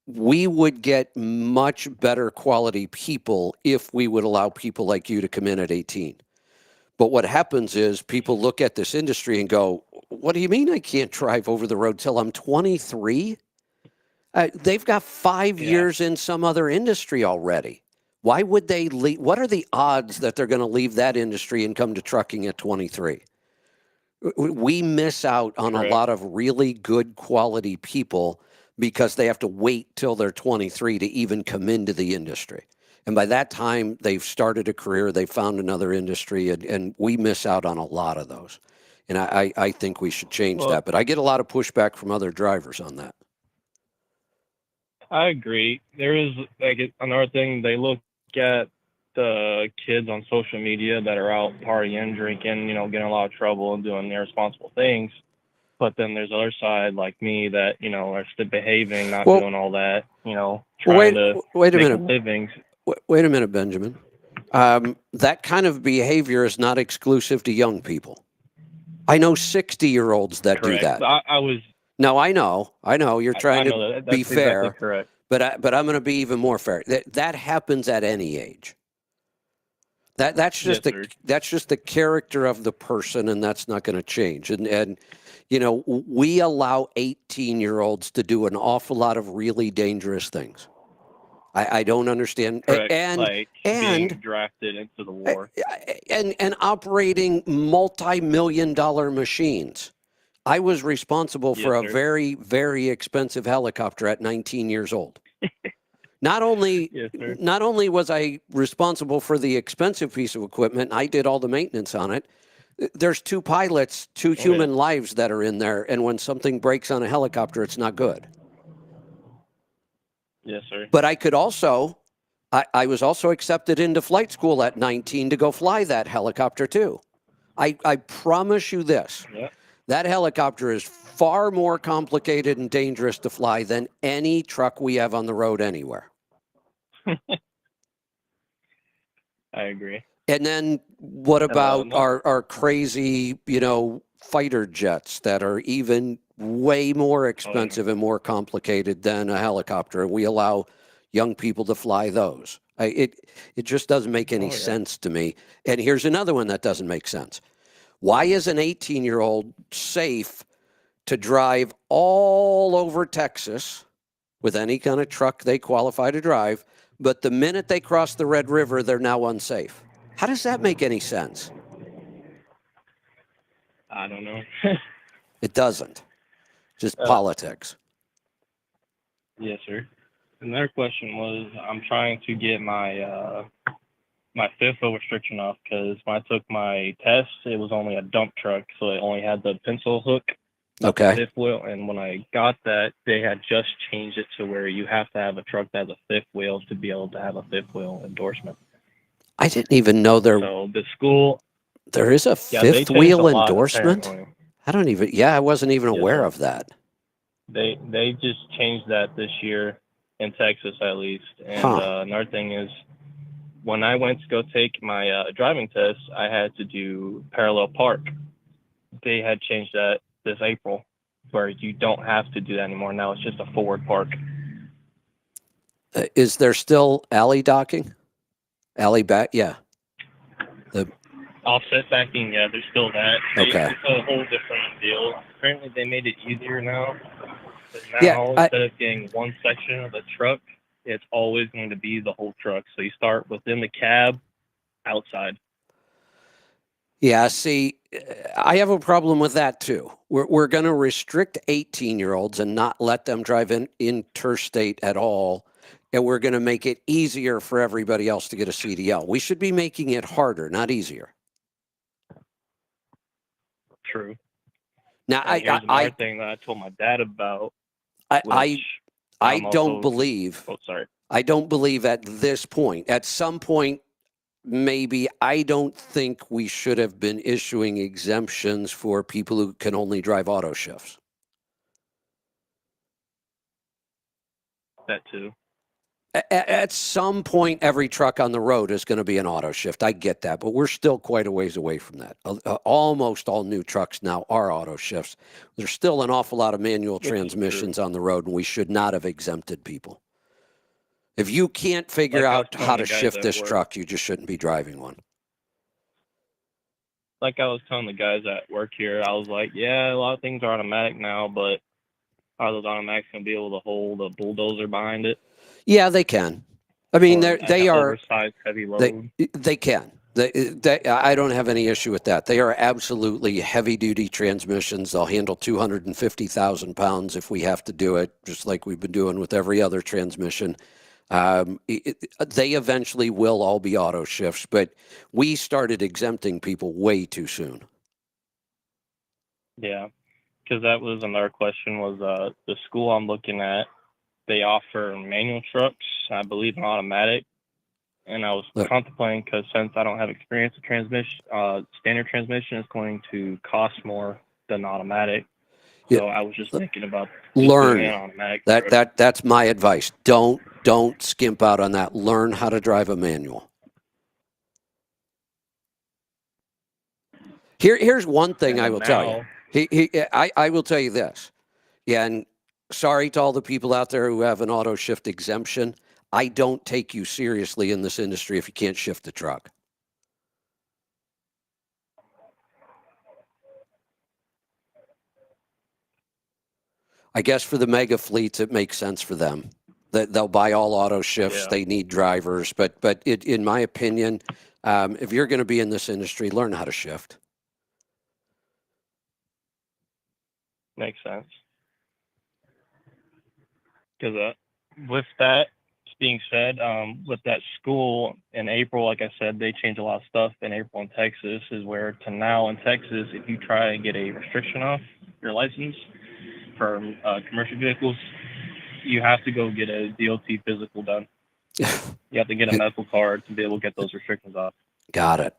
We would get much better quality people if we would allow people like you to come in at 18. But what happens is people look at this industry and go, what do you mean I can't drive over the road till I'm 23? They've got 5 years in some other industry already. Why would they leave? What are the odds that they're going to leave that industry and come to trucking at 23? We miss out on a lot of really good quality people because they have to wait till they're 23 to even come into the industry. And by that time, they've started a career, they've found another industry, and we miss out on a lot of those. And I think we should change that. But I get a lot of pushback from other drivers on that. I agree. There is another thing. They look at the kids on social media that are out partying, drinking, getting in a lot of trouble and doing irresponsible things. But then there's the other side like me that, are still behaving, not doing all that, trying to wait a make minute. a living. Wait a minute, Benjamin. That kind of behavior is not exclusive to young people. I know 60-year-olds that Correct. do that. I was. No, I know. You're trying to be fair. Exactly correct. But I'm going to be even more fair. That happens at any age. That's just the character of the person, and that's not going to change. And we allow 18-year-olds to do an awful lot of really dangerous things. I don't understand. Correct. And being drafted into the war. And operating multi-million-dollar machines. I was responsible for a very, very expensive helicopter at 19 years old. Not only was I responsible for the expensive piece of equipment, I did all the maintenance on it. There's two pilots, two yeah. human lives that are in there, and when something breaks on a helicopter, it's not good. Yes, sir. But I could also, I was also accepted into flight school at 19 to go fly that helicopter too. I promise you this. Yeah. That helicopter is far more complicated and dangerous to fly than any truck we have on the road anywhere. I agree. And then what about no. our crazy, fighter jets that are even way more expensive and more complicated than a helicopter? We allow young people to fly those. It just doesn't make any sense to me. And here's another one that doesn't make sense. Why is an 18-year-old safe to drive all over Texas with any kind of truck they qualify to drive, but the minute they cross the Red River, they're now unsafe? How does that make any sense? I don't know. It doesn't. Just politics. Yes, sir. Another question was, I'm trying to get my my fifth wheel restriction off because when I took my test, it was only a dump truck, so it only had the pencil hook. Okay. Fifth wheel, and when I got that, they had just changed it to where you have to have a truck that has a fifth wheel to be able to have a fifth wheel endorsement. I didn't even know there is a fifth wheel endorsement. Apparently. I wasn't even aware of that. They just changed that this year in Texas at least. And another thing is, when I went to go take my driving test, I had to do parallel park. They had changed that this April, where you don't have to do that anymore. Now it's just a forward park. Is there still alley docking? Alley back? Yeah. The offset backing, yeah, there's still that. Okay. It's a whole different deal. Apparently they made it easier now. Now, instead of getting one section of the truck, it's always going to be the whole truck. So you start within the cab, outside. Yeah, see, I have a problem with that too. We're going to restrict 18-year-olds and not let them drive interstate at all, and we're going to make it easier for everybody else to get a CDL. We should be making it harder, not easier. True. Now, here's another thing that I told my dad about. I don't believe. Oh, sorry. I don't believe at this point. At some point, maybe, I don't think we should have been issuing exemptions for people who can only drive auto shifts. That too. At some point, every truck on the road is going to be an auto shift. I get that, but we're still quite a ways away from that. Almost all new trucks now are auto shifts. There's still an awful lot of manual transmissions on the road, and we should not have exempted people. If you can't figure out how to shift this truck, you just shouldn't be driving one. Like I was telling the guys at work here, I was like, yeah, a lot of things are automatic now, but are those automatics going to be able to hold a bulldozer behind it? Yeah, they can. I mean, they are oversized, heavy load. They can. I don't have any issue with that. They are absolutely heavy-duty transmissions. They'll handle 250,000 pounds if we have to do it, just like we've been doing with every other transmission. They eventually will all be auto shifts, but we started exempting people way too soon. Yeah, because that was another question. Was the school I'm looking at? They offer manual trucks, I believe, an automatic. And I was contemplating, because since I don't have experience with transmission, standard transmission is going to cost more than automatic. So I was just thinking about learn an automatic. That's my advice. Don't skimp out on that. Learn how to drive a manual. Here's one thing I will tell you. I will tell you this. Yeah, and sorry to all the people out there who have an auto shift exemption. I don't take you seriously in this industry if you can't shift the truck. I guess for the mega fleets, it makes sense for them. They'll buy all auto shifts. Yeah. They need drivers. But in my opinion, if you're going to be in this industry, learn how to shift. Makes sense. Because with that, being said, with that school in April, like I said, they changed a lot of stuff in April in Texas, is where to now in Texas, if you try to get a restriction off your license for commercial vehicles, you have to go get a DOT physical done. You have to get a medical card to be able to get those restrictions off. Got it.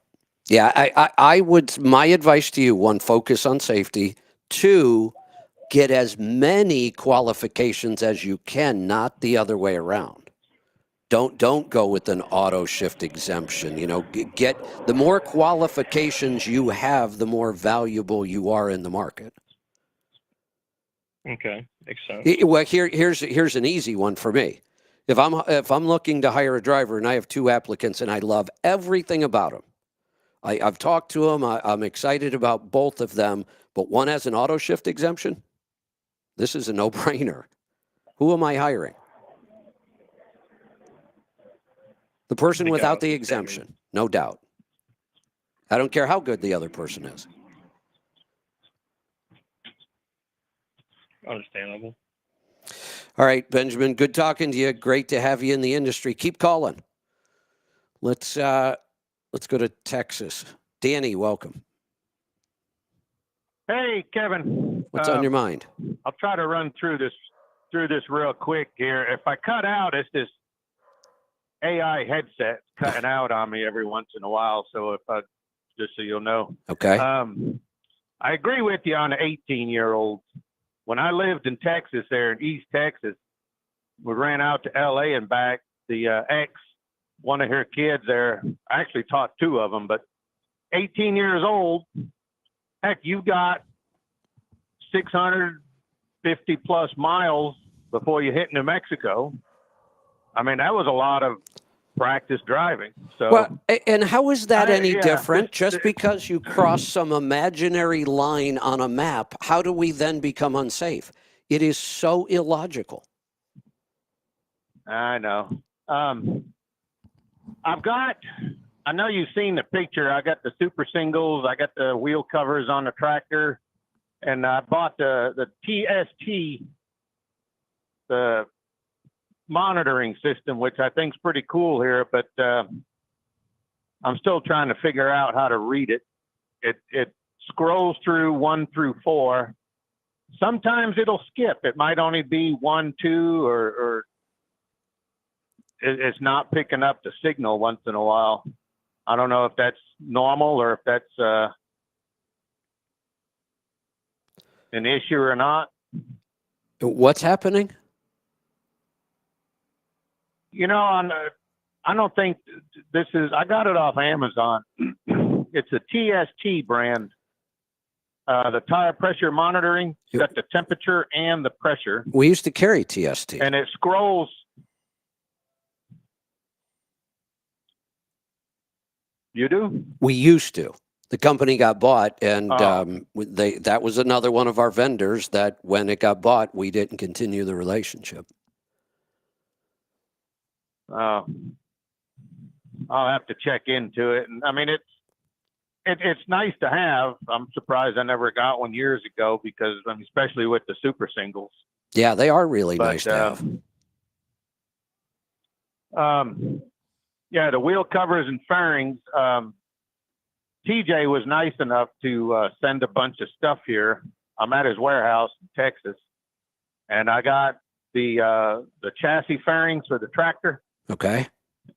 Yeah, I would, my advice to you, one, focus on safety. Two, get as many qualifications as you can, not the other way around. Don't go with an auto shift exemption. You know, get the more qualifications you have, the more valuable you are in the market. Okay, makes sense. Well, here's an easy one for me. If I'm looking to hire a driver and I have two applicants and I love everything about them, I've talked to them. I'm excited about both of them, but one has an auto shift exemption. This is a no-brainer. Who am I hiring? The person without the exemption, no doubt. I don't care how good the other person is. Understandable. All right, Benjamin, good talking to you. Great to have you in the industry. Keep calling. Let's go to Texas. Danny, welcome. Hey, Kevin. What's on your mind? I'll try to run through this real quick here. If I cut out, it's this AI headset cutting out on me every once in a while. So just so you'll know. Okay. I agree with you on the 18-year-olds. When I lived in Texas, there in East Texas, we ran out to LA and back. The one of her kids there, I actually taught two of them, but 18 years old. Heck, you got 650 plus miles before you hit New Mexico. I mean, that was a lot of practice driving. So, well, and how is that any different? Just because you cross some imaginary line on a map, how do we then become unsafe? It is so illogical. I know. I know you've seen the picture. I got the super singles. I got the wheel covers on the tractor, and I bought the TST, the monitoring system, which I think is pretty cool here, but I'm still trying to figure out how to read it. It scrolls through 1 through 4. Sometimes it'll skip. It might only be 1, 2, or it's not picking up the signal once in a while. I don't know if that's normal or if that's an issue or not. What's happening? You know, I don't think this is, I got it off Amazon. It's a TST brand. The tire pressure monitoring. It's got the temperature and the pressure. We used to carry TST. And it scrolls. You do? We used to. The company got bought, and that was another one of our vendors that when it got bought, we didn't continue the relationship. I'll have to check into it. And I mean, it's nice to have. I'm surprised I never got one years ago because, I mean, especially with the super singles. Yeah, they are really nice to have. Yeah, the wheel covers and fairings. TJ was nice enough to send a bunch of stuff here. I'm at his warehouse in Texas, and I got the chassis fairings for the tractor. Okay.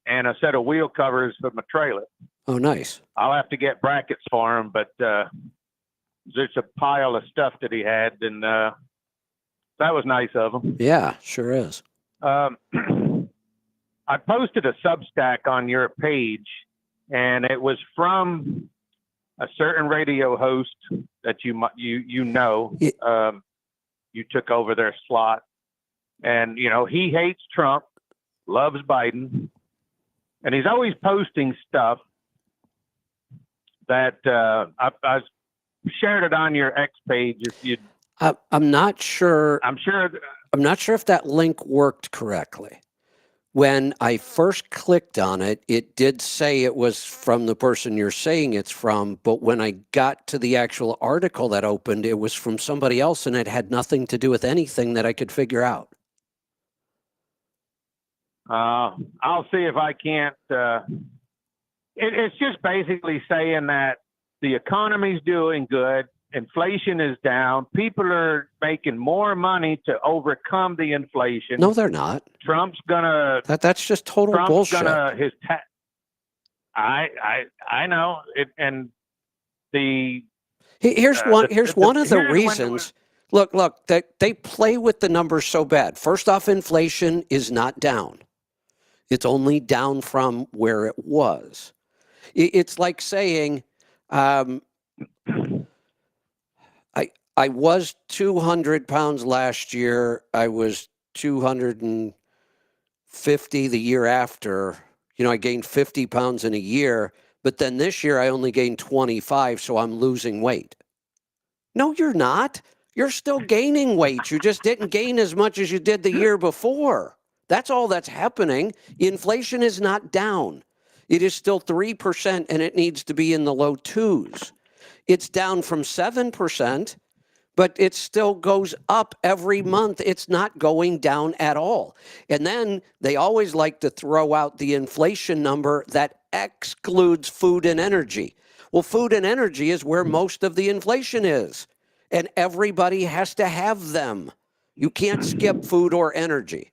And a set of wheel covers for my trailer. Oh, nice. I'll have to get brackets for him, but there's a pile of stuff that he had, and that was nice of him. Yeah, sure is. I posted a Substack on your page, and it was from a certain radio host that you know. You took over their slot, and you know he hates Trump, loves Biden, and he's always posting stuff that I shared it on your X page. If you, I'm not sure. I'm not sure if that link worked correctly. When I first clicked on it, it did say it was from the person you're saying it's from, but when I got to the actual article that opened, it was from somebody else, and it had nothing to do with anything that I could figure out. I'll see if I can't. It's just basically saying that the economy's doing good, inflation is down, people are making more money to overcome the inflation. No, they're not. Trump's gonna. That's just total Trump's bullshit. gonna his. I know it, and the Here's one of the reasons. Look, they play with the numbers so bad. First off, inflation is not down. It's only down from where it was. It's like saying, I was 200 pounds last year. I was 250 the year after. I gained 50 pounds in a year. But then this year I only gained 25, so I'm losing weight. No, you're not. You're still gaining weight. You just didn't gain as much as you did the year before. That's all that's happening. Inflation is not down. It is still 3%, and it needs to be in the low 2s. It's down from 7%, but it still goes up every month. It's not going down at all. And then they always like to throw out the inflation number that excludes food and energy. Well, food and energy is where most of the inflation is, and everybody has to have them. You can't skip food or energy.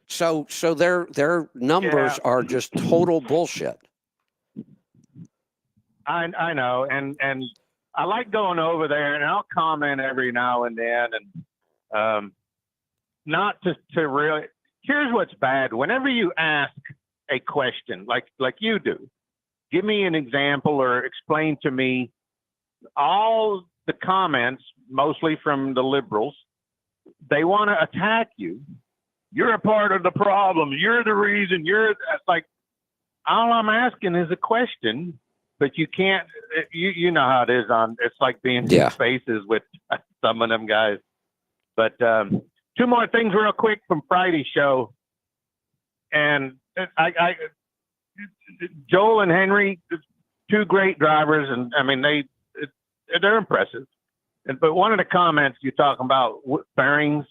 So their numbers are just total bullshit. I know, and I like going over there, and I'll comment every now and then, and not to really. Here's what's bad: whenever you ask a question like you do, give me an example or explain to me. All the comments, mostly from the liberals, they want to attack you. You're a part of the problem. You're the reason. It's like, all I'm asking is a question, but you can't. You know how it is it's like being in spaces with some of them guys. But two more things real quick from Friday's show, and Joel and Henry, two great drivers, and I mean they're impressive. But one of the comments you're talking about bearings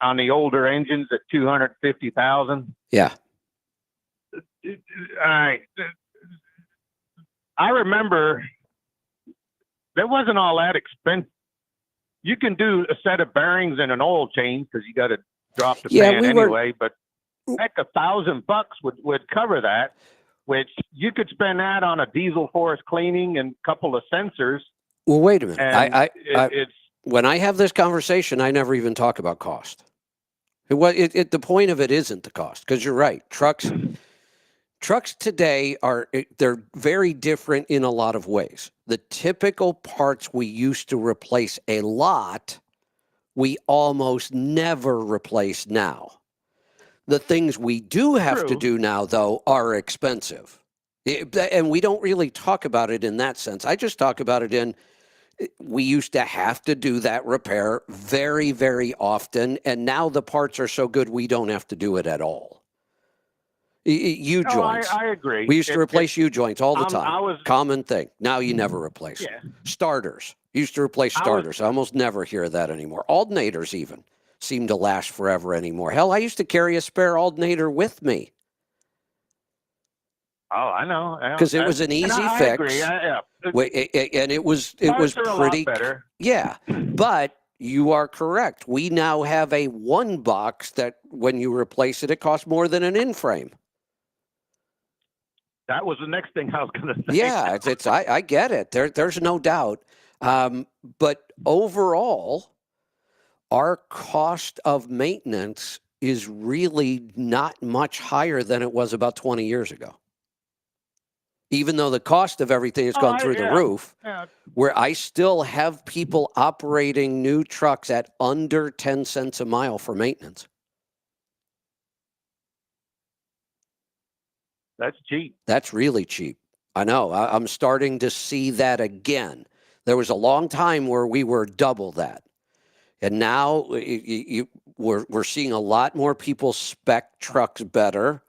on the older engines at 250,000. Yeah. All right. I remember that wasn't all that expensive. You can do a set of bearings and an oil change because you got to drop the pan anyway. But heck, $1,000 would cover that, which you could spend that on a diesel force cleaning and a couple of sensors. Well, wait a minute. When I have this conversation, I never even talk about cost. The point of it isn't the cost, because you're right. Trucks today they're very different in a lot of ways. The typical parts we used to replace a lot, we almost never replace now. The things we do have to do now, though, are expensive. And we don't really talk about it in that sense. I just talk about it in, we used to have to do that repair very, very often. And now the parts are so good, we don't have to do it at all. U-joints. I agree. We used to replace U-joints all the time. Common thing. Now you never replace them. Starters. Used to replace starters. I almost never hear that anymore. Alternators even seem to last forever anymore. Hell, I used to carry a spare alternator with me. Oh, I know. Because it was an easy fix. I agree. And it was pretty better. Yeah. But you are correct. We now have a one box that when you replace it, it costs more than an in-frame. That was the next thing I was going to say. Yeah, I get it. There's no doubt. But overall, our cost of maintenance is really not much higher than it was about 20 years ago. Even though the cost of everything has gone through the roof, where I still have people operating new trucks at under 10 cents a mile for maintenance. That's cheap. That's really cheap. I know. I'm starting to see that again. There was a long time where we were double that. And now we're seeing a lot more people spec trucks better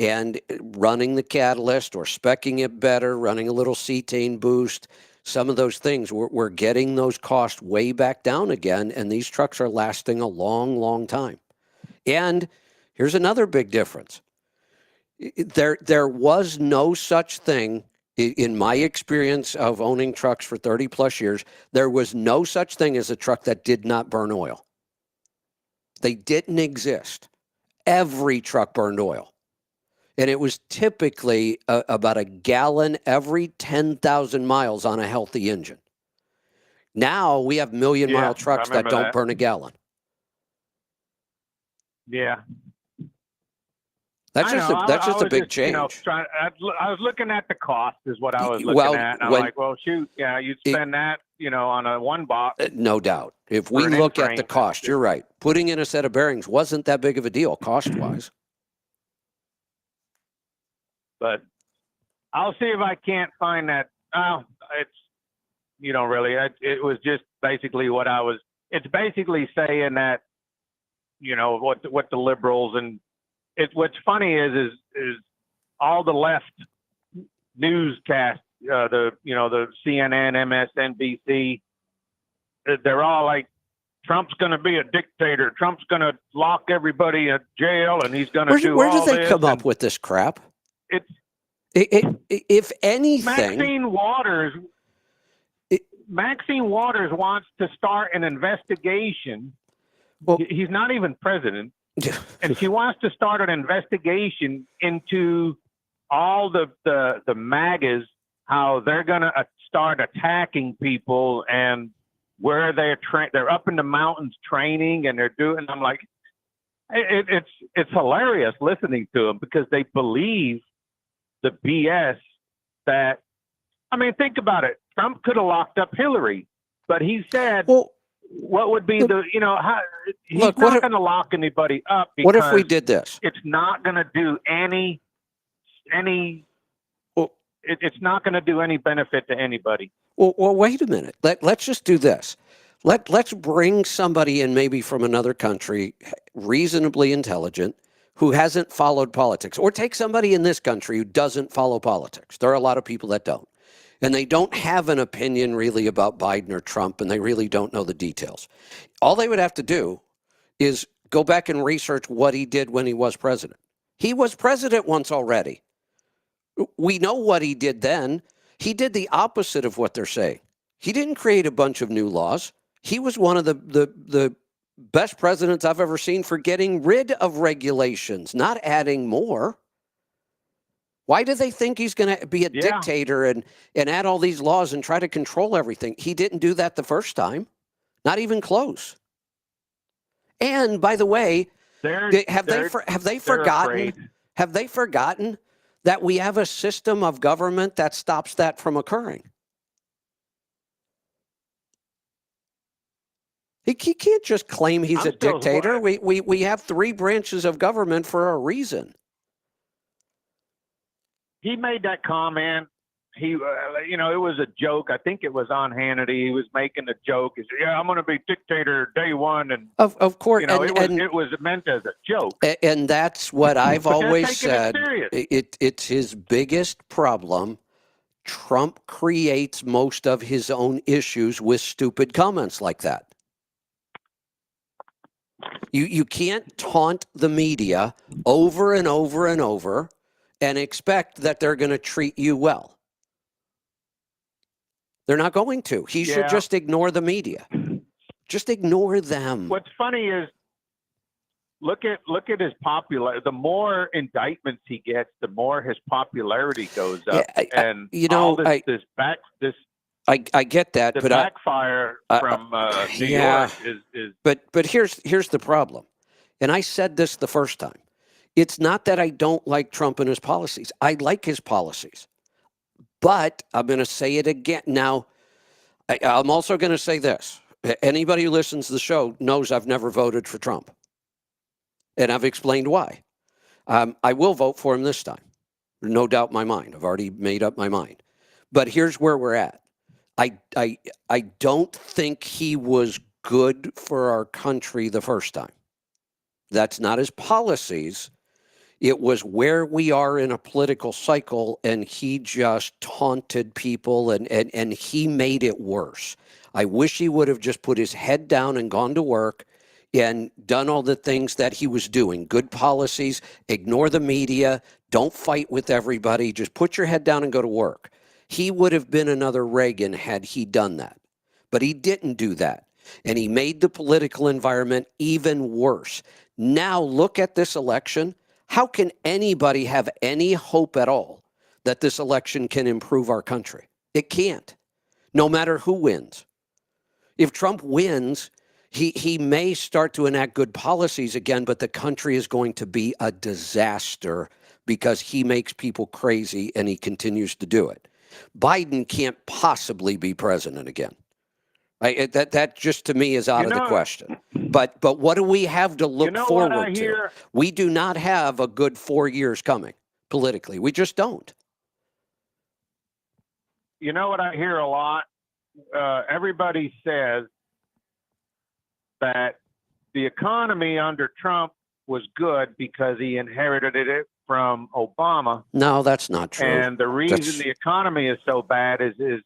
and running the catalyst or speccing it better, running a little cetane boost. Some of those things, we're getting those costs way back down again, and these trucks are lasting a long, long time. And Here's another big difference. There was no such thing, in my experience of owning trucks for 30 plus years, there was no such thing as a truck that did not burn oil. They didn't exist. Every truck burned oil. And it was typically about a gallon every 10,000 miles on a healthy engine. Now we have million-mile trucks that don't burn a gallon. Yeah. That's just a big change. You know, I was looking at the cost is what I was looking at. And I'm like, well, shoot, yeah, you'd spend that, you know, on a one box. No doubt. If we look at the cost, you're right. Putting in a set of bearings wasn't that big of a deal cost-wise. But I'll see if I can't find that. It's, you know, really, it was just basically it's basically saying that, you know, what the liberals and what's funny is all the left newscasts, the CNN, MSNBC, they're all like, Trump's going to be a dictator. Trump's going to lock everybody in jail, and he's going to do all this. Where do they come up with this crap? If anything, Maxine Waters wants to start an investigation. Well, he's not even president, and she wants to start an investigation into all the MAGAs, how they're going to start attacking people, and where they're up in the mountains training, and they're doing. I'm like, it's hilarious listening to them because they believe the BS that, I mean, think about it. Trump could have locked up Hillary, but he said, what would be he's not going to lock anybody up because what if we did this? It's not going to do it's not going to do any benefit to anybody. Well, wait a minute. Let's just do this. Let's bring somebody in maybe from another country, reasonably intelligent, who hasn't followed politics, or take somebody in this country who doesn't follow politics. There are a lot of people that don't. And they don't have an opinion really about Biden or Trump, and they really don't know the details. All they would have to do is go back and research what he did when he was president. He was president once already. We know what he did then. He did the opposite of what they're saying. He didn't create a bunch of new laws. He was one of the best presidents I've ever seen for getting rid of regulations, not adding more. Why do they think he's going to be a dictator and add all these laws and try to control everything? He didn't do that the first time, not even close. And by the way, have they forgotten that we have a system of government that stops that from occurring? He can't just claim he's a dictator. We have three branches of government for a reason. He made that comment. He, it was a joke. I think it was on Hannity. He was making a joke. He said, "Yeah, I'm going to be dictator day one." And of course, it was meant as a joke. And that's what I've always said. It's his biggest problem. Trump creates most of his own issues with stupid comments like that. You can't taunt the media over and over and over and expect that they're going to treat you well. They're not going to. He should just ignore the media. Just ignore them. What's funny is look at his popularity. The more indictments he gets, the more his popularity goes up. I get that, the but backfire from New York is. But here's the problem, and I said this the first time. It's not that I don't like Trump and his policies. I like his policies, but I'm going to say it again. Now, I'm also going to say this. Anybody who listens to the show knows I've never voted for Trump, and I've explained why. I will vote for him this time. No doubt in my mind. I've already made up my mind. But here's where we're at. I don't think he was good for our country the first time. That's not his policies. It was where we are in a political cycle, and he just taunted people, and he made it worse. I wish he would have just put his head down and gone to work, and done all the things that he was doing, good policies, ignore the media, don't fight with everybody, just put your head down and go to work, he would have been another Reagan had he done that. But he didn't do that. And he made the political environment even worse. Now look at this election. How can anybody have any hope at all that this election can improve our country? It can't, no matter who wins. If Trump wins, he may start to enact good policies again, but the country is going to be a disaster because he makes people crazy and he continues to do it. Biden can't possibly be president again. That just to me is out of the question. But what do we have to look forward to? We do not have a good 4 years coming politically. We just don't. You know what I hear a lot? Everybody says that the economy under Trump was good because he inherited it from Obama. No, that's not true. And the reason the economy is so bad is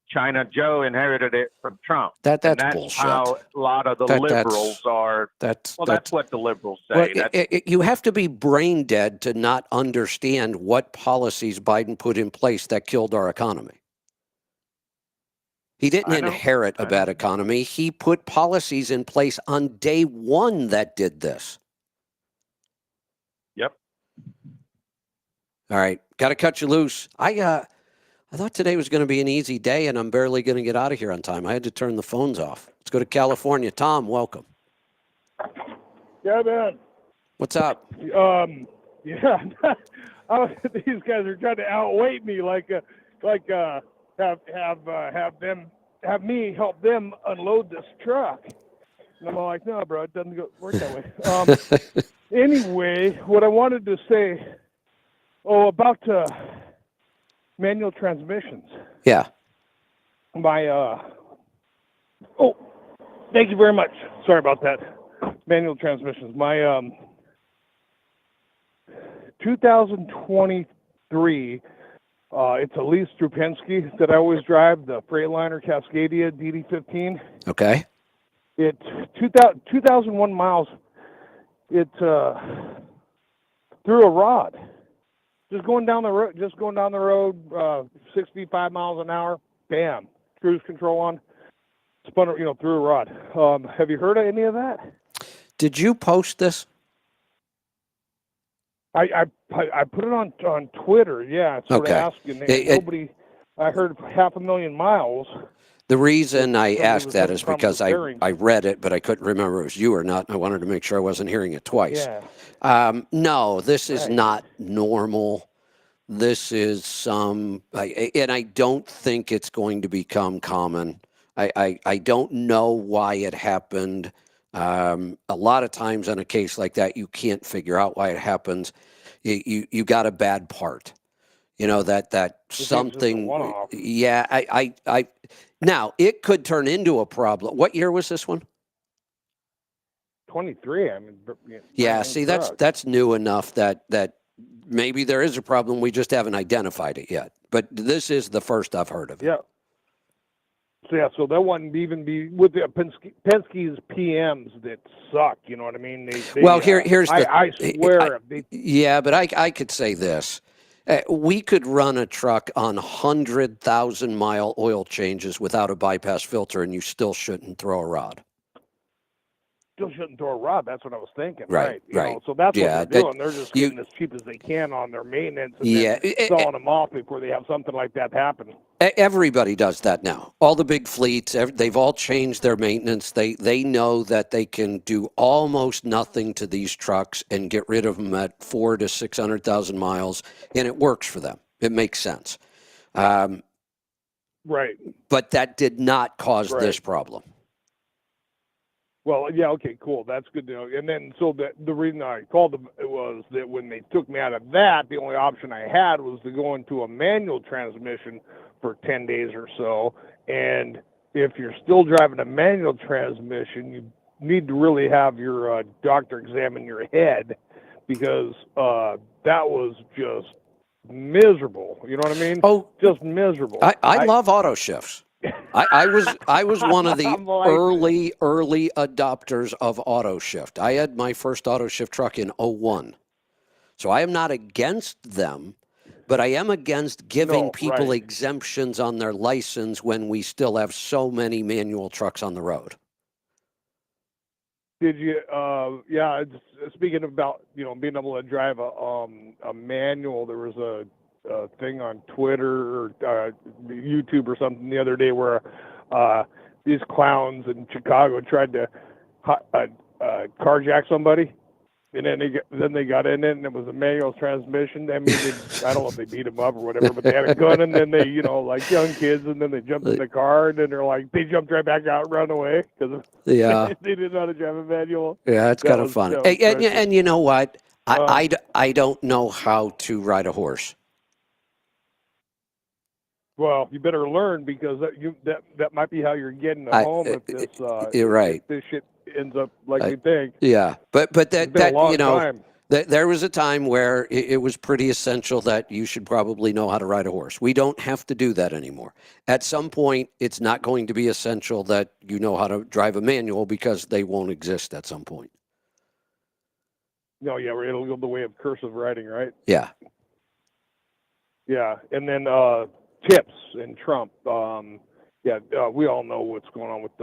China Joe inherited it from Trump. That's bullshit. How a lot of the liberals are. That's what the liberals say. Well, you have to be brain dead to not understand what policies Biden put in place that killed our economy. He didn't inherit a bad economy. He put policies in place on day one that did this. Yep. All right. Got to cut you loose. I thought today was going to be an easy day, and I'm barely going to get out of here on time. I had to turn the phones off. Let's go to California. Tom, welcome. Yeah, man. What's up? Yeah. These guys are trying to outweight me, have me help them unload this truck. And I'm like, no, bro, it doesn't work that way. Anyway, what I wanted to say, about manual transmissions. Yeah. Thank you very much. Sorry about that. Manual transmissions. My 2023, it's a lease through Penske that I always drive, the Freightliner Cascadia DD15. Okay. It's 2,001 miles. It's through a rod. Just going down the road, 65 miles an hour, bam, cruise control on, spun it, through a rod. Have you heard of any of that? Did you post this? I put it on Twitter, yeah. Sort of asking. Nobody. I heard 500,000 miles. The reason I asked that is because I read it, but I couldn't remember if it was you or not. And I wanted to make sure I wasn't hearing it twice. Yeah. No, this is not normal. This is and I don't think it's going to become common. I don't know why it happened. A lot of times on a case like that, you can't figure out why it happens. You got a bad part. That something. Yeah, I now it could turn into a problem. What year was this one? 23. Yeah. See, that's new enough that maybe there is a problem. We just haven't identified it yet. But this is the first I've heard of it. Yeah. So that wouldn't even be with the Penske's PMs that suck. You know what I mean? Here's the. I swear. Yeah, but I could say this. We could run a truck on 100,000-mile oil changes without a bypass filter, and you still shouldn't throw a rod. Still shouldn't throw a rod. That's what I was thinking. Right. So that's what they're doing. They're just getting as cheap as they can on their maintenance and then selling them off before they have something like that happen. Everybody does that now. All the big fleets, they've all changed their maintenance. They know that they can do almost nothing to these trucks and get rid of them at 400,000 to 600,000 miles, and it works for them. It makes sense. Right. But that did not cause this problem. Well, yeah, okay, cool. That's good to know. And then, so the reason I called them was that when they took me out of that, the only option I had was to go into a manual transmission for 10 days or so. And if you're still driving a manual transmission, you need to really have your doctor examine your head, because that was just miserable. You know what I mean? Oh, just miserable. I love auto shifts. I was one of the I'm liking it. early adopters of auto shift. I had my first auto shift truck in '01. So I am not against them, but I am against giving No, people right. exemptions on their license when we still have so many manual trucks on the road. Did you? Yeah. Speaking about being able to drive a manual, there was a thing on Twitter or YouTube or something the other day where these clowns in Chicago tried to carjack somebody, and then they got in it, and it was a manual transmission. I mean, I don't know if they beat them up or whatever, but they had a gun, and then they, like young kids, and then they jumped in the car, and then they jumped right back out and run away because Yeah. they didn't know how to drive a manual. Yeah, it's kind of fun. And you know what? Um, I don't know how to ride a horse. Well, you better learn because that might be how you're getting home if this You're right. if this shit ends up like we think. Yeah, but It's been a long time. There was a time where it was pretty essential that you should probably know how to ride a horse. We don't have to do that anymore. At some point, it's not going to be essential that you know how to drive a manual because they won't exist at some point. No, yeah, it'll go the way of cursive writing, right? Yeah. Yeah, and then tips and Trump. We all know what's going on with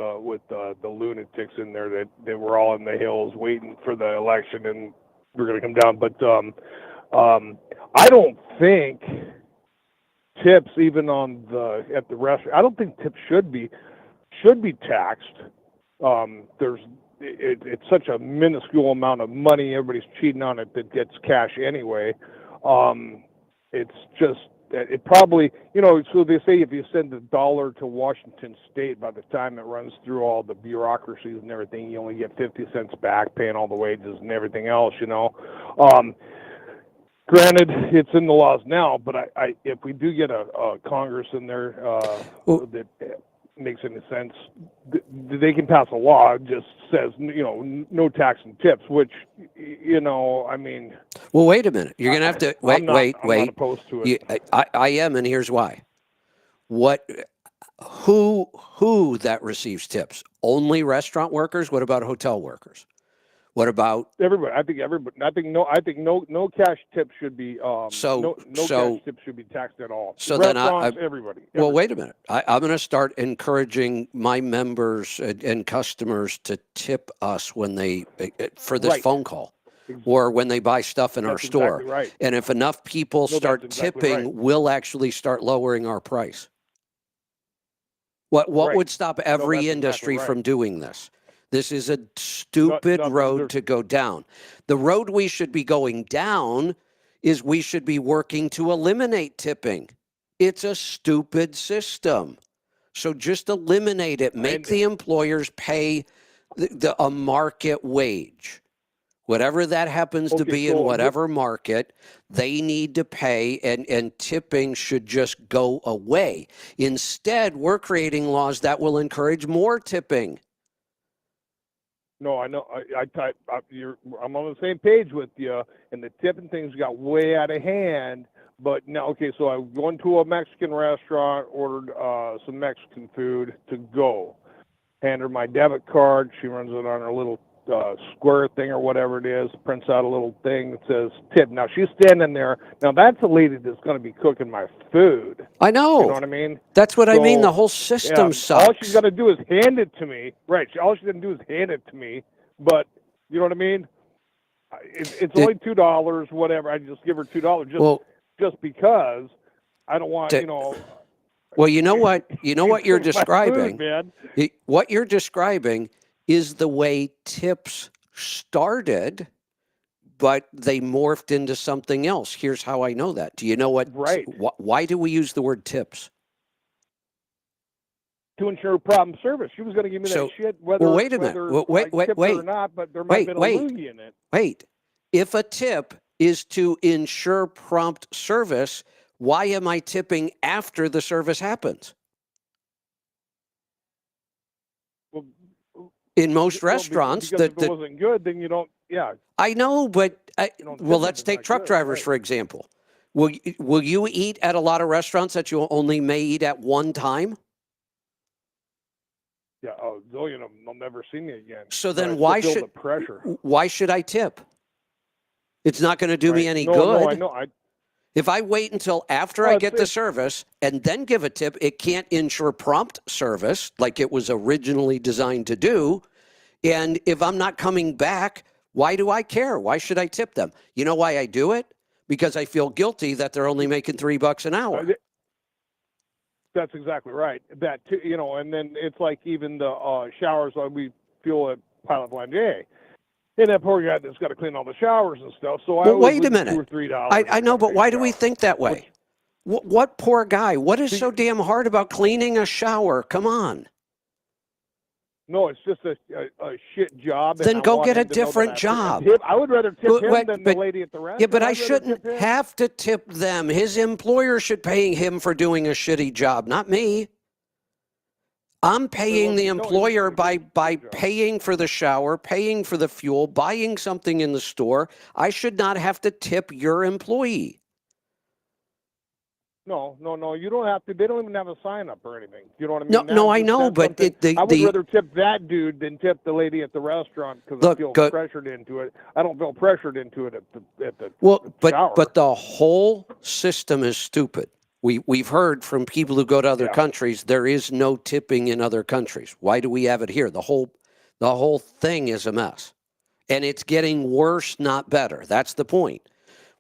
the lunatics in there that were all in the hills waiting for the election and we're going to come down. But I don't think tips, even at the restaurant, I don't think tips should be taxed. It's such a minuscule amount of money. Everybody's cheating on it that gets cash anyway. It's just. It probably, so they say if you send $1 to Washington State, by the time it runs through all the bureaucracies and everything, you only get 50 cents back, paying all the wages and everything else, Granted, it's in the laws now, but if we do get a Congress in there that makes any sense, they can pass a law that just says, no tax and tips, which, I mean. Well, wait a minute. You're going to have to wait. I'm not opposed to it. I am, and here's why. Who that receives tips? Only restaurant workers? What about hotel workers? What about everybody? I think everybody. I think no cash tips should be no cash tips should be taxed at all. So restaurants, everybody. Well, wait a minute. I'm going to start encouraging my members and customers to tip us when they for this phone call. Or when they buy stuff in our store. Exactly right. And if enough people start tipping, we'll actually start lowering our price. What would stop every industry from doing this? This is a stupid road to go down. The road we should be going down is we should be working to eliminate tipping. It's a stupid system. So just eliminate it. Make the employers pay a market wage. Whatever that happens to be in whatever market, they need to pay, and tipping should just go away. Instead, we're creating laws that will encourage more tipping. No, I know. I'm on the same page with you, and the tipping things got way out of hand. But now, so I went to a Mexican restaurant, ordered some Mexican food to go. Hand her my debit card. She runs it on her little square thing or whatever it is, prints out a little thing that says tip. Now she's standing there. Now that's a lady that's going to be cooking my food. I know. You know what I mean? That's what I mean. The whole system sucks. All she's got to do is hand it to me. Right. All she's going to do is hand it to me. But you know what I mean? It's only $2, whatever. I just give her $2 just because I don't want, Well, you know what you're describing. Food, what you're describing is the way tips started, but they morphed into something else. Here's how I know that. Do you know what? Right. Why do we use the word tips? To ensure problem service. She was going to give me that shit whether, wait a minute. Wait or not, but there might have been a loogie in it. Wait. If a tip is to ensure prompt service, why am I tipping after the service happens? Well, in most restaurants, if it wasn't good, then you don't. Yeah, I know, but let's take truck drivers for example. Will you eat at a lot of restaurants that you only may eat at one time? Yeah, a zillion of them. They'll never see me again. So But then I why still feel should the pressure? why should I tip? It's not going to do me any No, good. no, I know. If I wait until after I get the service and then give a tip, it can't ensure prompt service like it was originally designed to do. And if I'm not coming back, why do I care? Why should I tip them? You know why I do it? Because I feel guilty that they're only making $3 an hour. That's exactly right. That too, you know, and then it's like even the showers we feel at Pilot Blind J. And that poor guy that's got to clean all the showers and stuff. So I wait a minute. $2 or $3. I know, but why do we think that way? What poor guy? What is so damn hard about cleaning a shower? Come on. No, it's just a shit job. Then go get a different job. I would rather tip him than the lady at the restaurant. Yeah, but I shouldn't have to tip them. His employer should pay him for doing a shitty job, not me. I'm paying the employer by paying for the shower, paying for the fuel, buying something in the store. I should not have to tip your employee. No, you don't have to. They don't even have a sign up or anything. You know what I mean? No, I know, but I would rather tip that dude than tip the lady at the restaurant because I feel pressured into it. I don't feel pressured into it at the shower. But the whole system is stupid. We've heard from people who go to other countries there is no tipping in other countries. Why do we have it here? The whole thing is a mess, and it's getting worse, not better. That's the point.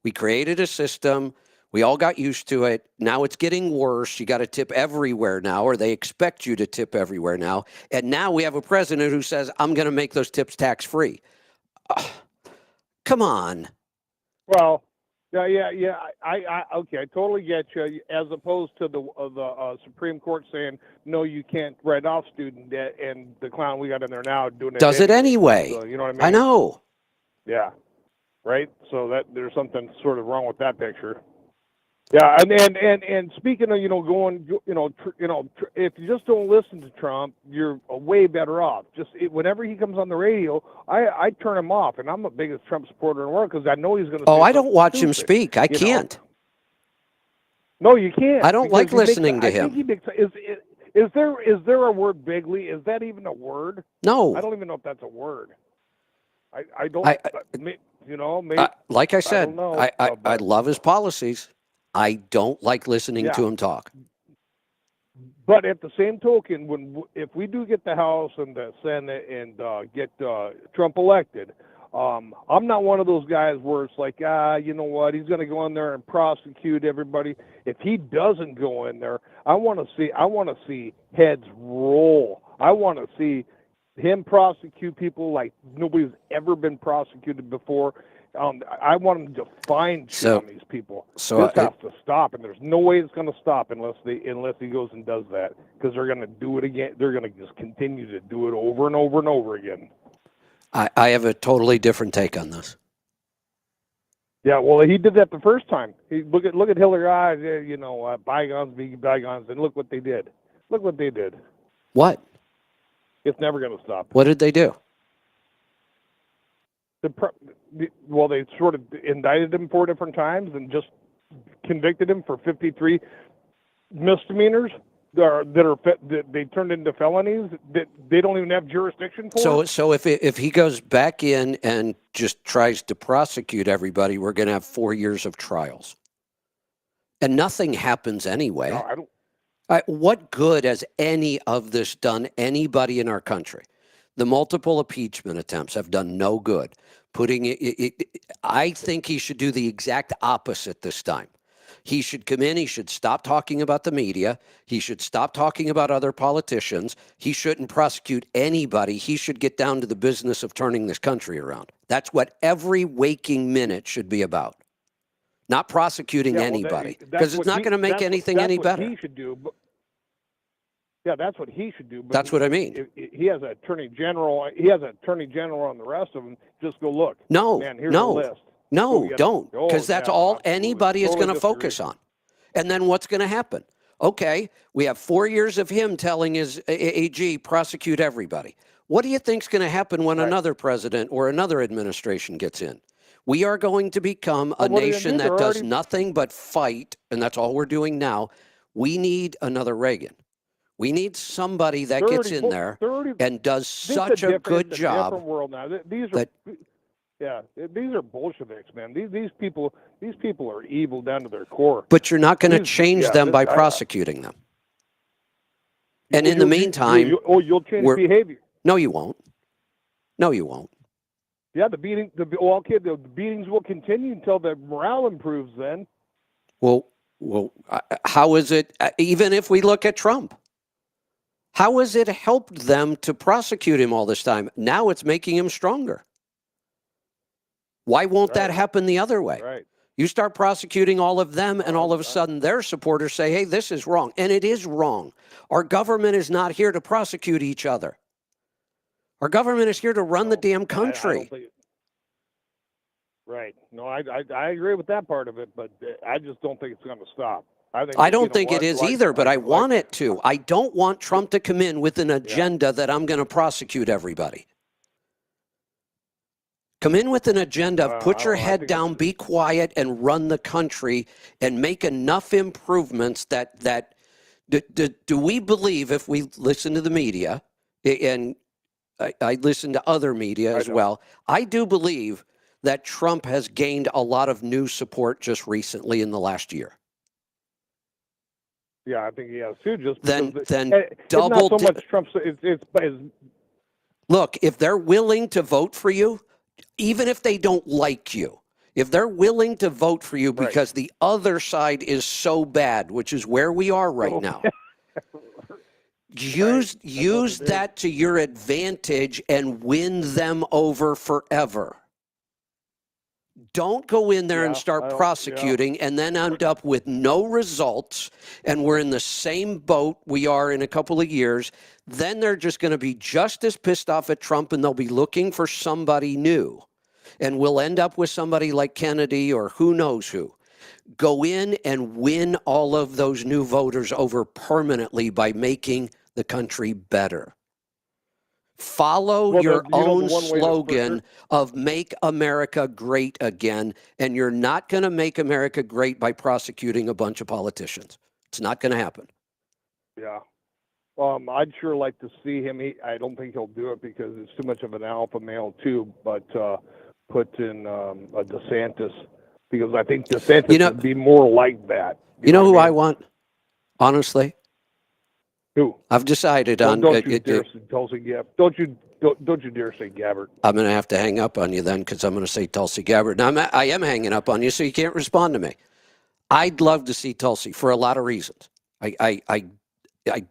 We created a system. We all got used to it. Now it's getting worse. You got to tip everywhere now, or they expect you to tip everywhere now. And now we have a president who says, I'm going to make those tips tax-free. Come on. Well, yeah. I totally get you. As opposed to the Supreme Court saying, no, you can't write off student debt, and the clown we got in there now doing it. Does it anyway. So, you know what I mean? I know. Yeah. Right? So that there's something sort of wrong with that picture. Yeah, and speaking of if you just don't listen to Trump, you're way better off. Whenever he comes on the radio, I turn him off, and I'm the biggest Trump supporter in the world because I know he's going to. Oh, I don't watch him speak. I can't. No, you can't. I don't like listening to him. I think he makes. Is there a word bigly? Is that even a word? No. I don't even know if that's a word. I don't. Maybe, like I said, I love his policies. I don't like listening to him talk. But at the same token, if we do get the House and the Senate and get Trump elected, I'm not one of those guys where it's like, you know what, he's going to go in there and prosecute everybody. If he doesn't go in there, I want to see heads roll. I want to see him prosecute people like nobody's ever been prosecuted before. I want him to find shit on these people. This has to stop, and there's no way it's going to stop unless he goes and does that, because they're going to do it again. They're going to just continue to do it over and over and over again. I have a totally different take on this. Yeah, well, he did that the first time. Look at Hillary. Bygones be bygones, and look what they did. Look what they did. What? It's never going to stop. What did they do? They sort of indicted him 4 different times and just convicted him for 53 misdemeanors that they turned into felonies that they don't even have jurisdiction for. So if he goes back in and just tries to prosecute everybody, we're going to have 4 years of trials, and nothing happens anyway. No, I don't. What good has any of this done anybody in our country? The multiple impeachment attempts have done no good. I think he should do the exact opposite this time. He should come in. He should stop talking about the media. He should stop talking about other politicians. He shouldn't prosecute anybody. He should get down to the business of turning this country around. That's what every waking minute should be about. Not prosecuting anybody, because it's not going to make anything any better. He should do. Yeah, that's what he should do. But that's what I mean. He has an attorney general. He has an attorney general, and the rest of them just go look. Here's the list. No, don't, because that's all anybody is going to focus on. And then what's going to happen? Okay, we have 4 years of him telling his AG prosecute everybody. What do you think's going to happen when another president or another administration gets in? We are going to become a nation that does nothing but fight, and that's all we're doing now. We need another Reagan. We need somebody that gets in there 30, and does such a good job. Different world now. These are these are Bolsheviks, man. These people are evil down to their core. But you're not going to change them by prosecuting them. And in the meantime, you'll change behavior. No, you won't. No, you won't. Yeah, the beatings will continue until the morale improves. Then. Well, how is it? Even if we look at Trump, how has it helped them to prosecute him all this time? Now it's making him stronger. Why won't that happen the other way? Right. You start prosecuting all of them, and all of a sudden their supporters say, hey, this is wrong. And it is wrong. Our government is not here to prosecute each other. Our government is here to run the damn country. Right. No, I agree with that part of it, but I just don't think it's going to stop. I don't think it is either, but I want it to. I don't want Trump to come in with an agenda that I'm going to prosecute everybody. Come in with an agenda, put your head down, be quiet, and run the country and make enough improvements that do we believe, if we listen to the media, and I listen to other media as well, I do believe that Trump has gained a lot of new support just recently in the last year. Yeah, I think he has too. Just then double. It's not so much Trump's. It's look, if they're willing to vote for you, even if they don't like you, if they're willing to vote for you because the other side is so bad, which is where we are right now, use that to your advantage and win them over forever. Don't go in there and start prosecuting and then end up with no results, and we're in the same boat we are in a couple of years. Then they're just going to be just as pissed off at Trump, and they'll be looking for somebody new. And we'll end up with somebody like Kennedy or who knows who. Go in and win all of those new voters over permanently by making the country better. Follow your own slogan of make America great again, and you're not going to make America great by prosecuting a bunch of politicians. It's not going to happen. Yeah. I'd sure like to see him. I don't think he'll do it because it's too much of an alpha male too, but put in a DeSantis, because I think DeSantis would be more like that. You know who I want? Honestly? Who? I've decided on. Don't you dare say Tulsi Gabbard. Don't you dare say Gabbard. I'm going to have to hang up on you then, because I'm going to say Tulsi Gabbard. Now, I am hanging up on you, so you can't respond to me. I'd love to see Tulsi for a lot of reasons. I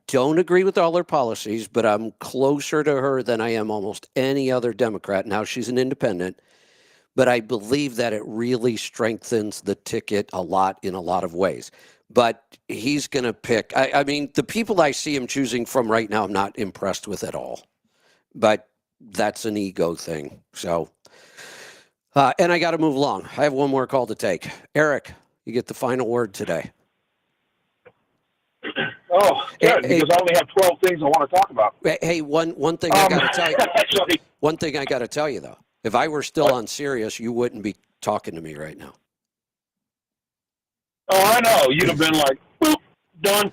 don't agree with all her policies, but I'm closer to her than I am almost any other Democrat. Now, she's an independent, but I believe that it really strengthens the ticket a lot in a lot of ways. But he's going to pick, I mean, the people I see him choosing from right now, I'm not impressed with at all. But that's an ego thing. So, and I got to move along. I have one more call to take. Eric, you get the final word today. Oh, good, because I only have 12 things I want to talk about. Hey, one thing I got to tell you. Actually, one thing I got to tell you, though. If I were still on Sirius, you wouldn't be talking to me right now. Oh, I know. You'd have been like, boop, done.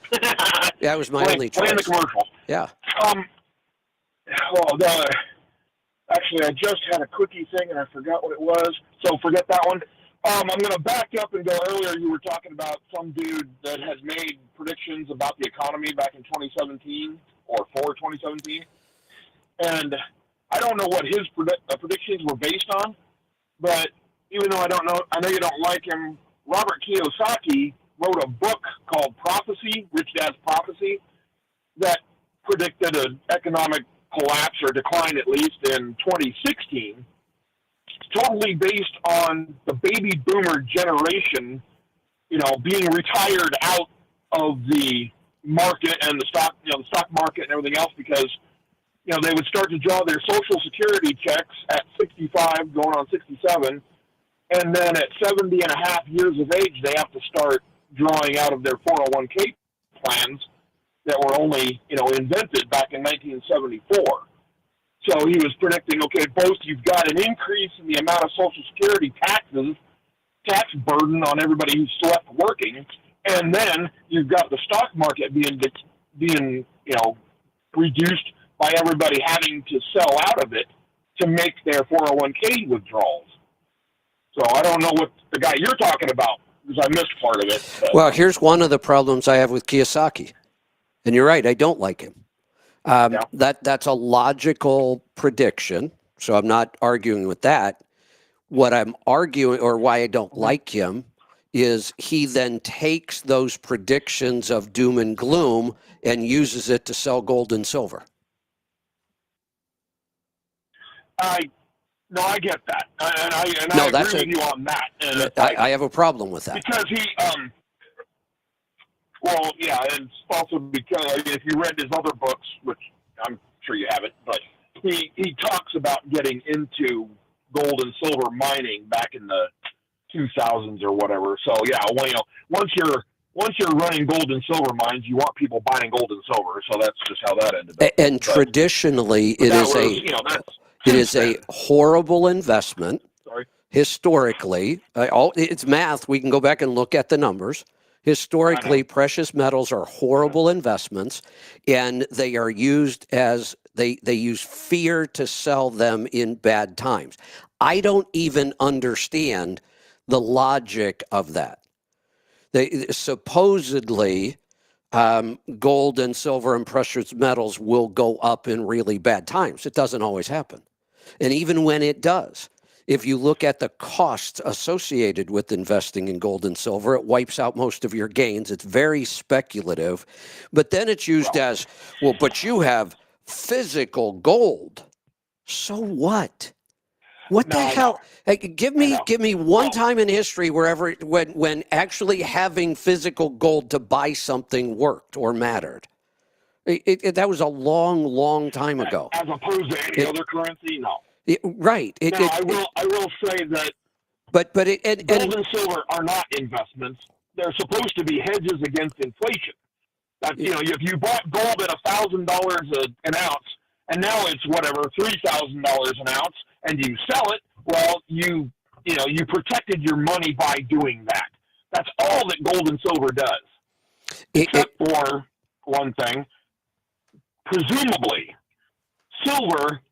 That was my only choice. Playing the commercial. Yeah. Actually, I just had a quickie thing, and I forgot what it was, so forget that one. I'm going to back up and go earlier. You were talking about some dude that has made predictions about the economy back in 2017 or for 2017. And I don't know what his predictions were based on, but even though I know you don't like him, Robert Kiyosaki wrote a book called Prophecy, Rich Dad's Prophecy, that predicted an economic collapse or decline at least in 2016, totally based on the baby boomer generation, being retired out of the market and the stock market and everything else, because they would start to draw their Social Security checks at 65, going on 67, and then at 70 and a half years of age, they have to start drawing out of their 401k plans that were only, invented back in 1974. So he was predicting, okay, both you've got an increase in the amount of Social Security tax burden on everybody who's left working, and then you've got the stock market being reduced by everybody having to sell out of it to make their 401k withdrawals. So I don't know what the guy you're talking about, because I missed part of it. But. Well, here's one of the problems I have with Kiyosaki. And you're right, I don't like him. That's a logical prediction, so I'm not arguing with that. What I'm arguing, or why I don't like him, is he then takes those predictions of doom and gloom and uses it to sell gold and silver. I get that, and I agree with you on that. And I have a problem with that because he, well, yeah, and it's also because if you read his other books, which I'm sure you haven't, but he talks about getting into gold and silver mining back in the 2000s or whatever. So yeah, well, once you're running gold and silver mines, you want people buying gold and silver. So that's just how that ended up. And traditionally, it is a horrible investment. Sorry. Historically, it's math. We can go back and look at the numbers. Historically, precious metals are horrible investments, and they are used as they use fear to sell them in bad times. I don't even understand the logic of that. They supposedly gold and silver and precious metals will go up in really bad times. It doesn't always happen. And even when it does, if you look at the costs associated with investing in gold and silver, it wipes out most of your gains. It's very speculative. But then it's used as, well, but you have physical gold. So what? What the hell? Hey, give me one time in history when actually having physical gold to buy something worked or mattered. That was a long time ago. As opposed to any other currency, no. Right. I will say that. But gold and silver are not investments. They're supposed to be hedges against inflation. That if you bought gold at $1,000 an ounce, and now it's $3,000 an ounce, and you sell it, well, you protected your money by doing that. That's all that gold and silver does, except for one thing. Presumably, silver,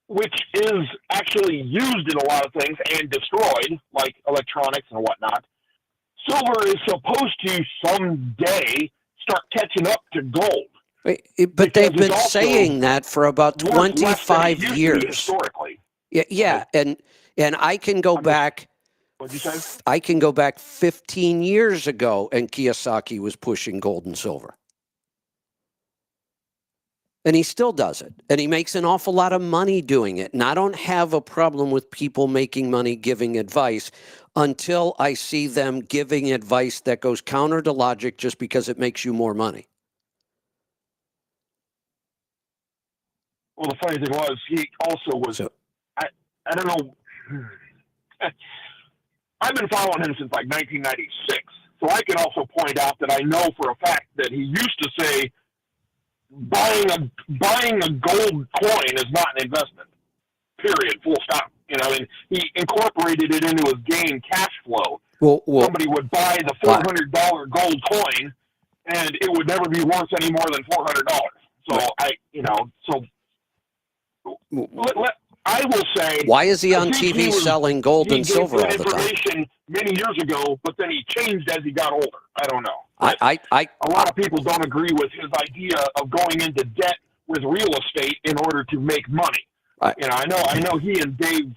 which is actually used in a lot of things and destroyed, like electronics and whatnot, silver is supposed to someday start catching up to gold. But they've been saying that for about 25 years. Historically. Yeah, and I can go back. What'd you say? I can go back 15 years ago, and Kiyosaki was pushing gold and silver. And he still does it. And he makes an awful lot of money doing it. And I don't have a problem with people making money giving advice until I see them giving advice that goes counter to logic just because it makes you more money. Well, the funny thing was, he also was, I don't know, I've been following him since like 1996. So I can also point out that I know for a fact that he used to say, buying a gold coin is not an investment. Period. Full stop. And he incorporated it into his game cash flow. Well, somebody would buy the $400 gold coin, and it would never be worth any more than $400. So I will say. Why is he on TV selling gold and silver all the time? Information many years ago, but then he changed as he got older. I don't know. A lot of people don't agree with his idea of going into debt with real estate in order to make money. I know he and Dave,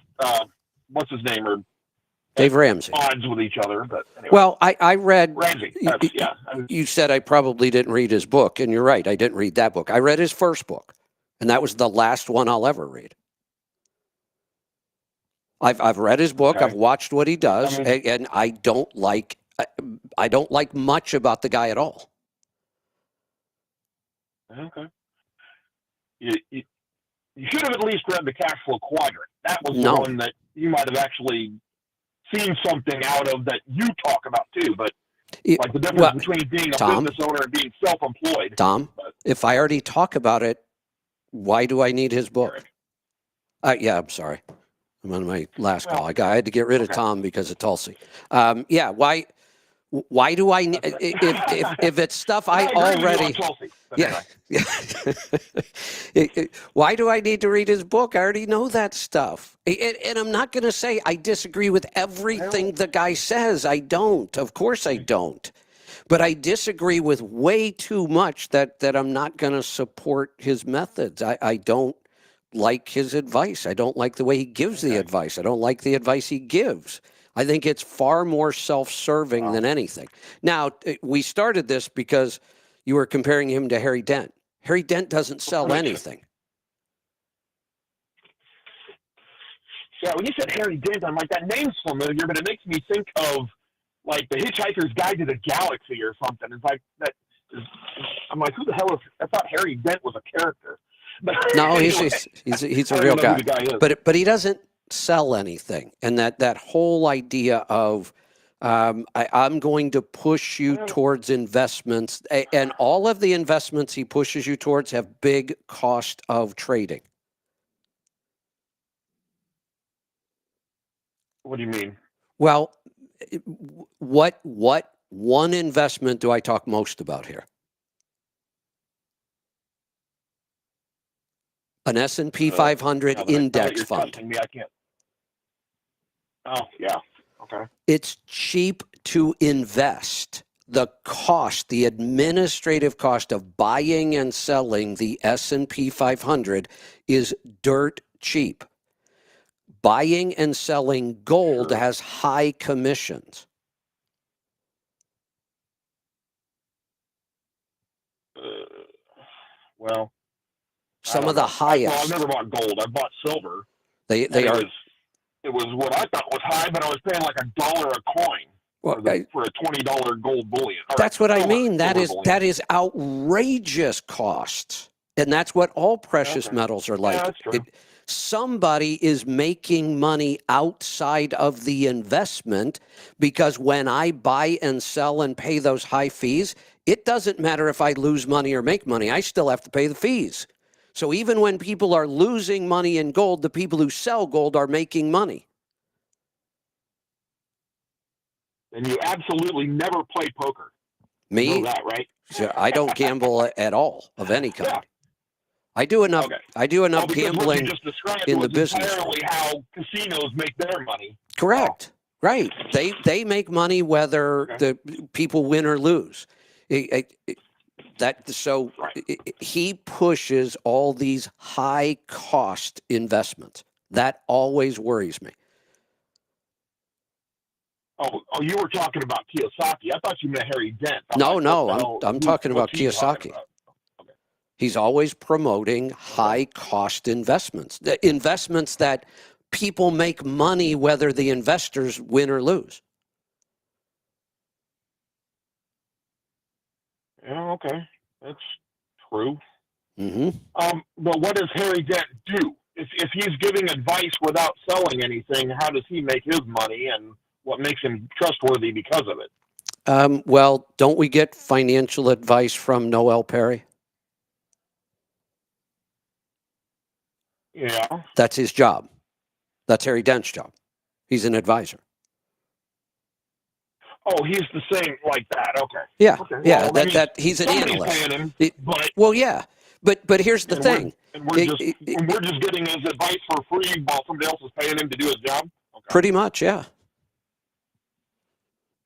what's his name, are Dave Ramsey odds with each other. But anyway. Well, I read. Ramsey. You said I probably didn't read his book, and you're right. I didn't read that book. I read his first book, and that was the last one I'll ever read. I've read his book. Okay. I've watched what he does, and I don't like much about the guy at all. Okay. You should have at least read the cash flow quadrant. That was the one that you might have actually seen something out of that you talk about too. But like the difference between being a business owner and being self-employed. Tom, if I already talk about it, why do I need his book? Yeah, I'm sorry. I'm on my last call. I had to get rid of Tom because of Tulsi. Why do I need if it's stuff I already But Yeah. anyway. Yeah. Why do I need to read his book? I already know that stuff. And I'm not going to say I disagree with everything the guy says. I don't. Of course I don't. But I disagree with way too much that I'm not going to support his methods. I don't like his advice. I don't like the way he gives the advice. I don't like the advice he gives. I think it's far more self-serving than anything. Now, we started this because you were comparing him to Harry Dent. Harry Dent doesn't sell anything. Yeah, when you said Harry Dent, I'm like, that name's familiar, but it makes me think of like the Hitchhiker's Guide to the Galaxy or something. It's like that. I'm like, who the hell is? I thought Harry Dent was a character. But No, anyway, he's I a don't real know guy. who the guy is. But he doesn't sell anything, and that whole idea of I'm going to push you towards investments, and all of the investments he pushes you towards have big cost of trading. What do you mean? Well, what one investment do I talk most about here? An S&P 500 index fund. Me, I can't. Oh, yeah. Okay. It's cheap to invest. The cost, the administrative cost of buying and selling the S&P 500 is dirt cheap. Buying and selling gold has high commissions. Well, some of the highest. I've never bought gold. I bought silver. They are. It was what I thought was high, but I was paying like $1 a coin for a $20 gold bullion. That's what I mean. That is outrageous costs, and that's what all precious metals are like. Yeah, that's true. Somebody is making money outside of the investment, because when I buy and sell and pay those high fees, it doesn't matter if I lose money or make money. I still have to pay the fees. So even when people are losing money in gold, the people who sell gold are making money. And you absolutely never play poker. Me? You know that, right? I don't gamble at all of any kind. Yeah. I do enough. Okay. I do enough gambling in the business. Entirely how casinos make their money. Correct. Oh. Right. They make money whether the people win or lose. He pushes all these high cost investments. That always worries me. Oh, you were talking about Kiyosaki. I thought you meant Harry Dent. I'm talking about Kiyosaki. He's always promoting high-cost investments, the investments that people make money whether the investors win or lose. Yeah, okay. That's true. Mm-hmm. But what does Harry Dent do? If he's giving advice without selling anything, how does he make his money, and what makes him trustworthy because of it? Well, don't we get financial advice from Noel Perry? Yeah. That's his job. That's Harry Dent's job. He's an advisor. Oh, he's the same like that. Okay. Yeah. Okay. Yeah. Well, he's an analyst. Paying him, well, yeah. But here's the thing. We're just getting his advice for free while somebody else is paying him to do his job. Okay. Pretty much, yeah.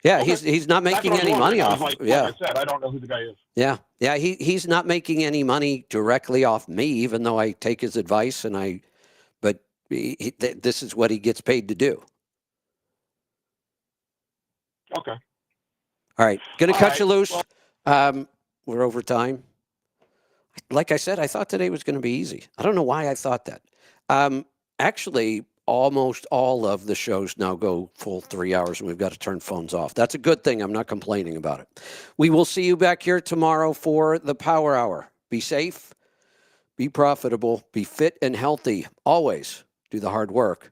Yeah, okay. He's not making any money off. Like I said, I don't know who the guy is. Yeah. He's not making any money directly off me, even though I take his advice but this is what he gets paid to do. Okay. All right, gonna cut you loose. Well, we're over time. Like I said, I thought today was going to be easy. I don't know why I thought that. Actually, almost all of the shows now go full 3 hours, and we've got to turn phones off. That's a good thing. I'm not complaining about it. We will see you back here tomorrow for the Power Hour. Be safe, be profitable, be fit and healthy. Always do the hard work.